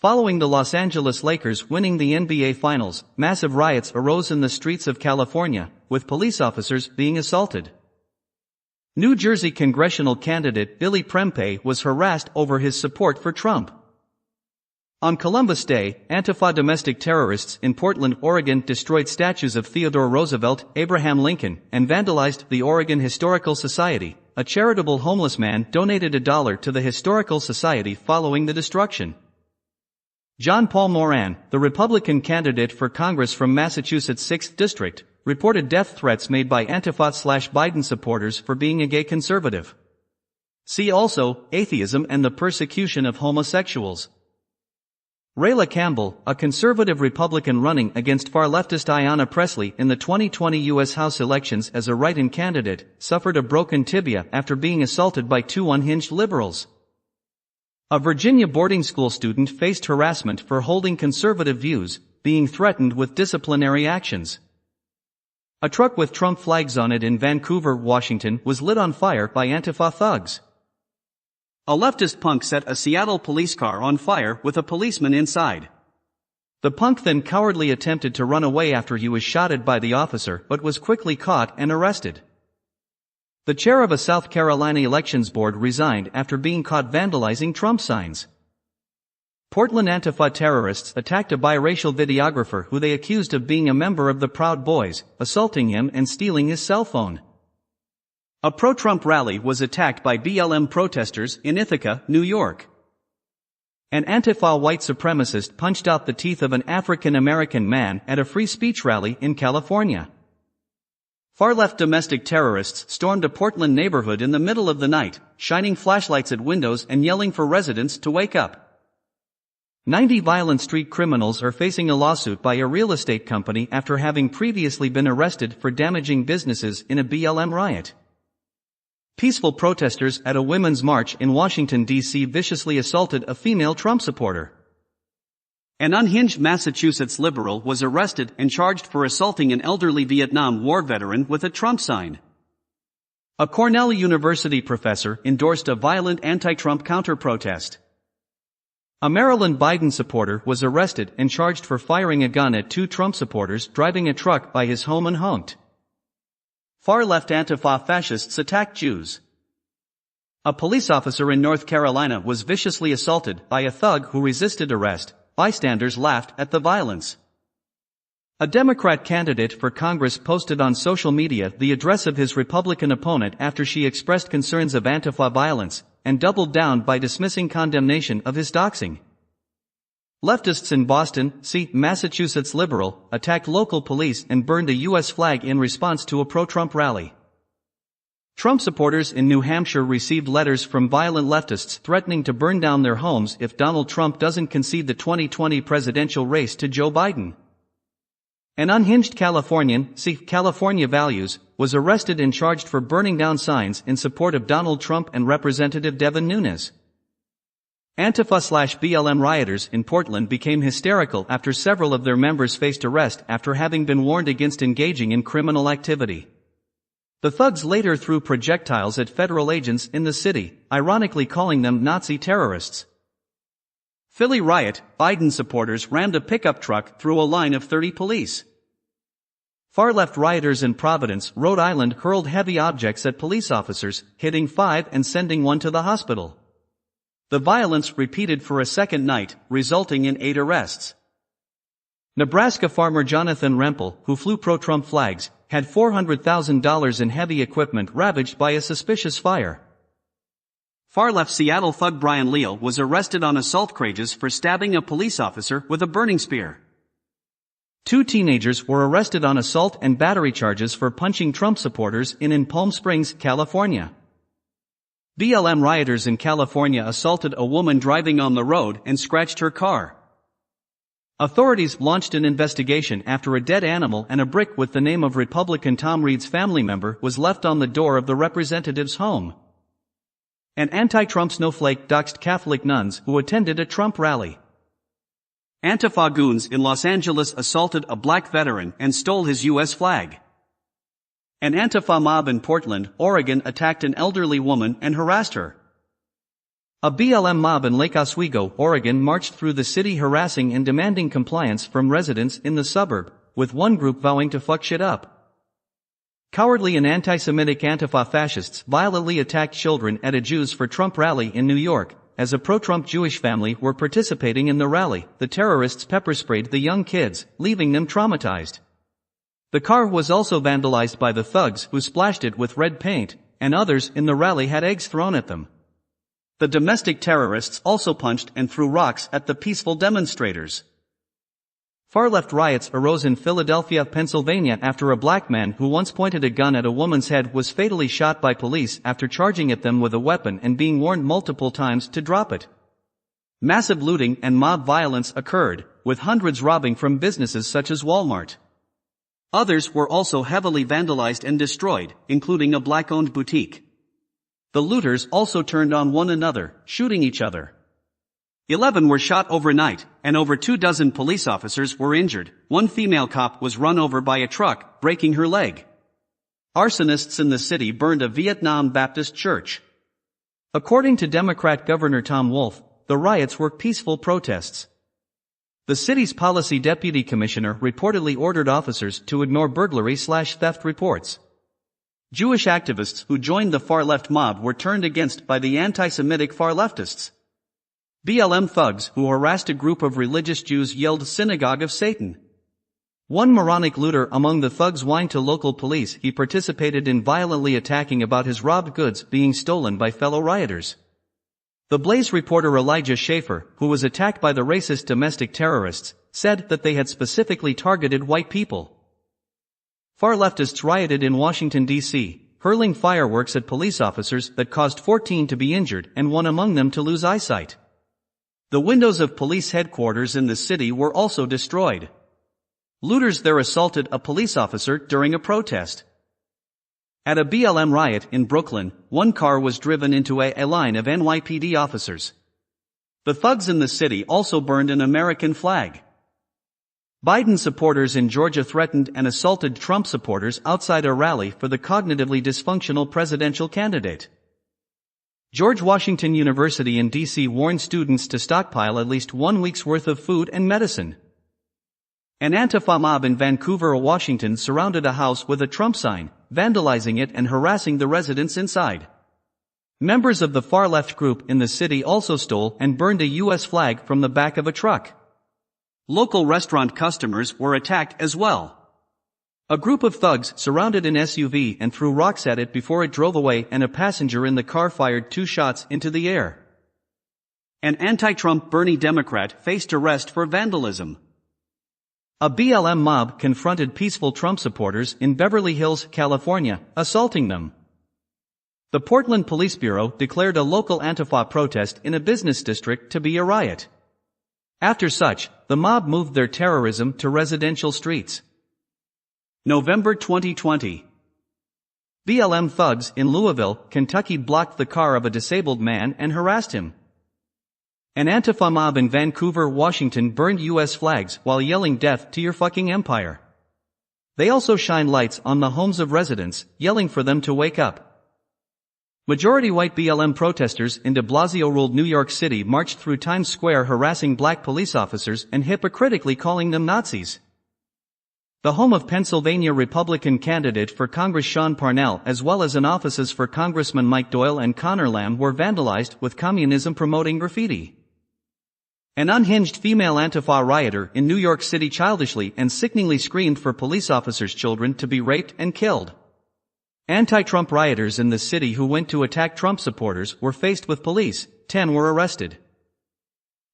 Following the Los Angeles Lakers winning the NBA Finals, massive riots arose in the streets of California, with police officers being assaulted. New Jersey congressional candidate Billy Prempeh was harassed over his support for Trump. On Columbus Day, Antifa domestic terrorists in Portland, Oregon destroyed statues of Theodore Roosevelt, Abraham Lincoln, and vandalized the Oregon Historical Society. A charitable homeless man donated $1 to the Historical Society following the destruction. John Paul Moran, the Republican candidate for Congress from Massachusetts' 6th District, reported death threats made by Antifa/Biden supporters for being a gay conservative. See also, atheism and the persecution of homosexuals. Rayla Campbell, a conservative Republican running against far-leftist Ayanna Pressley in the 2020 U.S. House elections as a write-in candidate, suffered a broken tibia after being assaulted by 2 unhinged liberals. A Virginia boarding school student faced harassment for holding conservative views, being threatened with disciplinary actions. A truck with Trump flags on it in Vancouver, Washington was lit on fire by Antifa thugs. A leftist punk set a Seattle police car on fire with a policeman inside. The punk then cowardly attempted to run away after he was shot by the officer but was quickly caught and arrested. The chair of a South Carolina elections board resigned after being caught vandalizing Trump signs. Portland Antifa terrorists attacked a biracial videographer who they accused of being a member of the Proud Boys, assaulting him and stealing his cell phone. A pro-Trump rally was attacked by BLM protesters in Ithaca, New York. An Antifa white supremacist punched out the teeth of an African-American man at a free speech rally in California. Far-left domestic terrorists stormed a Portland neighborhood in the middle of the night, shining flashlights at windows and yelling for residents to wake up. 90 violent street criminals are facing a lawsuit by a real estate company after having previously been arrested for damaging businesses in a BLM riot. Peaceful protesters at a women's march in Washington, D.C. viciously assaulted a female Trump supporter. An unhinged Massachusetts liberal was arrested and charged for assaulting an elderly Vietnam War veteran with a Trump sign. A Cornell University professor endorsed a violent anti-Trump counter-protest. A Maryland Biden supporter was arrested and charged for firing a gun at 2 Trump supporters driving a truck by his home unhonked. Far-left Antifa fascists attacked Jews. A police officer in North Carolina was viciously assaulted by a thug who resisted arrest. Bystanders laughed at the violence. A Democrat candidate for Congress posted on social media the address of his Republican opponent after she expressed concerns of Antifa violence, and doubled down by dismissing condemnation of his doxing. Leftists in Boston, Massachusetts liberal, attacked local police and burned a U.S. flag in response to a pro-Trump rally. Trump supporters in New Hampshire received letters from violent leftists threatening to burn down their homes if Donald Trump doesn't concede the 2020 presidential race to Joe Biden. An unhinged Californian, California Values, was arrested and charged for burning down signs in support of Donald Trump and Representative Devin Nunes. Antifa/BLM rioters in Portland became hysterical after several of their members faced arrest after having been warned against engaging in criminal activity. The thugs later threw projectiles at federal agents in the city, ironically calling them Nazi terrorists. Philly riot, Biden supporters rammed a pickup truck through a line of 30 police. Far-left rioters in Providence, Rhode Island hurled heavy objects at police officers, hitting 5 and sending 1 to the hospital. The violence repeated for a second night, resulting in 8 arrests. Nebraska farmer Jonathan Rempel, who flew pro-Trump flags, had $400,000 in heavy equipment ravaged by a suspicious fire. Far-left Seattle thug Brian Leal was arrested on assault charges for stabbing a police officer with a burning spear. 2 teenagers were arrested on assault and battery charges for punching Trump supporters in Palm Springs, California. BLM rioters in California assaulted a woman driving on the road and scratched her car. Authorities launched an investigation after a dead animal and a brick with the name of Republican Tom Reed's family member was left on the door of the representative's home. An anti-Trump snowflake doxed Catholic nuns who attended a Trump rally. Antifa goons in Los Angeles assaulted a black veteran and stole his U.S. flag. An Antifa mob in Portland, Oregon attacked an elderly woman and harassed her. A BLM mob in Lake Oswego, Oregon marched through the city harassing and demanding compliance from residents in the suburb, with one group vowing to fuck shit up. Cowardly and anti-Semitic Antifa fascists violently attacked children at a Jews for Trump rally in New York. As a pro-Trump Jewish family were participating in the rally, the terrorists pepper-sprayed the young kids, leaving them traumatized. The car was also vandalized by the thugs who splashed it with red paint, and others in the rally had eggs thrown at them. The domestic terrorists also punched and threw rocks at the peaceful demonstrators. Far-left riots arose in Philadelphia, Pennsylvania after a black man who once pointed a gun at a woman's head was fatally shot by police after charging at them with a weapon and being warned multiple times to drop it. Massive looting and mob violence occurred, with hundreds robbing from businesses such as Walmart. Others were also heavily vandalized and destroyed, including a black-owned boutique. The looters also turned on one another, shooting each other. 11 were shot overnight, and over 24 police officers were injured. One female cop was run over by a truck, breaking her leg. Arsonists in the city burned a Vietnam Baptist church. According to Democrat Governor Tom Wolf, the riots were peaceful protests. The city's policy deputy commissioner reportedly ordered officers to ignore burglary/theft reports. Jewish activists who joined the far-left mob were turned against by the anti-Semitic far-leftists. BLM thugs who harassed a group of religious Jews yelled "Synagogue of Satan." One moronic looter among the thugs whined to local police he participated in violently attacking about his robbed goods being stolen by fellow rioters. The Blaze reporter Elijah Schaefer, who was attacked by the racist domestic terrorists, said that they had specifically targeted white people. Far-leftists rioted in Washington, D.C., hurling fireworks at police officers that caused 14 to be injured and one among them to lose eyesight. The windows of police headquarters in the city were also destroyed. Looters there assaulted a police officer during a protest. At a BLM riot in Brooklyn, one car was driven into a line of NYPD officers. The thugs in the city also burned an American flag. Biden supporters in Georgia threatened and assaulted Trump supporters outside a rally for the cognitively dysfunctional presidential candidate. George Washington University in D.C. warned students to stockpile at least 1 week's worth of food and medicine. An Antifa mob in Vancouver, Washington surrounded a house with a Trump sign, vandalizing it and harassing the residents inside. Members of the far-left group in the city also stole and burned a U.S. flag from the back of a truck. Local restaurant customers were attacked as well. A group of thugs surrounded an SUV and threw rocks at it before it drove away, and a passenger in the car fired 2 shots into the air. An anti-Trump Bernie Democrat faced arrest for vandalism. A BLM mob confronted peaceful Trump supporters in Beverly Hills, California, assaulting them. The Portland Police Bureau declared a local Antifa protest in a business district to be a riot. After such, the mob moved their terrorism to residential streets. November 2020. BLM thugs in Louisville, Kentucky blocked the car of a disabled man and harassed him. An Antifa mob in Vancouver, Washington burned U.S. flags while yelling "Death to your fucking empire." They also shined lights on the homes of residents, yelling for them to wake up. Majority white BLM protesters in de Blasio-ruled New York City marched through Times Square harassing black police officers and hypocritically calling them Nazis. The home of Pennsylvania Republican candidate for Congress Sean Parnell, as well as an offices for Congressman Mike Doyle and Connor Lamb, were vandalized with communism-promoting graffiti. An unhinged female Antifa rioter in New York City childishly and sickeningly screamed for police officers' children to be raped and killed. Anti-Trump rioters in the city who went to attack Trump supporters were faced with police. 10 were arrested.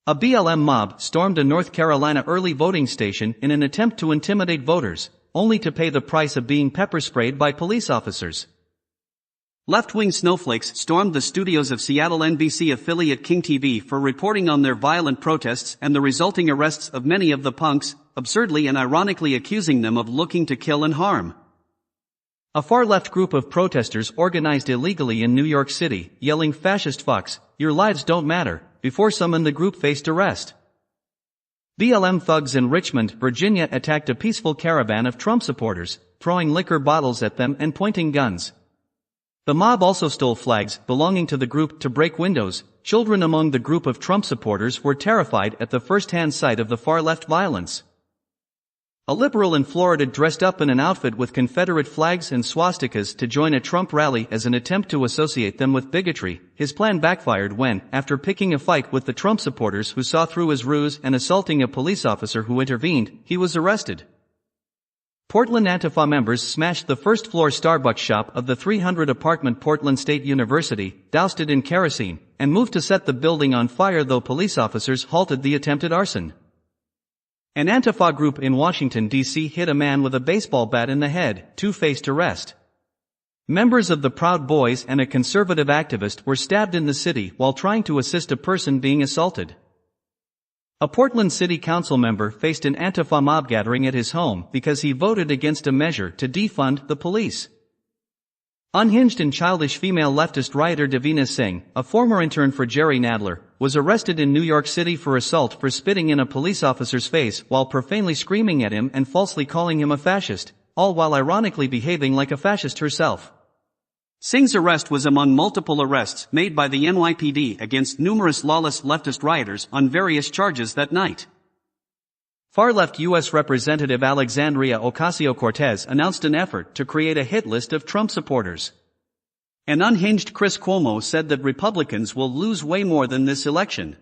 A BLM mob stormed a North Carolina early voting station in an attempt to intimidate voters, only to pay the price of being pepper-sprayed by police officers. Left-wing snowflakes stormed the studios of Seattle NBC affiliate King TV for reporting on their violent protests and the resulting arrests of many of the punks, absurdly and ironically accusing them of looking to kill and harm. A far-left group of protesters organized illegally in New York City, yelling "Fascist fucks, your lives don't matter," before some in the group faced arrest. BLM thugs in Richmond, Virginia attacked a peaceful caravan of Trump supporters, throwing liquor bottles at them and pointing guns. The mob also stole flags belonging to the group to break windows. Children among the group of Trump supporters were terrified at the first-hand sight of the far-left violence. A liberal in Florida dressed up in an outfit with Confederate flags and swastikas to join a Trump rally as an attempt to associate them with bigotry. His plan backfired when, after picking a fight with the Trump supporters who saw through his ruse and assaulting a police officer who intervened, he was arrested. Portland Antifa members smashed the first-floor Starbucks shop of the 300-apartment Portland State University, doused it in kerosene, and moved to set the building on fire, though police officers halted the attempted arson. An Antifa group in Washington, D.C. hit a man with a baseball bat in the head. 2 faced arrest. Members of the Proud Boys and a conservative activist were stabbed in the city while trying to assist a person being assaulted. A Portland City Council member faced an Antifa mob gathering at his home because he voted against a measure to defund the police. Unhinged and childish female leftist rioter Davina Singh, a former intern for Jerry Nadler, was arrested in New York City for assault for spitting in a police officer's face while profanely screaming at him and falsely calling him a fascist, all while ironically behaving like a fascist herself. Singh's arrest was among multiple arrests made by the NYPD against numerous lawless leftist rioters on various charges that night. Far-left U.S. Representative Alexandria Ocasio-Cortez announced an effort to create a hit list of Trump supporters. An unhinged Chris Cuomo said that Republicans will lose way more than this election.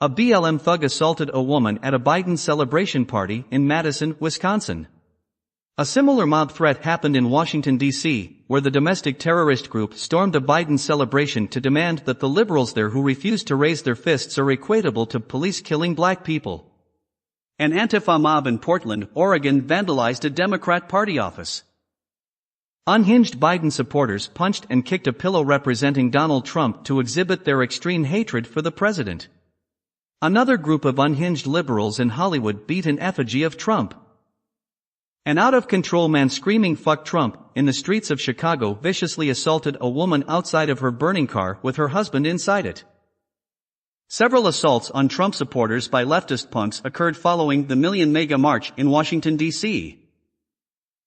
A BLM thug assaulted a woman at a Biden celebration party in Madison, Wisconsin. A similar mob threat happened in Washington, D.C., where the domestic terrorist group stormed a Biden celebration to demand that the liberals there who refused to raise their fists are equatable to police killing black people. An Antifa mob in Portland, Oregon vandalized a Democrat Party office. Unhinged Biden supporters punched and kicked a pillow representing Donald Trump to exhibit their extreme hatred for the president. Another group of unhinged liberals in Hollywood beat an effigy of Trump. An out-of-control man screaming "fuck Trump" in the streets of Chicago viciously assaulted a woman outside of her burning car with her husband inside it. Several assaults on Trump supporters by leftist punks occurred following the Million MAGA March in Washington, D.C.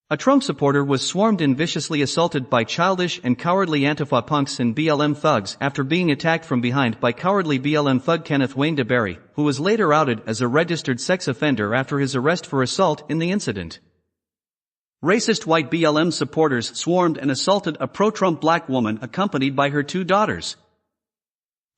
A Trump supporter was swarmed and viciously assaulted by childish and cowardly Antifa punks and BLM thugs after being attacked from behind by cowardly BLM thug Kenneth Wayne DeBerry, who was later outed as a registered sex offender after his arrest for assault in the incident. Racist white BLM supporters swarmed and assaulted a pro-Trump black woman accompanied by her 2 daughters.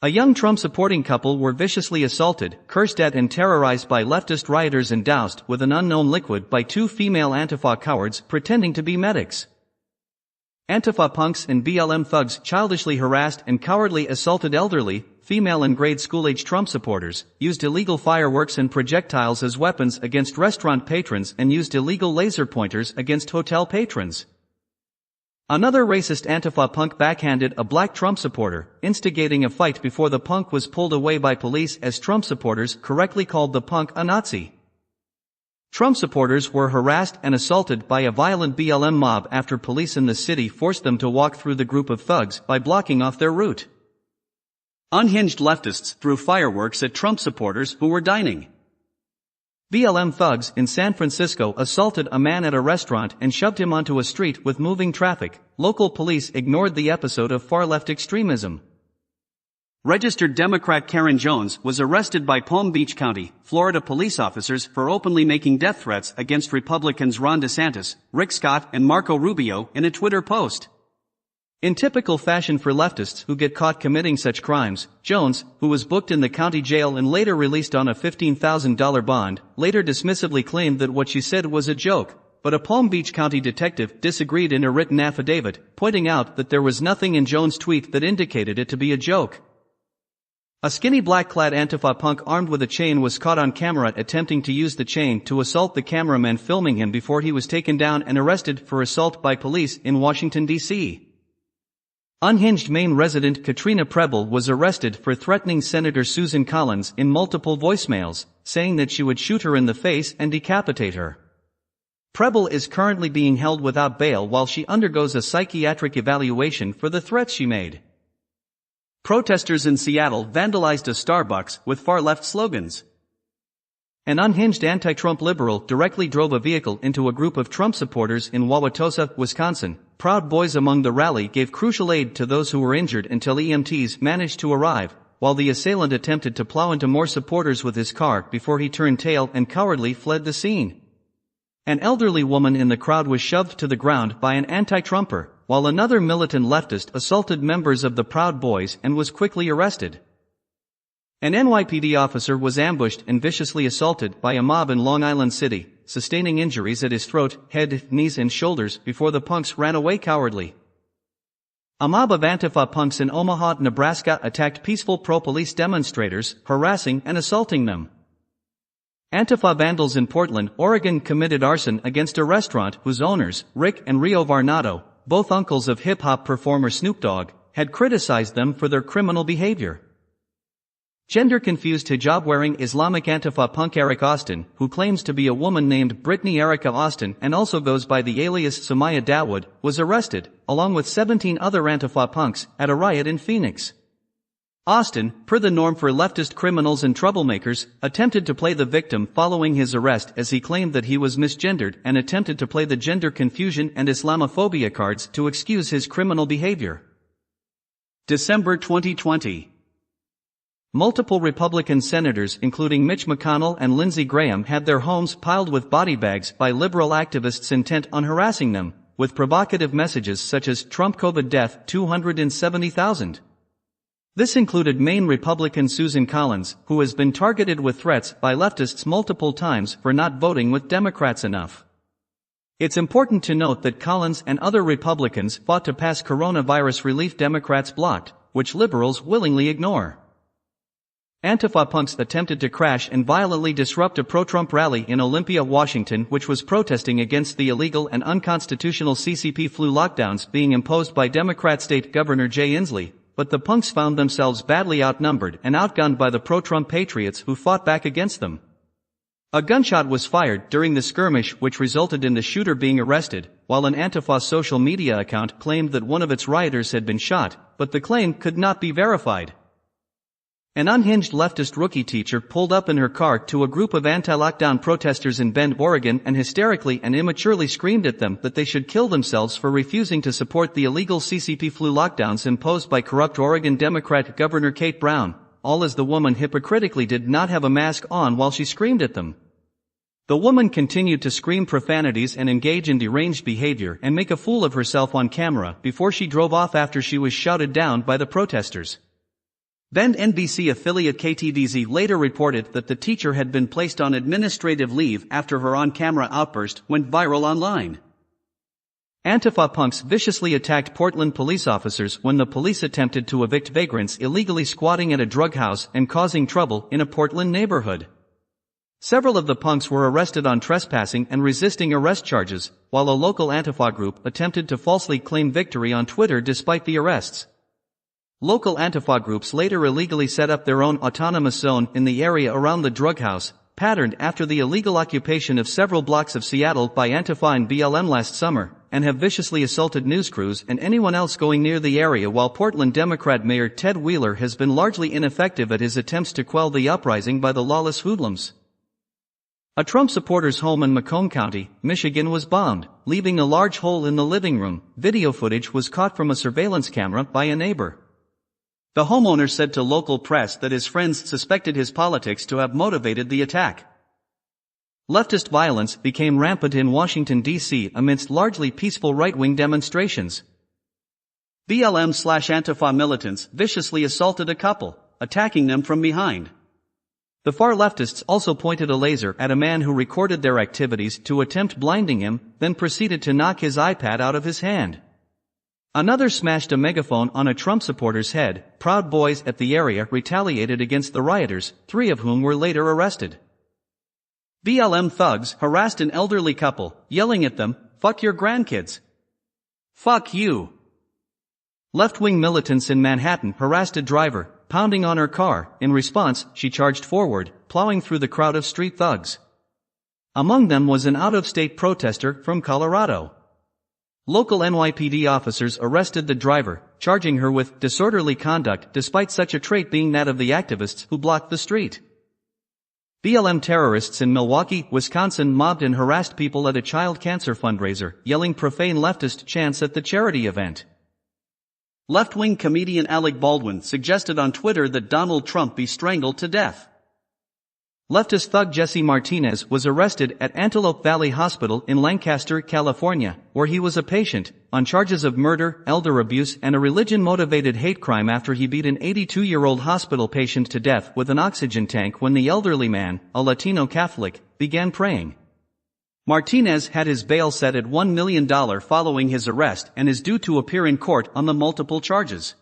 A young Trump-supporting couple were viciously assaulted, cursed at and terrorized by leftist rioters and doused with an unknown liquid by 2 female Antifa cowards pretending to be medics. Antifa punks and BLM thugs childishly harassed and cowardly assaulted elderly, female and grade school-age Trump supporters, used illegal fireworks and projectiles as weapons against restaurant patrons and used illegal laser pointers against hotel patrons. Another racist Antifa punk backhanded a black Trump supporter, instigating a fight before the punk was pulled away by police as Trump supporters correctly called the punk a Nazi. Trump supporters were harassed and assaulted by a violent BLM mob after police in the city forced them to walk through the group of thugs by blocking off their route. Unhinged leftists threw fireworks at Trump supporters who were dining. BLM thugs in San Francisco assaulted a man at a restaurant and shoved him onto a street with moving traffic. Local police ignored the episode of far-left extremism. Registered Democrat Karen Jones was arrested by Palm Beach County, Florida police officers for openly making death threats against Republicans Ron DeSantis, Rick Scott and Marco Rubio in a Twitter post. In typical fashion for leftists who get caught committing such crimes, Jones, who was booked in the county jail and later released on a $15,000 bond, later dismissively claimed that what she said was a joke, but a Palm Beach County detective disagreed in a written affidavit, pointing out that there was nothing in Jones' tweet that indicated it to be a joke. A skinny black-clad Antifa punk armed with a chain was caught on camera attempting to use the chain to assault the cameraman filming him before he was taken down and arrested for assault by police in Washington, D.C. Unhinged Maine resident Katrina Preble was arrested for threatening Senator Susan Collins in multiple voicemails, saying that she would shoot her in the face and decapitate her. Preble is currently being held without bail while she undergoes a psychiatric evaluation for the threats she made. Protesters in Seattle vandalized a Starbucks with far-left slogans. An unhinged anti-Trump liberal directly drove a vehicle into a group of Trump supporters in Wauwatosa, Wisconsin. Proud Boys among the rally gave crucial aid to those who were injured until EMTs managed to arrive, while the assailant attempted to plow into more supporters with his car before he turned tail and cowardly fled the scene. An elderly woman in the crowd was shoved to the ground by an anti-Trumper, while another militant leftist assaulted members of the Proud Boys and was quickly arrested. An NYPD officer was ambushed and viciously assaulted by a mob in Long Island City, sustaining injuries at his throat, head, knees and shoulders before the punks ran away cowardly. A mob of Antifa punks in Omaha, Nebraska attacked peaceful pro-police demonstrators, harassing and assaulting them. Antifa vandals in Portland, Oregon committed arson against a restaurant whose owners, Rick and Rio Varnado, both uncles of hip-hop performer Snoop Dogg, had criticized them for their criminal behavior. Gender-confused hijab-wearing Islamic Antifa punk Eric Austin, who claims to be a woman named Brittany Erica Austin and also goes by the alias Sumaya Dawood, was arrested, along with 17 other Antifa punks, at a riot in Phoenix. Austin, per the norm for leftist criminals and troublemakers, attempted to play the victim following his arrest as he claimed that he was misgendered and attempted to play the gender confusion and Islamophobia cards to excuse his criminal behavior. December 2020. Multiple Republican senators including Mitch McConnell and Lindsey Graham had their homes piled with body bags by liberal activists intent on harassing them, with provocative messages such as Trump COVID death 270,000. This included Maine Republican Susan Collins, who has been targeted with threats by leftists multiple times for not voting with Democrats enough. It's important to note that Collins and other Republicans fought to pass coronavirus relief Democrats blocked, which liberals willingly ignore. Antifa punks attempted to crash and violently disrupt a pro-Trump rally in Olympia, Washington, which was protesting against the illegal and unconstitutional CCP flu lockdowns being imposed by Democrat State Governor Jay Inslee, but the punks found themselves badly outnumbered and outgunned by the pro-Trump patriots who fought back against them. A gunshot was fired during the skirmish which resulted in the shooter being arrested, while an Antifa social media account claimed that one of its rioters had been shot, but the claim could not be verified. An unhinged leftist rookie teacher pulled up in her car to a group of anti-lockdown protesters in Bend, Oregon and hysterically and immaturely screamed at them that they should kill themselves for refusing to support the illegal CCP flu lockdowns imposed by corrupt Oregon Democrat Governor Kate Brown, all as the woman hypocritically did not have a mask on while she screamed at them. The woman continued to scream profanities and engage in deranged behavior and make a fool of herself on camera before she drove off after she was shouted down by the protesters. Bend NBC affiliate KTDZ later reported that the teacher had been placed on administrative leave after her on-camera outburst went viral online. Antifa punks viciously attacked Portland police officers when the police attempted to evict vagrants illegally squatting at a drug house and causing trouble in a Portland neighborhood. Several of the punks were arrested on trespassing and resisting arrest charges, while a local Antifa group attempted to falsely claim victory on Twitter despite the arrests. Local Antifa groups later illegally set up their own autonomous zone in the area around the drug house, patterned after the illegal occupation of several blocks of Seattle by Antifa and BLM last summer, and have viciously assaulted news crews and anyone else going near the area, while Portland Democrat Mayor Ted Wheeler has been largely ineffective at his attempts to quell the uprising by the lawless hoodlums. A Trump supporter's home in Macomb County, Michigan was bombed, leaving a large hole in the living room. Video footage was caught from a surveillance camera by a neighbor. The homeowner said to local press that his friends suspected his politics to have motivated the attack. Leftist violence became rampant in Washington, D.C. amidst largely peaceful right-wing demonstrations. BLM/Antifa militants viciously assaulted a couple, attacking them from behind. The far leftists also pointed a laser at a man who recorded their activities to attempt blinding him, then proceeded to knock his iPad out of his hand. Another smashed a megaphone on a Trump supporter's head. Proud Boys at the area retaliated against the rioters, 3 of whom were later arrested. BLM thugs harassed an elderly couple, yelling at them, "Fuck your grandkids. Fuck you." Left-wing militants in Manhattan harassed a driver, pounding on her car. In response, she charged forward, plowing through the crowd of street thugs. Among them was an out-of-state protester from Colorado. Local NYPD officers arrested the driver, charging her with disorderly conduct despite such a trait being that of the activists who blocked the street. BLM terrorists in Milwaukee, Wisconsin mobbed and harassed people at a child cancer fundraiser, yelling profane leftist chants at the charity event. Left-wing comedian Alec Baldwin suggested on Twitter that Donald Trump be strangled to death. Leftist thug Jesse Martinez was arrested at Antelope Valley Hospital in Lancaster, California, where he was a patient, on charges of murder, elder abuse, and a religion-motivated hate crime after he beat an 82-year-old hospital patient to death with an oxygen tank when the elderly man, a Latino Catholic, began praying. Martinez had his bail set at $1 million following his arrest and is due to appear in court on the multiple charges.